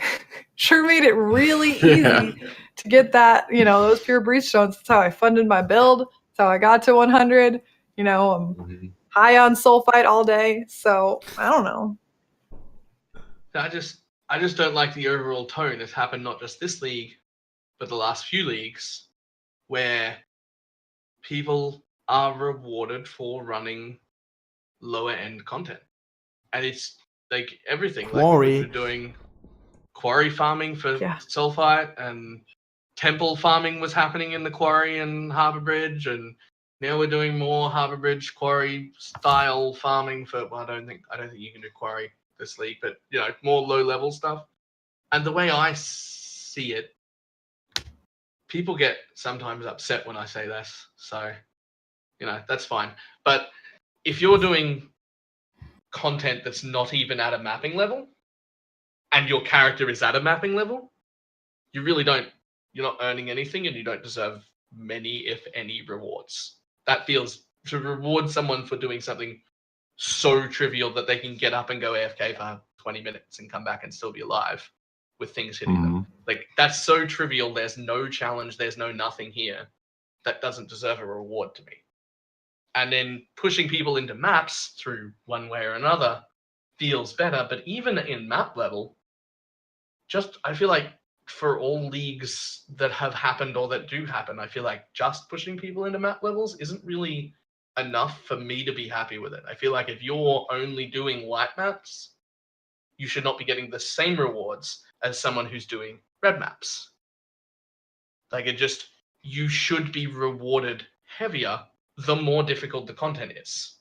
Sure made it really easy to get that, you know, those pure breach stones. That's how I funded my build. That's how I got to 100. You know, I'm high on sulfite all day. So I don't know. I just don't like the overall tone. It's happened not just this league, but the last few leagues, where people are rewarded for running lower end content, and it's like everything. Quarry. Like, we're doing quarry farming for Yeah. sulfite, and temple farming was happening in the quarry and Harbor Bridge, and now we're doing more Harbor Bridge quarry style farming for. Well, I don't think you can do quarry this league, but you know, more low level stuff. And the way I see it, people get sometimes upset when I say this, so that's fine. But if you're doing content that's not even at a mapping level, and your character is at a mapping level, you're not earning anything, and you don't deserve many, if any, rewards. That feels to reward someone for doing something so trivial that they can get up and go AFK for 20 minutes and come back and still be alive with things hitting them. Like, that's so trivial. There's no challenge. There's no nothing here. That doesn't deserve a reward to me. And then pushing people into maps through one way or another feels better. But even in map level, I feel like for all leagues that have happened or that do happen, I feel like just pushing people into map levels isn't really enough for me to be happy with it. I feel like if you're only doing white maps, you should not be getting the same rewards as someone who's doing red maps. Like, you should be rewarded heavier the more difficult the content is.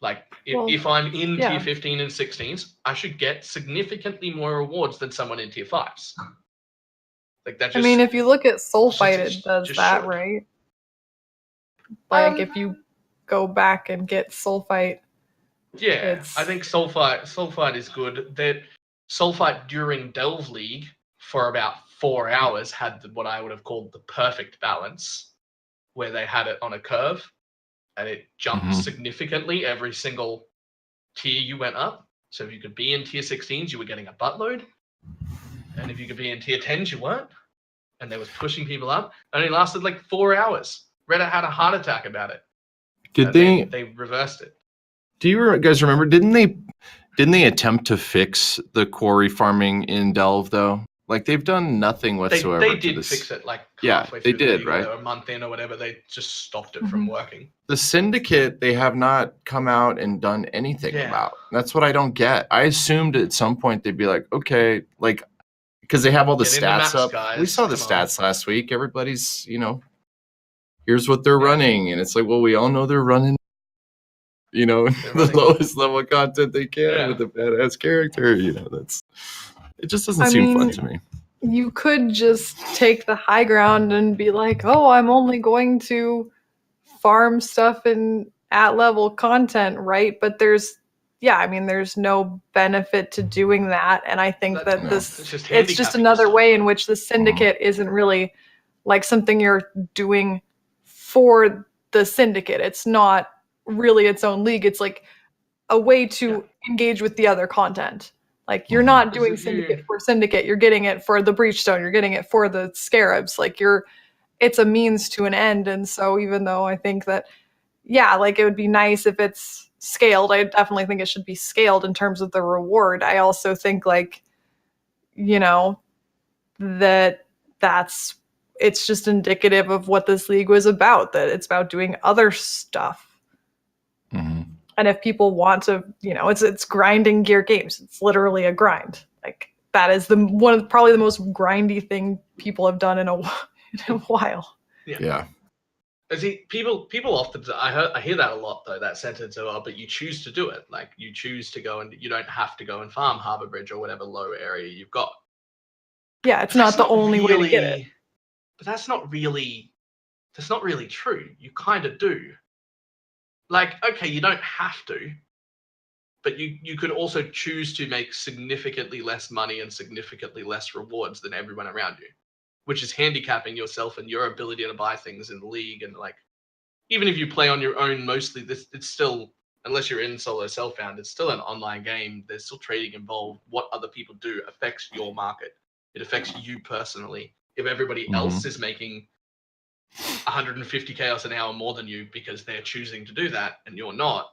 Like, if I'm in tier 15 and 16s, I should get significantly more rewards than someone in tier 5s. Like, that just, I mean, if you look at Soul Fight, it does that, right? Like, if you go back and get Soul Fight. Yeah, I think Soul Fight is good. That Soul Fight during Delve League for about 4 hours had what I would have called the perfect balance, where they had it on a curve, and it jumped significantly every single tier you went up. So if you could be in tier 16s, you were getting a buttload, and if you could be in tier 10s, you weren't. And they was pushing people up. It only lasted like 4 hours. Reddit had a heart attack about it. They reversed it. Do you guys remember? Didn't they attempt to fix the quarry farming in Delve though? Like, they've done nothing whatsoever. They did fix it like halfway through they did, right? Or a month in or whatever. They just stopped it from working. The Syndicate, they have not come out and done anything about. That's what I don't get. I assumed at some point they'd be like, okay, like, because they have all the stats up. Guys. We saw the stats last week. Everybody's, here's what they're running, and it's like, well, we all know they're running. The lowest level content they can with a badass character. It just doesn't seem fun to me. You could just take the high ground and be like, oh, I'm only going to farm stuff in at level content, right? But there's no benefit to doing that. And I think it's just another way in which the Syndicate isn't really like something you're doing for the Syndicate. It's not really its own league. It's like a way to engage with the other content. Like, you're not doing Syndicate for Syndicate. You're getting it for the Breachstone. You're getting it for the Scarabs. Like, it's a means to an end. And so even though I think that, like, it would be nice if it's scaled, I definitely think it should be scaled in terms of the reward. I also think, like, it's just indicative of what this league was about, that it's about doing other stuff. And if people want to, it's grinding gear games. It's literally a grind. Like, that is probably the most grindy thing people have done in a while. Yeah. See, people often, I hear that a lot though, that sentence, but you choose to do it. Like, you choose to go, and you don't have to go and farm Harbor Bridge or whatever low area you've got. Yeah, it's not the only way to get it. But that's not really true. You kind of do. Like, okay, you don't have to, but you could also choose to make significantly less money and significantly less rewards than everyone around you, which is handicapping yourself and your ability to buy things in the league. And, like, even if you play on your own, mostly it's still, unless you're in solo self-found, it's still an online game. There's still trading involved. What other people do affects your market. It affects you personally. If everybody else is making 150 chaos an hour more than you because they're choosing to do that and you're not,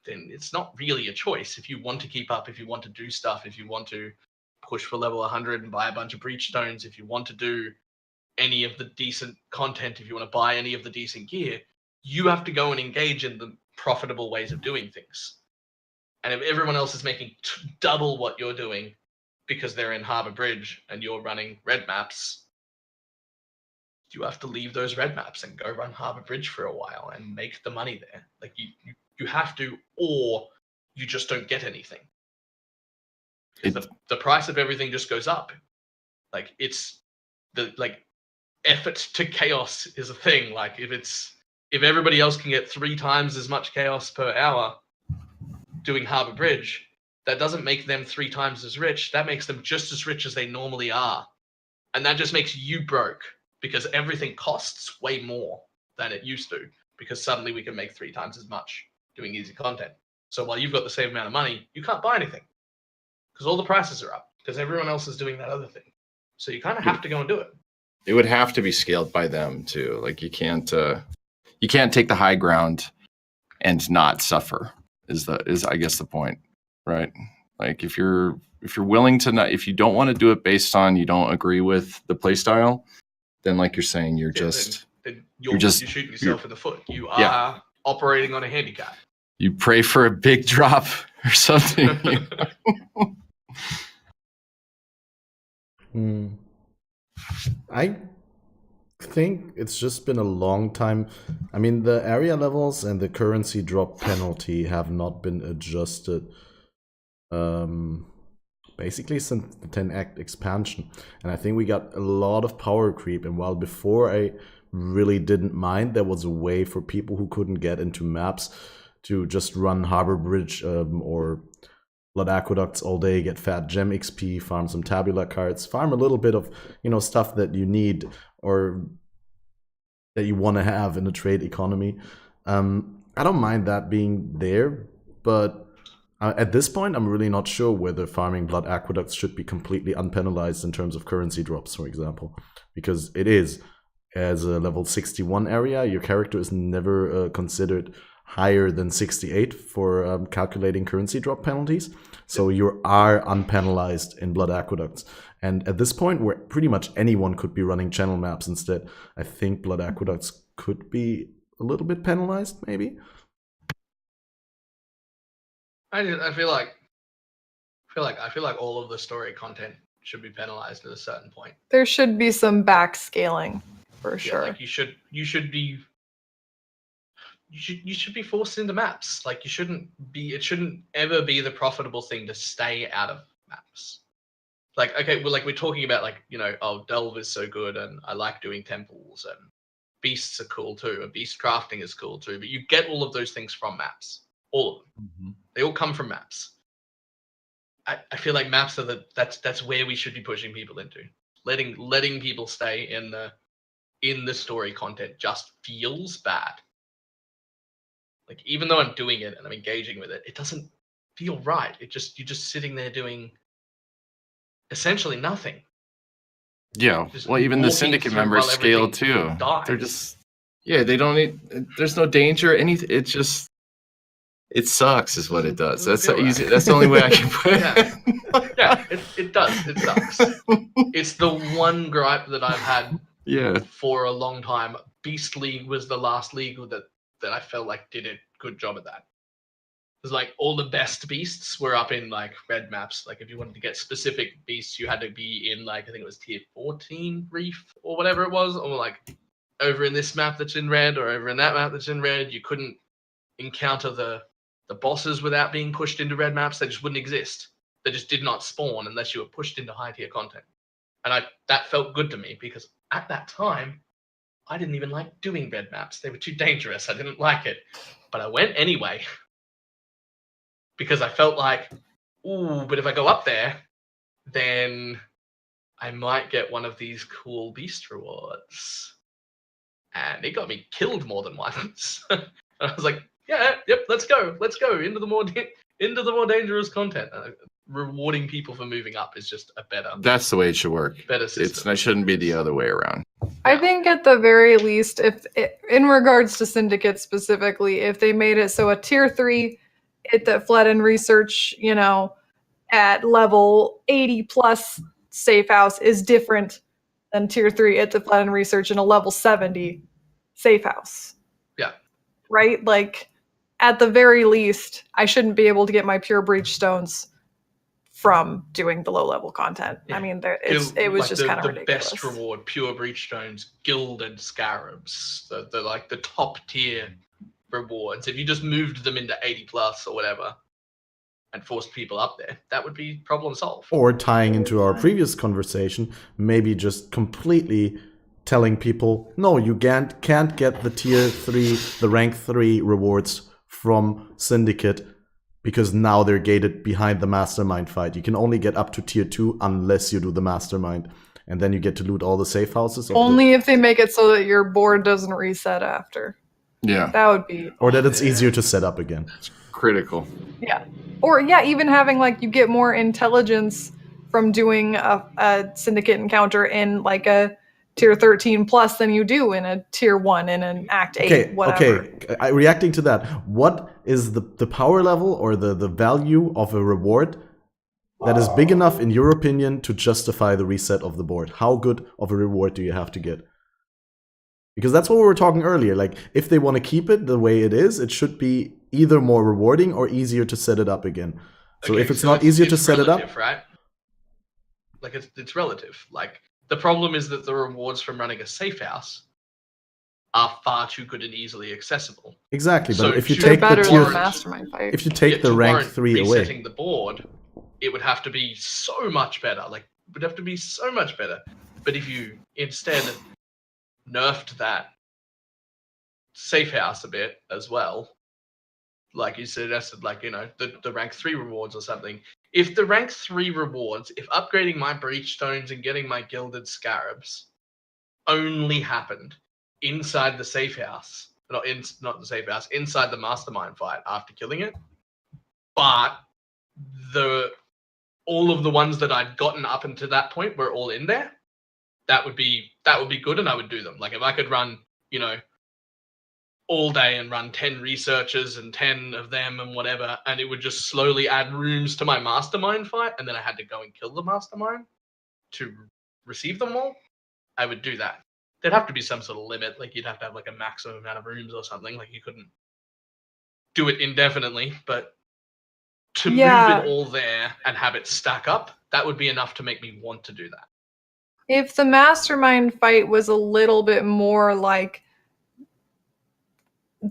then it's not really a choice. If you want to keep up, if you want to do stuff, if you want to push for level 100 and buy a bunch of breach stones, if you want to do any of the decent content, if you want to buy any of the decent gear, you have to go and engage in the profitable ways of doing things. And if everyone else is making double what you're doing because they're in Harbor Bridge and you're running red maps, you have to leave those red maps and go run Harbor Bridge for a while and make the money there. Like, you have to, or you just don't get anything. The price of everything just goes up. Like, it's the effort to chaos is a thing. Like if everybody else can get 3 times as much chaos per hour doing Harbor Bridge, that doesn't make them 3 times as rich. That makes them just as rich as they normally are. And that just makes you broke because everything costs way more than it used to, because suddenly we can make 3 times as much doing easy content. So while you've got the same amount of money, you can't buy anything because all the prices are up because everyone else is doing that other thing. So you kind of have to go and do it. It would have to be scaled by them too. Like you can't take the high ground and not suffer. Is I guess the point, right? Like if you're willing to not, if you don't want to do it based on you don't agree with the play style, then like you're saying, you're shooting yourself in the foot. You are operating on a handicap. You pray for a big drop or something. I think it's just been a long time. I mean, the area levels and the currency drop penalty have not been adjusted basically since the 10-act expansion. And I think we got a lot of power creep. And while before I really didn't mind, there was a way for people who couldn't get into maps to just run Harbor Bridge or Blood Aqueducts all day, get fat gem XP, farm some tabular cards, farm a little bit of, stuff that you need or that you want to have in a trade economy. I don't mind that being there, but at this point, I'm really not sure whether farming Blood Aqueducts should be completely unpenalized in terms of currency drops, for example, because it is. As a level 61 area, your character is never considered higher than 68 for calculating currency drop penalties. So you are unpenalized in Blood Aqueducts. And at this point, where pretty much anyone could be running channel maps instead, I think Blood Aqueducts could be a little bit penalized, maybe. I feel like all of the story content should be penalized at a certain point. There should be some backscaling for sure. Like you should be forced into maps. Like it shouldn't ever be the profitable thing to stay out of maps. Like, okay, well, like we're talking about Delve is so good and I like doing temples and beasts are cool too, and beast crafting is cool too, but you get all of those things from maps. All of them. Mm-hmm. They all come from maps. I feel like maps are that's where we should be pushing people into. Letting people stay in the story content just feels bad. Like even though I'm doing it and I'm engaging with it, it doesn't feel right. You're just sitting there doing essentially nothing. Yeah. Well, even the syndicate members scale too. They're just they don't need. There's no danger. Anything. It sucks, is what it does. That's so easy. That's the only way I can put it. Yeah, it does. It sucks. It's the one gripe that I've had for a long time. Beast League was the last league that I felt like did a good job at that. Because like all the best beasts were up in like red maps. Like if you wanted to get specific beasts, you had to be in like I think it was tier 14 reef or whatever it was, or like over in this map that's in red or over in that map that's in red. You couldn't encounter the bosses without being pushed into red maps. They just wouldn't exist. They just did not spawn unless you were pushed into high tier content. And that felt good to me because at that time, I didn't even like doing red maps. They were too dangerous. I didn't like it. But I went anyway because I felt like, but if I go up there, then I might get one of these cool beast rewards. And it got me killed more than once. And I was like, let's go into the more dangerous content. Rewarding people for moving up is just a better. That's the way it should work. Better system. It shouldn't be the other way around. I think at the very least, in regards to Syndicate specifically, if they made it so a tier 3 hit that fled in research, at level 80 plus safe house is different than tier 3 hit that fled in research in a level 70 safe house. Yeah. Right? Like at the very least, I shouldn't be able to get my pure breach stones from doing the low level content. Yeah. I mean, it was just kind of ridiculous. The best reward, pure breach stones, gilded scarabs, the like the top tier rewards. If you just moved them into 80 plus or whatever, and forced people up there, that would be problem solved. Or tying into our previous conversation, maybe just completely telling people, no, you can't get the tier 3, the rank 3 rewards from Syndicate because now they're gated behind the mastermind fight. You can only get up to tier 2 unless you do the mastermind. And then you get to loot all the safe houses. Only if they make it so that your board doesn't reset after. Yeah. That would be... Or that it's easier to set up again. It's critical. Yeah. Or, yeah, even having, like, you get more intelligence from doing a Syndicate encounter in, like, a tier 13 plus than you do in a tier 1 in an Act 8, whatever. Okay, reacting to that, what is the power level or the value of a reward that is big enough, in your opinion, to justify the reset of the board? How good of a reward do you have to get? Because that's what we were talking earlier. Like, if they want to keep it the way it is, it should be either more rewarding or easier to set it up again. So Okay, if it's not easier to set it up, right? Like it's relative. Like the problem is that the rewards from running a safe house are far too good and easily accessible. exactly. But So if you They're take the better than tier, the mastermind fight. if you take the to rank warrant 3 resetting away, the board, it would have to be so much better. Like it would have to be so much better. But if you instead nerfed that safe house a bit as well, like you suggested, like, you know, the rank 3 rewards or something. If the rank 3 rewards, if upgrading my breach stones and getting my gilded scarabs only happened inside the safe house, not the safe house, inside the mastermind fight after killing it, but all of the ones that I'd gotten up until that point were all in there, that would be good, and I would do them. Like if I could run, you know, all day and run 10 researchers and 10 of them and whatever, and it would just slowly add rooms to my mastermind fight, and then I had to go and kill the mastermind to receive them all, I would do that. There'd have to be some sort of limit, like you'd have to have like a maximum amount of rooms or something, like you couldn't do it indefinitely, but to move it all there and have it stack up, that would be enough to make me want to do that. If the mastermind fight was a little bit more like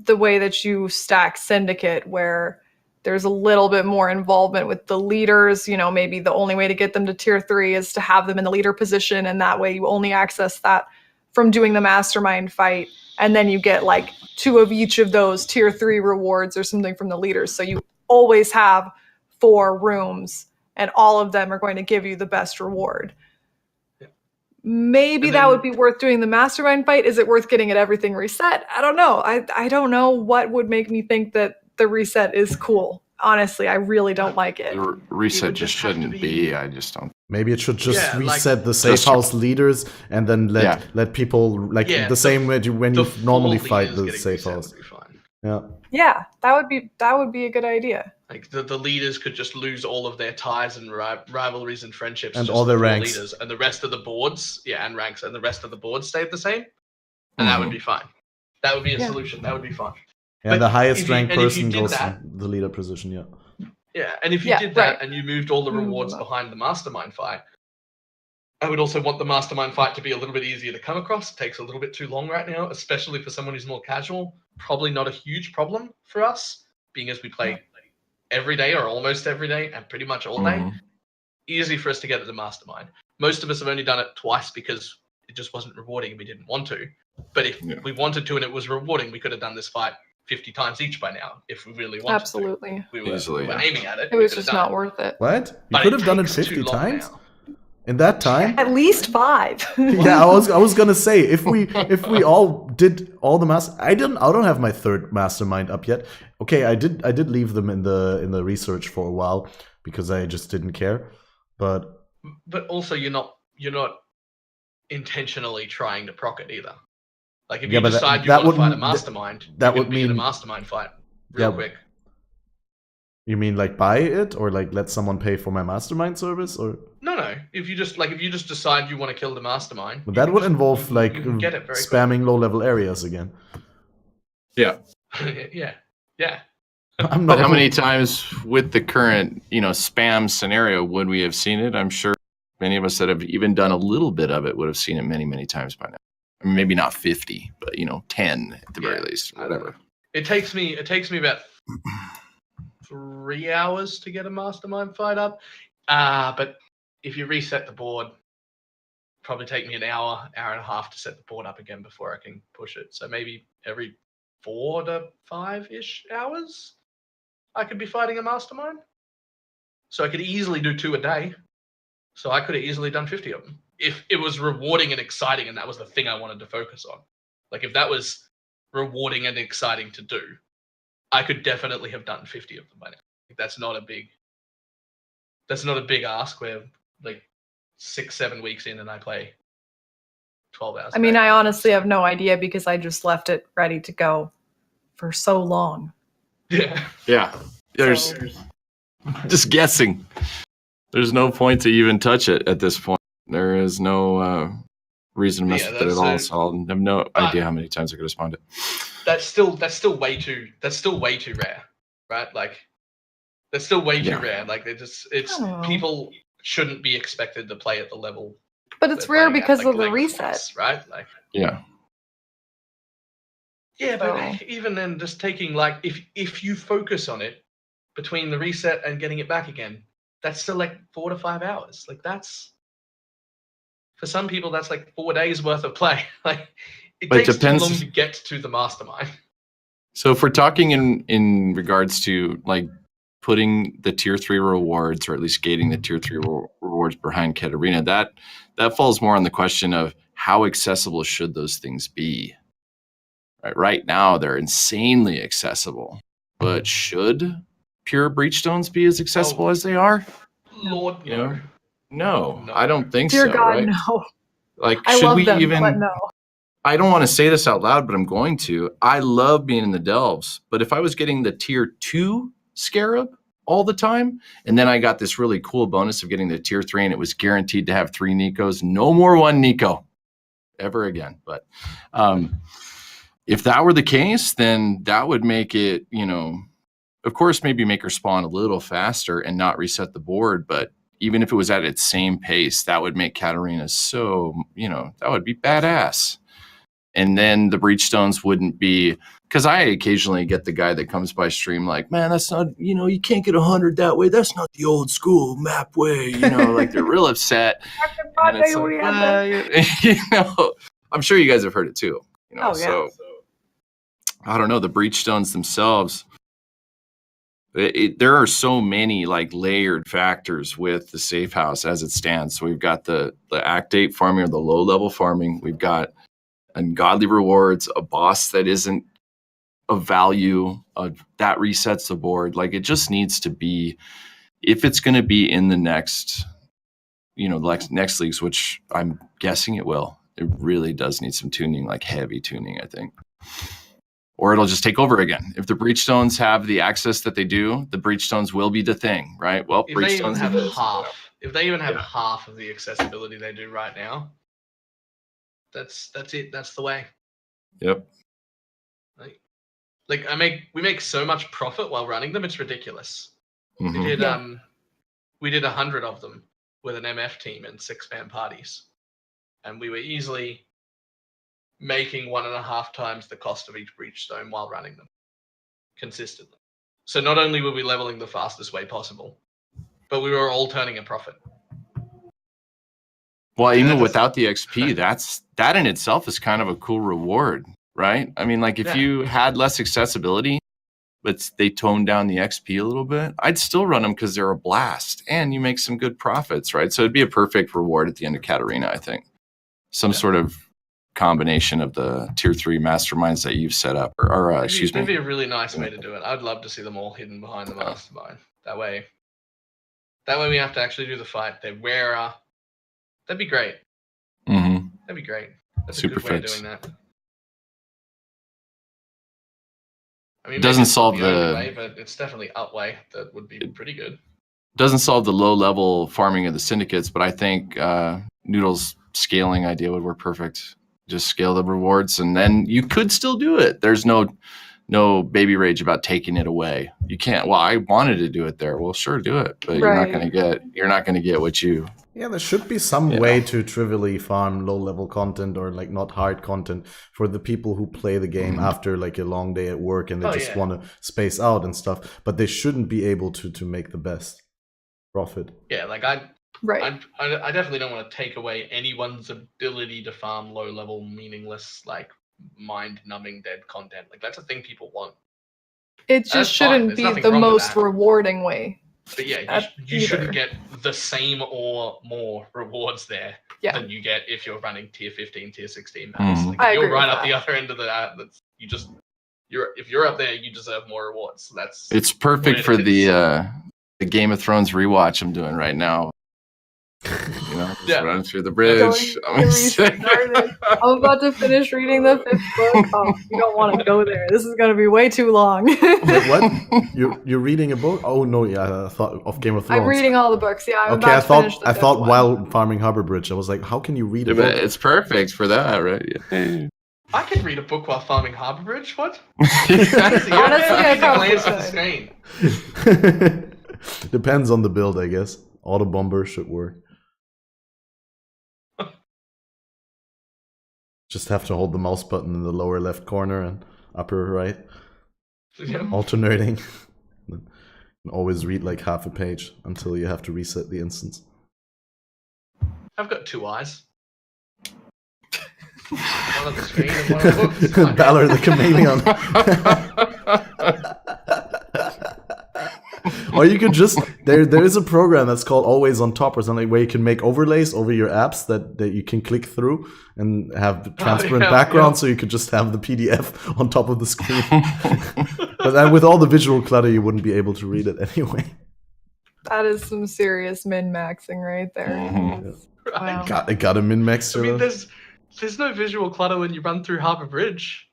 the way that you stack Syndicate, where there's a little bit more involvement with the leaders, you know, maybe the only way to get them to tier 3 is to have them in the leader position, and that way you only access that from doing the mastermind fight, and then you get like 2 of each of those tier 3 rewards or something from the leaders. So you always have 4 rooms, and all of them are going to give you the best reward. Maybe that would be worth doing the mastermind fight. Is it worth getting it everything reset? I don't know. I don't know what would make me think that the reset is cool. Honestly, I really don't like it. The reset just shouldn't be. I just don't. maybe it should just reset like, the safe house leaders and then let people, like the same way when you normally fight the safe house. Yeah, that would be a good idea. Like the leaders could just lose all of their ties and rivalries and friendships, and just all their the ranks, leaders, and the rest of the boards, and ranks, and the rest of the boards stayed the same, and that would be fine. That would be a solution. That would be fine. Yeah, but the highest ranked person goes to the leader position. Yeah, and if you did that and you moved all the rewards behind the mastermind fight, I would also want the mastermind fight to be a little bit easier to come across. It takes a little bit too long right now, especially for someone who's more casual. Probably not a huge problem for us, being as we play every day or almost every day and pretty much all day. Easy for us to get to the mastermind. Most of us have only done it twice because it just wasn't rewarding and we didn't want to. But if we wanted to and it was rewarding, we could have done this fight 50 times each by now if we really wanted Absolutely. to. We were aiming at it. It was just not worth it. What? You could have done it 50 times? In that time? At least 5. Yeah, I was gonna say if we all did all the I don't have my 3rd mastermind up yet. Okay, I did leave them in the research for a while because I just didn't care. But also you're not intentionally trying to proc it either. Like if you decide you want to fight a mastermind, that would mean a mastermind fight real quick. You mean like buy it or like let someone pay for my mastermind service or? No. If you just decide you want to kill the mastermind, but that would involve like spamming low-level areas again. Yeah. yeah. But how many times with the current, spam scenario would we have seen it? I'm sure many of us that have even done a little bit of it would have seen it many, many times by now. I mean, maybe not 50, but 10 at the very least, whatever. It takes me about 3 hours to get a mastermind fight up. But if you reset the board, probably take me an hour and a half to set the board up again before I can push it. So maybe every 4 to 5-ish hours, I could be fighting a mastermind. So I could easily do 2 a day. So I could have easily done 50 of them if it was rewarding and exciting, and that was the thing I wanted to focus on. Like if that was rewarding and exciting to do, I could definitely have done 50 of them by now. Like, that's not a big ask. Where like 6-7 weeks in and I play 12 hours. I mean, I honestly have no idea because I just left it ready to go for so long. Yeah. There's just guessing. There's no point to even touch it at this point. There is no reason to mess with it at all. So I have no idea how many times I could have spawned it. That's still way too rare, right? Like that's still way too rare. Like it's people shouldn't be expected to play at the level. But it's rare because of the reset, class, right? Like yeah, but even then, just taking like if you focus on it between the reset and getting it back again, that's still like 4 to 5 hours. Like that's for some people, that's like 4 days worth of play. Like it takes too long to get to the mastermind. So if we're talking in regards to like putting the tier 3 rewards, or at least gating the tier 3 rewards behind Katarina, that falls more on the question of how accessible should those things be. Right now, they're insanely accessible, but should pure breachstones be as accessible as they are? Lord, no, I don't think Dear so. God, right? no. Like, I should love we them, even? but no. I don't want to say this out loud, but I'm going to. I love being in the delves, but if I was getting the tier 2 scarab all the time, and then I got this really cool bonus of getting the tier 3, and it was guaranteed to have 3 Nikos, no more 1 Nico ever again. But if that were the case, then that would make it, of course, maybe make her spawn a little faster and not reset the board. But even if it was at its same pace, that would make Katarina so, that would be badass. And then the breachstones wouldn't be, because I occasionally get the guy that comes by stream like, man, that's not, you can't get 100 that way. That's not the old school map way. Like they're real upset. And it's like, I'm sure you guys have heard it too. So I don't know, the breachstones themselves. There are so many like layered factors with the safe house as it stands. So we've got the Act 8 farming, or the low level farming. We've got ungodly rewards, a boss that isn't of value, that resets the board. Like it just needs to be, if it's going to be in the next, next leagues, which I'm guessing it will. It really does need some tuning, like heavy tuning, I think. Or it'll just take over again. If the breachstones have the access that they do, the breachstones will be the thing, right? Well, if they even breachstones have half of the accessibility they do right now, that's it. That's the way. Yep. Like we make so much profit while running them, it's ridiculous. Mm-hmm. We did 100 of them with an MF team and 6-man parties, and we were easily making 1.5 times the cost of each breachstone while running them consistently. So not only were we leveling the fastest way possible, but we were all turning a profit. Well, even without the XP, that in itself is kind of a cool reward, right? I mean, like if you had less accessibility, but they toned down the XP a little bit, I'd still run them because they're a blast and you make some good profits, right? So it'd be a perfect reward at the end of Katarina, I think. Some sort of combination of the tier 3 masterminds that you've set up, It'd be a really nice way to do it. I'd love to see them all hidden behind the mastermind. That way we have to actually do the fight. They're rarer. That'd be great. Mm-hmm. That'd be great. That's Super a good way fix. of doing that. I mean, it doesn't solve the only way, but it's definitely up way. That would be pretty good. Doesn't solve the low level farming of the syndicates, but I think Noodle's scaling idea would work perfect. Just scale the rewards, and then you could still do it. There's no baby rage about taking it away. You can't. Well, I wanted to do it there. Well, sure, do it, but you're not going to get what you Yeah, there should be some way to trivially farm low-level content or like not hard content for the people who play the game after like a long day at work and they just want to space out and stuff. But they shouldn't be able to make the best profit. Yeah, like I definitely don't want to take away anyone's ability to farm low-level, meaningless, like mind-numbing dead content. Like that's a thing people want. It just shouldn't be the most rewarding way. But yeah, you shouldn't get the same or more rewards there than you get if you're running tier 15, tier 16 maps. Like, if you're right up the other end of that, if you're up there, you deserve more rewards. So it's perfect for the Game of Thrones rewatch I'm doing right now. You know, just running through the bridge. I'm about to finish reading the 5th book. Oh, you don't want to go there. This is going to be way too long. Wait, what? You're reading a book? Oh no, yeah, I thought of Game of Thrones. I'm reading all the books. Yeah, I'm I thought while farming Harbor Bridge, I was like, how can you read a book? It's perfect for that, right? Yeah. I can read a book while farming Harbor Bridge. What? Honestly, I probably should. Depends on the build, I guess. Auto bomber should work. Just have to hold the mouse button in the lower left corner and upper right. Alternating. And always read like half a page until you have to reset the instance. I've got 2 eyes. One on the screen and one on the book. Balor the Chameleon. Or you could just there is a program that's called Always on Top or something where you can make overlays over your apps that you can click through and have the transparent background, so you could just have the PDF on top of the screen. But then with all the visual clutter, you wouldn't be able to read it anyway. That is some serious min-maxing right there. Wow. I got a min-max. I mean, there's no visual clutter when you run through Harbor Bridge.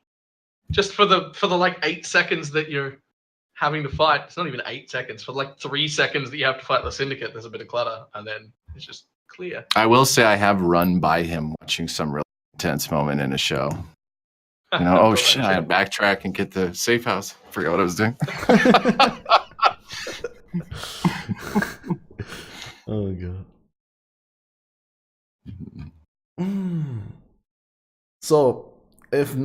Just for the like 8 seconds that you're having to fight, it's not even 8 seconds. For like 3 seconds that you have to fight the Syndicate, there's a bit of clutter, and then it's just clear. I will say I have run by him watching some real intense moment in a show. You know, oh shit, I had to backtrack and get the safe house. Forgot what I was doing. Oh god. So, if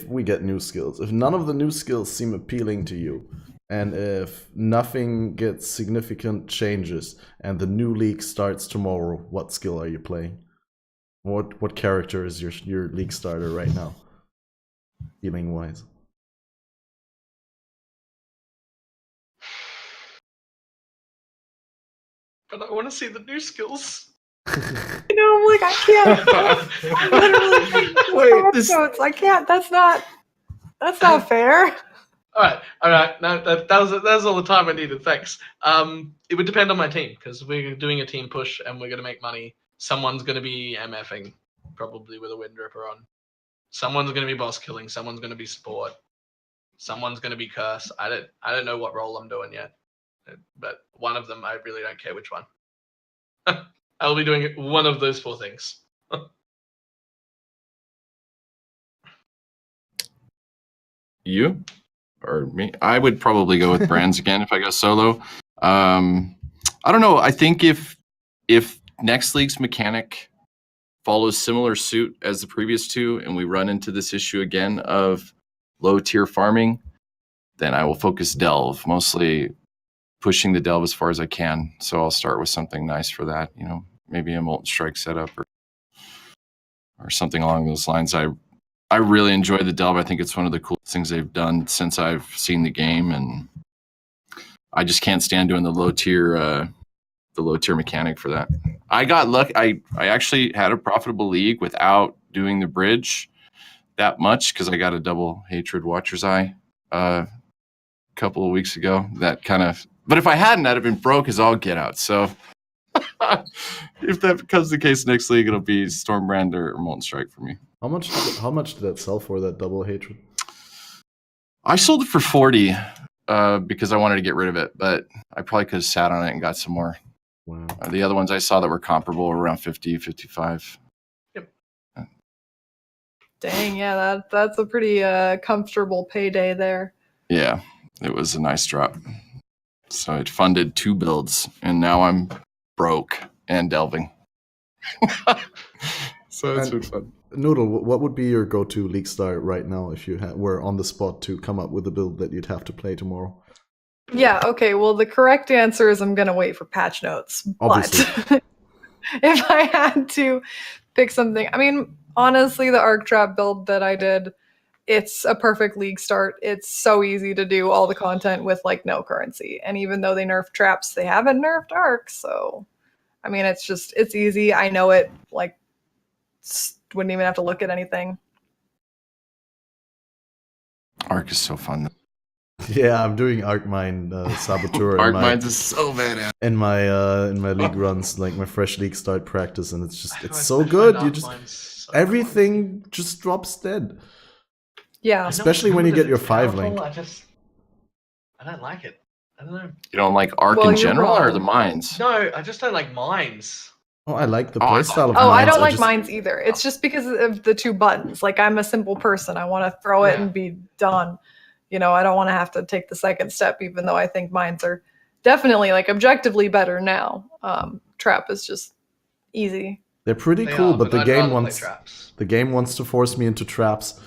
we get new skills, if none of the new skills seem appealing to you, and if nothing gets significant changes, and the new league starts tomorrow, what skill are you playing? What character is your league starter right now, healing wise? But I want to see the new skills. You know, I'm like, I can't. I'm literally notes. I can't. That's not fair. All right. No, that was all the time I needed. Thanks. It would depend on my team because we're doing a team push and we're gonna make money. Someone's gonna be MFing, probably with a Windripper on. Someone's gonna be boss killing. Someone's gonna be support. Someone's gonna be curse. I don't know what role I'm doing yet, but one of them I really don't care which one. I'll be doing one of those 4 things. You or me? I would probably go with Brands again if I go solo. I don't know. I think if next league's mechanic follows similar suit as the previous 2, and we run into this issue again of low tier farming, then I will focus Delve, mostly pushing the Delve as far as I can. So I'll start with something nice for that. You know, maybe a Molten Strike setup or something along those lines. I really enjoy the Delve. I think it's one of the coolest things they've done since I've seen the game, and I just can't stand doing the low tier mechanic for that. I got lucky. I actually had a profitable league without doing the bridge that much because I got a double Hatred Watcher's Eye a couple of weeks ago. That kind of, but if I hadn't, I'd have been broke as all get out. So if that becomes the case next league, it'll be Stormbrand or Molten Strike for me. How much did that sell for, that double Hatred? I sold it for 40 because I wanted to get rid of it, but I probably could have sat on it and got some more. Wow. The other ones I saw that were comparable were around 50, 55. Yep. Dang, yeah, that's a pretty comfortable payday there. Yeah, it was a nice drop. So it funded 2 builds, and now I'm broke and delving. So it's And- fun. Noodle, what would be your go-to league start right now if you were on the spot to come up with a build that you'd have to play tomorrow? Yeah, okay. Well, the correct answer is I'm going to wait for patch notes. Obviously. But if I had to pick something, I mean, honestly, the Arc Trap build that I did, it's a perfect league start. It's so easy to do all the content with like no currency. And even though they nerfed traps, they haven't nerfed Arc. So, I mean, it's easy. I know it, like, wouldn't even have to look at anything. Arc is so fun. Yeah, I'm doing Arcmine Saboteur Arc Mines is so badass. in my league runs, like my fresh league start practice, and it's I so find good. Dark You just Mine's so everything just drops dead. Yeah. fun. I know Especially it's when you good get and your it's 5 powerful, link. I don't like it. I don't know. You don't like Arc Well, in you're general or wrong. the mines? No, I just don't like mines. Oh, I like the Oh, I playstyle of Oh, I mines. don't like just, mines either. It's just because of the 2 buttons. Like, I'm a simple person. I want to throw it Yeah. and be done. You know, I don't want to have to take the second step, even though I think mines are definitely, like, objectively better now. Trap is just easy. They're pretty They cool, are, but the I'd game rather play wants traps. to force me into traps.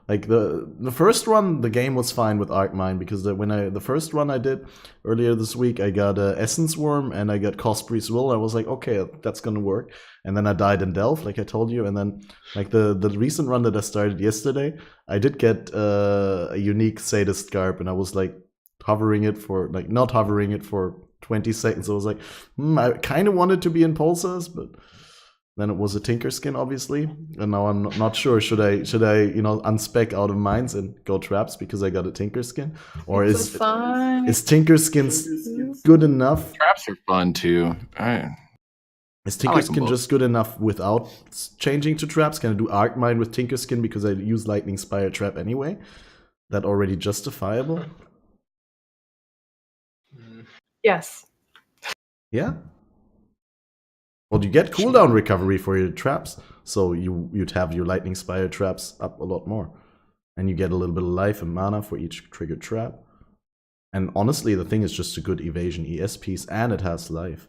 Like the first run, the game was fine with Arcmine because the first run I did earlier this week, I got Essence Worm and I got Cosprey's Will. I was like, okay, that's gonna work. And then I died in Delph, like I told you. And then like the recent run that I started yesterday, I did get a unique Sadist Garb, and I was like hovering it for like not hovering it for 20 seconds. I was like, I kind of wanted to be in Pulsars, but then it was a Tinker Skin, obviously, and now I'm not sure. Should I unspec out of mines and go traps because I got a Tinker Skin, or It's is a sign. Tinker Skins good enough? Traps are fun too. Is Tinker like them Skin both. just good enough without changing to traps? Can I do Arc Mine with Tinker Skin because I use Lightning Spire Trap anyway? That already justifiable? Yes. Yeah. Well, you get cooldown recovery for your traps, so you'd have your Lightning Spire traps up a lot more, and you get a little bit of life and mana for each triggered trap. And honestly, the thing is just a good evasion ES piece, and it has life.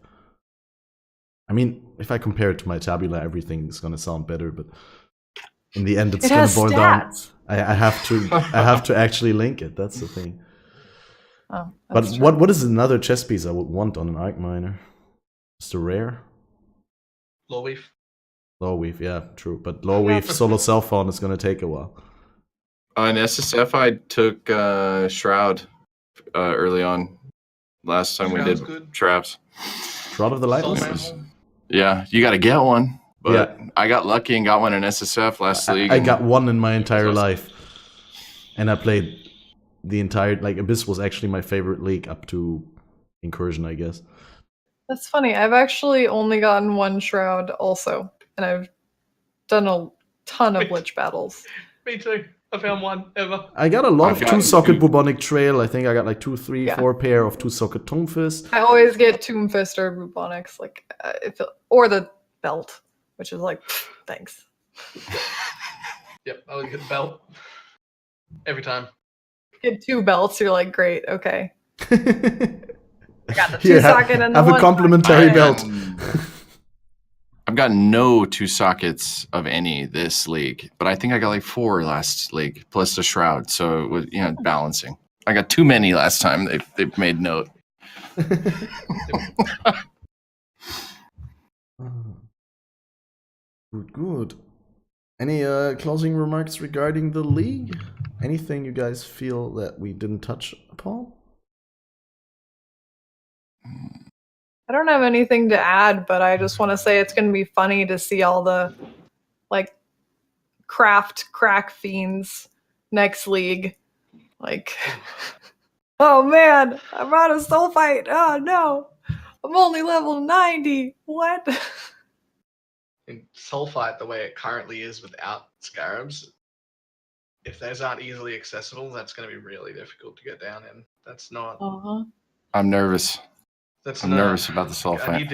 I mean, if I compare it to my Tabula, everything is gonna sound better, but in the end, it's It gonna has boil down. stats. I have to actually link it. That's the thing. Oh, But that's true. what is another chess piece I would want on an Arc Miner? Just a rare. Lawweave. Lawweave, yeah, true. But Lawweave solo self found is gonna take a while. On SSF, I took Shroud early on. Last time we Shroud's did good. traps. Shroud of the Soul Lightless. Mantle. Yeah, you got to get one. But Yeah. I got lucky and got one in SSF last league. I and got one in my entire awesome. life, and I played the entire like Abyss was actually my favorite league up to Incursion, I guess. That's funny. I've actually only gotten 1 shroud also, and I've done a ton of Wait. Lich battles. Me too. I found one ever. I got a lot I've of gotten 2-socket two. Bubonic Trail. I think I got like 2, 3, Yeah. 4 pair of 2-socket Tonefist. I always get Tomb Fist or Bubonics, like or the belt, which is like, thanks. Yep, I would get the belt every time. Get 2 belts, you're like, great, okay. I got the 2-socket and the have a 1 complimentary I belt. I've got no 2 sockets of any this league, but I think I got like 4 last league plus the Shroud. So it was balancing. I got too many last time. They've made note. Good. Any closing remarks regarding the league? Anything you guys feel that we didn't touch upon? I don't have anything to add, but I just want to say it's going to be funny to see all the like craft crack fiends next league. Like, oh man, I'm out of soul fight. Oh no, I'm only level 90. What? In Sulfite, the way it currently is without Scarabs, if those aren't easily accessible, that's going to be really difficult to get down in. That's not. Uh-huh. I'm nervous. That's I'm not, nervous about the I sulfite. need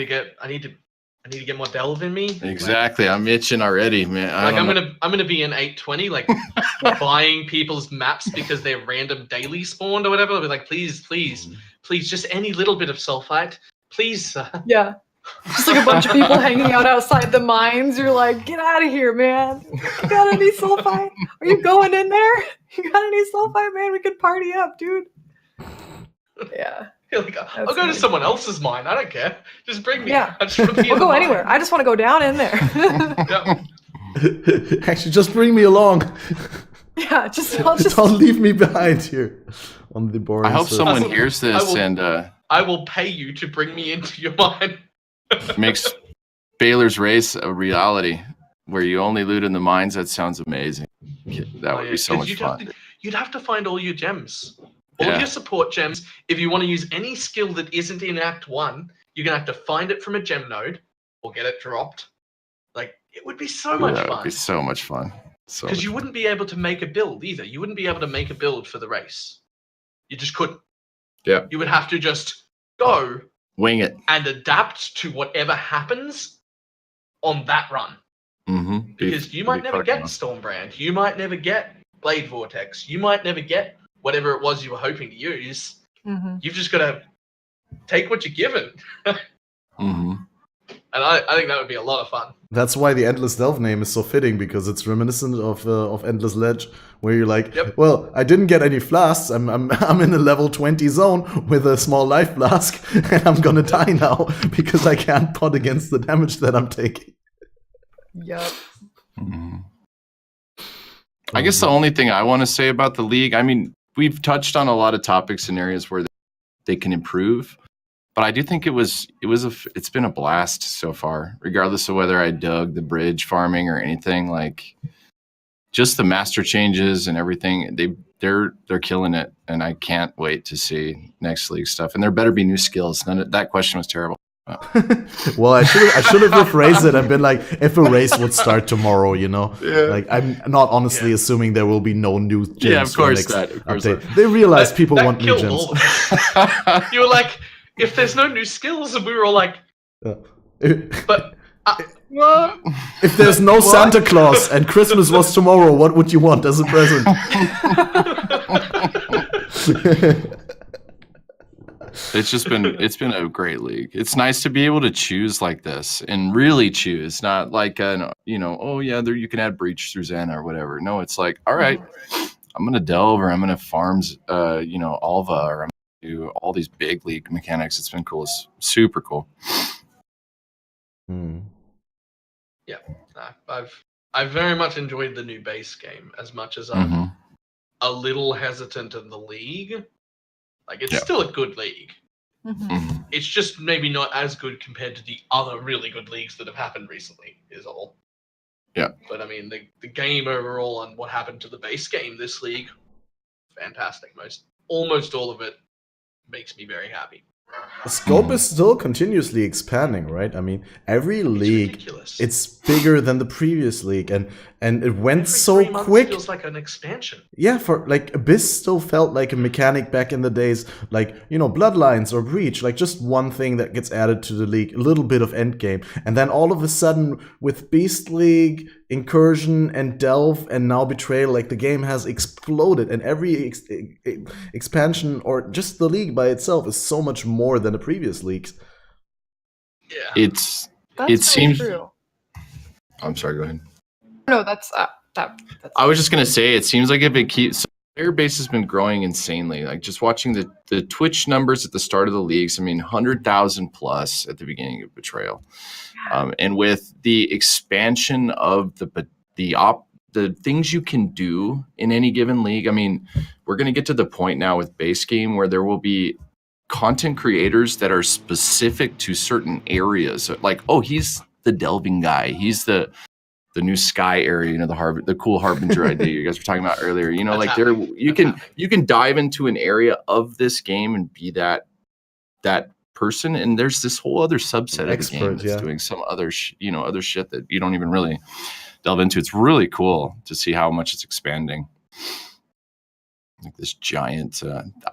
to get more delve in me. Exactly. I'm itching already, man. I'm gonna be in 820, like buying people's maps because they're random daily spawned or whatever. I'll be like, please, just any little bit of sulfite, please. Yeah. Just like a bunch of people hanging out outside the mines. You're like, get out of here, man. You got any sulfite? Are you going in there? You got any sulfite, man? We could party up, dude. Yeah. You're like, I'll go to someone else's mine. I don't care. Just bring me. Yeah. I just want to be in I'll the go mine. anywhere. I just want to go down in there. Yeah. Actually, just bring me along. Yeah, I'll just Don't leave me behind here on the boring. I hope surface. someone hears this and I will pay you to bring me into your mine. makes Baylor's race a reality, where you only loot in the mines. That sounds amazing. That would be so much fun. You'd have to find all your gems. All Yeah. your support gems. If you want to use any skill that isn't in Act 1, you're going to have to find it from a gem node or get it dropped. Like, it would be so much That would fun. be so much fun. Because you wouldn't be able to make a build either. You wouldn't be able to make a build for the race. You just couldn't. Yeah. You would have to just go Wing it. and adapt to whatever happens on that run. Mm-hmm. Because you might never get Stormbrand. You might never get Blade Vortex. You might never get whatever it was you were hoping to use. Mhm. You've just got to take what you're given. Mm-hmm. And I think that would be a lot of fun. That's why the Endless Delve name is so fitting, because it's reminiscent of Endless Ledge, where you're like, Yep. well, I didn't get any flasks. I'm in a level 20 zone with a small life flask, and I'm gonna die now because I can't pot against the damage that I'm taking. Yep. Mm-hmm. I guess the only thing I want to say about the league, I mean, we've touched on a lot of topics and areas where they can improve, but I do think it's been a blast so far, regardless of whether I dug the bridge farming or anything. Like, just the master changes and everything, they're killing it, and I can't wait to see next league stuff. And there better be new skills. That question was terrible. Well, I should have rephrased it and been like, if a race would start tomorrow, you know? Yeah. Like, I'm not honestly assuming there will be no new gems. Yeah, of course for the next that. Of course update. that. They realize people That want new killed gems. all of us. You were like, if there's no new skills, and we were all like, but What? If there's no Santa Claus and Christmas was tomorrow, what would you want as a present? It's been a great league. It's nice to be able to choose like this and really choose, not like oh yeah, there you can add breach through Xana or whatever. No, it's like, all right, I'm gonna delve, or I'm gonna farms Alva, or I'm gonna do all these big league mechanics. It's been cool. It's super cool. yeah, I've very much enjoyed the new base game as much as I'm a little hesitant in the league. Like, it's still a good league. It's just maybe not as good compared to the other really good leagues that have happened recently, is all. Yeah. But I mean, the game overall and what happened to the base game this league, fantastic. Almost all of it makes me very happy. The scope is still continuously expanding, right? I mean, every league, ridiculous. it's bigger than the previous league, and it went Every so 3 months quick. feels like an expansion. Yeah, for like Abyss still felt like a mechanic back in the days, like, Bloodlines or Breach, like just one thing that gets added to the league, a little bit of endgame. And then all of a sudden, with Beast League, Incursion, and Delve, and now Betrayal, like the game has exploded, and every expansion, or just the league by itself, is so much more than the previous leagues. Yeah. That's it seems true. I'm sorry, go ahead. No, that's I was just gonna say, it seems like if it keeps, player base has been growing insanely. Like, just watching the Twitch numbers at the start of the leagues, I mean, 100,000 plus at the beginning of Betrayal, and with the expansion of the things you can do in any given league. I mean, we're gonna get to the point now with base game where there will be content creators that are specific to certain areas. Like, oh, he's the delving guy. He's the new sky area, the cool harbinger idea you guys were talking about earlier. Like, there you can dive into an area of this game and be that person, and there's this whole other subset of the game that's doing some other other shit that you don't even really delve into. It's really cool to see how much it's expanding. Like this giant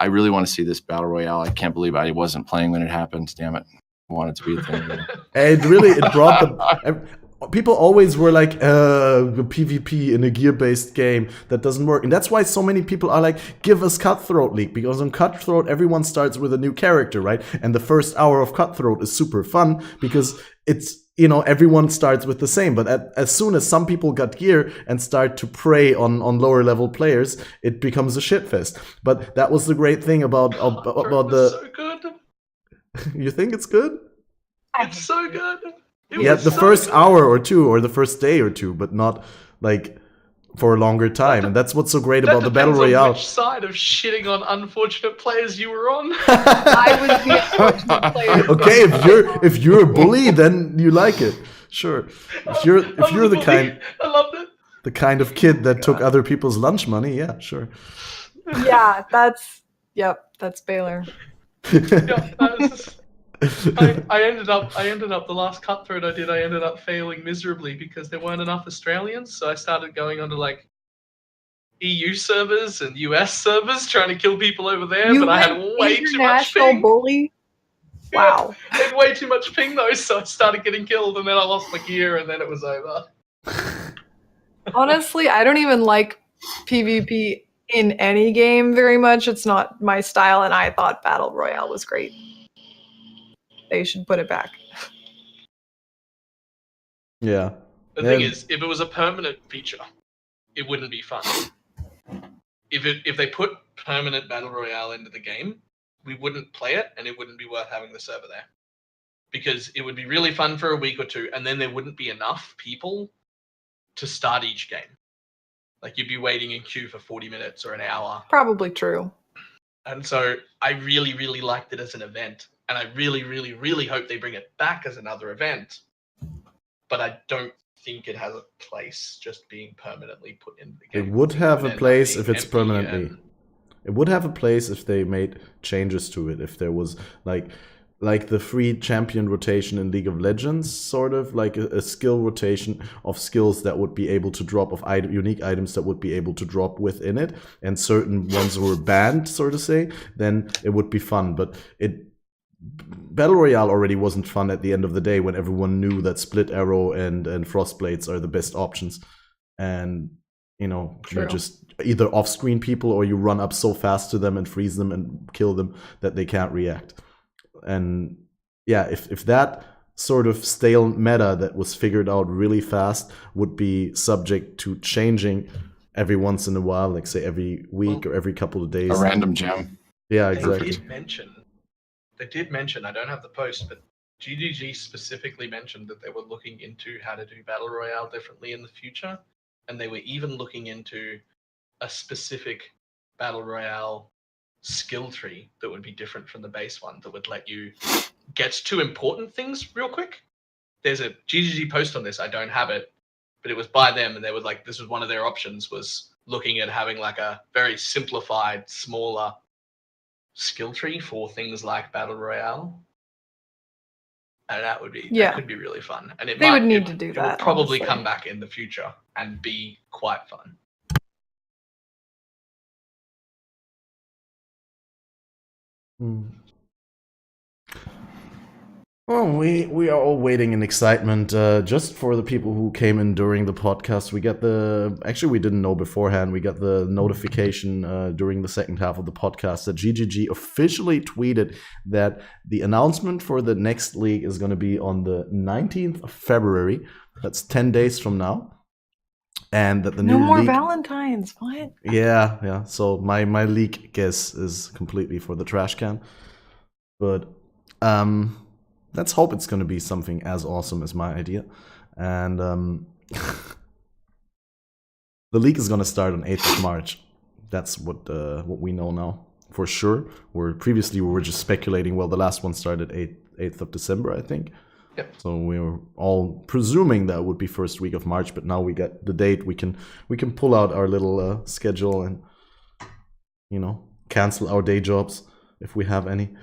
I really want to see this battle royale. I can't believe I wasn't playing when it happened. Damn it. I want it to be a thing. It brought people always were like, the PvP in a gear-based game, that doesn't work. And that's why so many people are like, give us Cutthroat League. Because on Cutthroat, everyone starts with a new character, right? And the first hour of Cutthroat is super fun because it's, everyone starts with the same. But as soon as some people got gear and start to prey on lower level players, it becomes a shitfest. But that was the great thing about the... so good. You think it's good? It's so good. The first hour or two, or the first day or two, but not like for a longer time. And that's what's so great about the Battle Royale. Which side of shitting on unfortunate players you were on? I was the unfortunate player. Okay, if you're a bully, then you like it. Sure. If you're the kind, I loved it. The kind of kid that took other people's lunch money, yeah, sure. Yeah, that's Balor. I ended up the last cutthroat I did. I ended up failing miserably because there weren't enough Australians. So I started going onto like EU servers and US servers trying to kill people over there. But I had way too much ping. Bully. Wow. Yeah, I had way too much ping though, so I started getting killed, and then I lost my gear, and then it was over. Honestly, I don't even like PvP in any game very much. It's not my style, and I thought Battle Royale was great. They should put it back. Yeah. The thing is, if it was a permanent feature, it wouldn't be fun. If they put permanent Battle Royale into the game, we wouldn't play it, and it wouldn't be worth having the server there. Because it would be really fun for a week or two, and then there wouldn't be enough people to start each game. Like, you'd be waiting in queue for 40 minutes or an hour. Probably true. And so I really, really liked it as an event. And I really, really, really hope they bring it back as another event. But I don't think it has a place just being permanently put into the game. It would have a place if it's permanently. It would have a place if they made changes to it. If there was like the free champion rotation in League of Legends, sort of like a skill rotation of skills that would be able to drop, of unique items that would be able to drop within it, and certain ones were banned, so to say, then it would be fun. But Battle Royale already wasn't fun at the end of the day when everyone knew that Split Arrow and Frostblades are the best options. And, you're just either off-screen people or you run up so fast to them and freeze them and kill them that they can't react. And yeah, if that sort of stale meta that was figured out really fast would be subject to changing every once in a while, like say every week or every couple of days. A random gem. Yeah, exactly. They did mention, I don't have the post, but GGG specifically mentioned that they were looking into how to do Battle Royale differently in the future. And they were even looking into a specific Battle Royale skill tree that would be different from the base one, that would let you get to important things real quick. There's a GGG post on this, I don't have it, but it was by them, and they were like, this was one of their options, was looking at having like a very simplified, smaller skill tree for things like Battle Royale. And that could be really fun. And they would need to do that. It will probably come back in the future and be quite fun. Well, we are all waiting in excitement. Just for the people who came in during the podcast, we didn't know beforehand. We got the notification during the second half of the podcast that GGG officially tweeted that the announcement for the next league is going to be on the 19th of February. That's 10 days from now. And that the new No more league... Valentines. What? Yeah. So my league guess is completely for the trash can. But let's hope it's going to be something as awesome as my idea. And the league is going to start on 8th of March. That's what we know now for sure. Previously we were just speculating. Well, the last one started 8th of December, I think. Yep. So we were all presuming that would be first week of March, but now we get the date. We can pull out our little schedule and cancel our day jobs if we have any.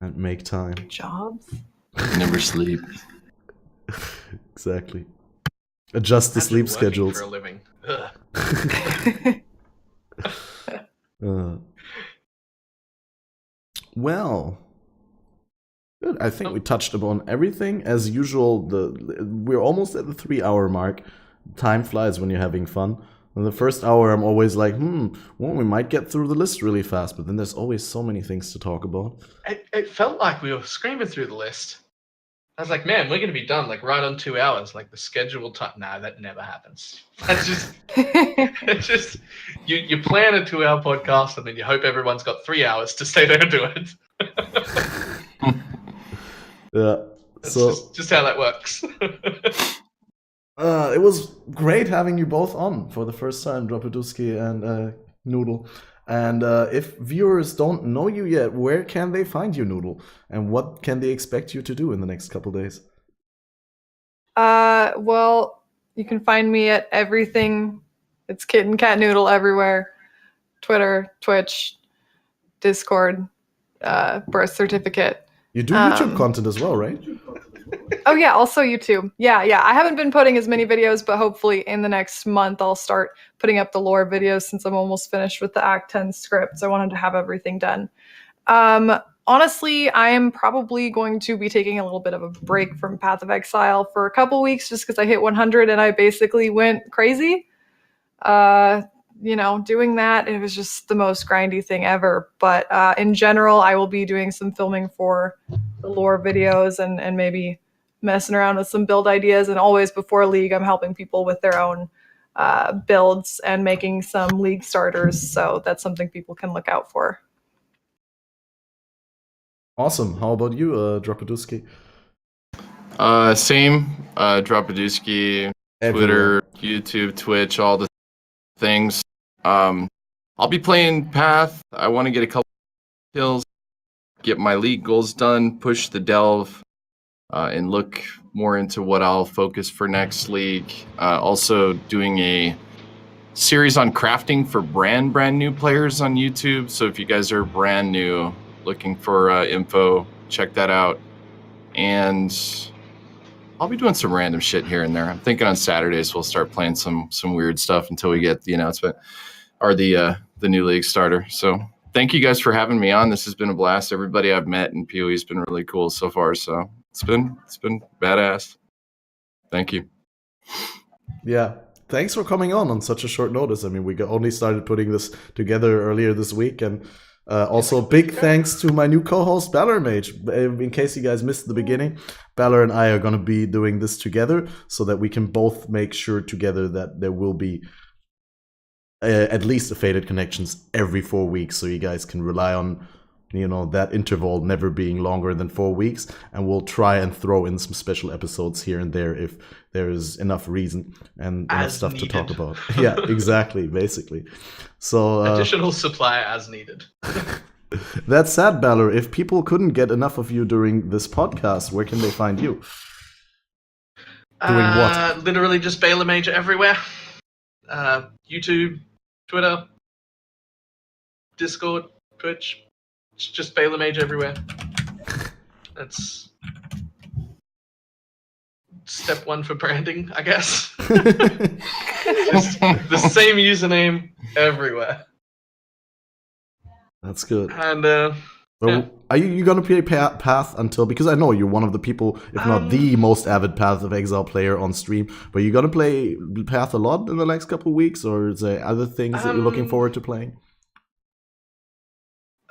And make time. Jobs? Never sleep. Exactly. Adjust the sleep schedules. For a living. Well, Good. I think we touched upon everything. As usual, we're almost at the 3-hour mark. Time flies when you're having fun. In the first hour, I'm always like, well, we might get through the list really fast, but then there's always so many things to talk about. It felt like we were screaming through the list. I was like, man, we're going to be done like right on 2 hours, like the scheduled time. No, that never happens. That's just, it's just, you plan a 2-hour podcast and then you hope everyone's got 3 hours to stay there and do it. Yeah. That's So just how that works. it was great having you both on for the first time, Dropaduski and Noodle. And if viewers don't know you yet, where can they find you, Noodle? And what can they expect you to do in the next couple days? Well, you can find me at everything. It's KittenCatNoodle everywhere. Twitter, Twitch, Discord, birth certificate. You do YouTube content as well, right? Oh yeah, also YouTube. Yeah. I haven't been putting as many videos, but hopefully in the next month I'll start putting up the lore videos since I'm almost finished with the Act 10 scripts. I wanted to have everything done. Honestly, I am probably going to be taking a little bit of a break from Path of Exile for a couple weeks just because I hit 100 and I basically went crazy. Doing that, it was just the most grindy thing ever. But in general, I will be doing some filming for the lore videos and maybe messing around with some build ideas. And always before League, I'm helping people with their own builds and making some League starters. So that's something people can look out for. Awesome. How about you, Dropaduski? Same. Dropaduski, Twitter, YouTube, Twitch, all the things. I'll be playing Path. I want to get a couple kills, get my League goals done, push the delve, and look more into what I'll focus for next League. Also doing a series on crafting for brand new players on YouTube. So if you guys are brand new, looking for info, check that out. And I'll be doing some random shit here and there. I'm thinking on Saturdays we'll start playing some weird stuff until we get the announcement or the new League starter. So thank you guys for having me on. This has been a blast. Everybody I've met in PoE has been really cool so far. So it's been badass. Thank you. Yeah. Thanks for coming on such a short notice. I mean, we only started putting this together earlier this week, and also big thanks to my new co-host BalorMage. In case you guys missed the beginning, Balor and I are going to be doing this together so that we can both make sure together that there will be at least a Faded Connections every 4 weeks, so you guys can rely on that interval never being longer than 4 weeks, and we'll try and throw in some special episodes here and there if there is enough reason and enough stuff to talk about. Yeah, exactly, basically. So additional supply as needed. That said, Balor, if people couldn't get enough of you during this podcast, where can they find you? Doing what? Literally just BalorMage everywhere. YouTube, Twitter, Discord, Twitch. It's just BalorMage everywhere. That's step one for branding, I guess. Just the same username everywhere. That's good. And yeah. Are you gonna play Path until, because I know you're one of the people, if not the most avid Path of Exile player on stream, but you gonna play Path a lot in the next couple of weeks, or is there other things that you're looking forward to playing?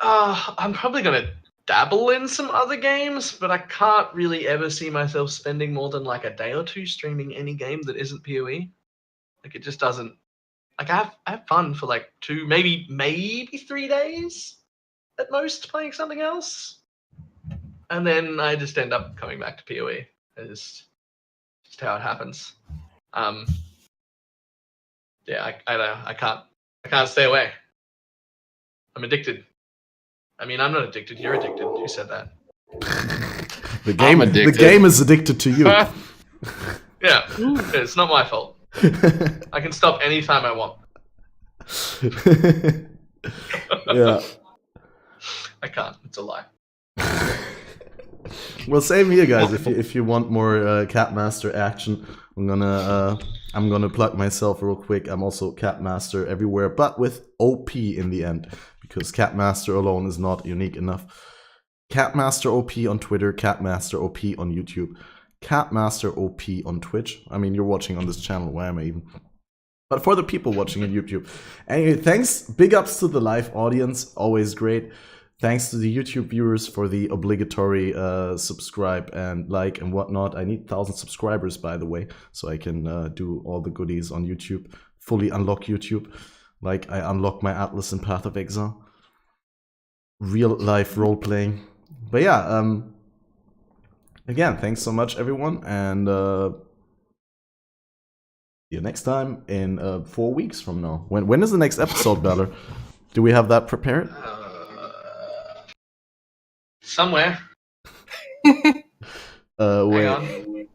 I'm probably gonna dabble in some other games, but I can't really ever see myself spending more than like a day or two streaming any game that isn't PoE. Like it just doesn't. Like I have fun for like 2, maybe 3 days at most playing something else, and then I just end up coming back to PoE. It's just how it happens. Yeah, I can't stay away. I'm addicted. I mean, I'm not addicted. You're addicted. Who said that? The game is addicted to you. Yeah, it's not my fault. I can stop anytime I want. Yeah. I can't. It's a lie. Well, same here, guys. If you want more Catmaster action, I'm gonna plug myself real quick. I'm also Catmaster everywhere, but with OP in the end, because Catmaster alone is not unique enough. CatmasterOP on Twitter, CatmasterOP on YouTube, CatmasterOP on Twitch. I mean, you're watching on this channel. Why am I even? But for the people watching on YouTube. Anyway, thanks. Big ups to the live audience. Always great. Thanks to the YouTube viewers for the obligatory subscribe and like and whatnot. I need 1,000 subscribers, by the way, so I can do all the goodies on YouTube. Fully unlock YouTube, like I unlock my Atlas and Path of Exile. Real life role playing. But yeah, again, thanks so much, everyone, and see you next time in 4 weeks from now. When is the next episode, Balor? Do we have that prepared? Somewhere. Wait. Hang on.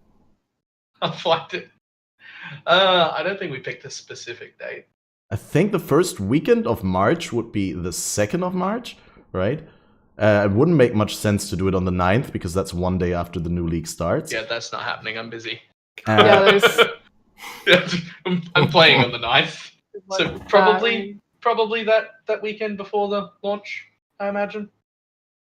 I'll find it. I don't think we picked a specific date. I think the first weekend of March would be the 2nd of March, right? It wouldn't make much sense to do it on the 9th because that's one day after the new league starts. Yeah, that's not happening. I'm busy. Yeah, there's Yeah, I'm playing on the 9th. So probably that weekend before the launch, I imagine.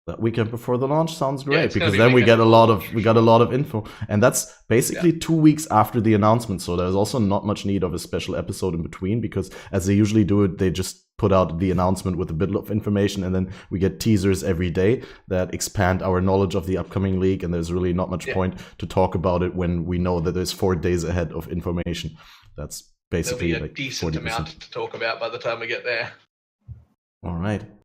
That weekend before the launch sounds great, it's gonna because be then we weekend get a before lot the of launch, we for got a sure. lot of info, and that's basically 2 weeks after the announcement. So there's also not much need of a special episode in between, because as they usually do it, they just put out the announcement with a bit of information, and then we get teasers every day that expand our knowledge of the upcoming league. And there's really not much point to talk about it when we know that there's 4 days ahead of information. That's There'll basically be a like decent 40%. amount to talk about by the time we get there. All right.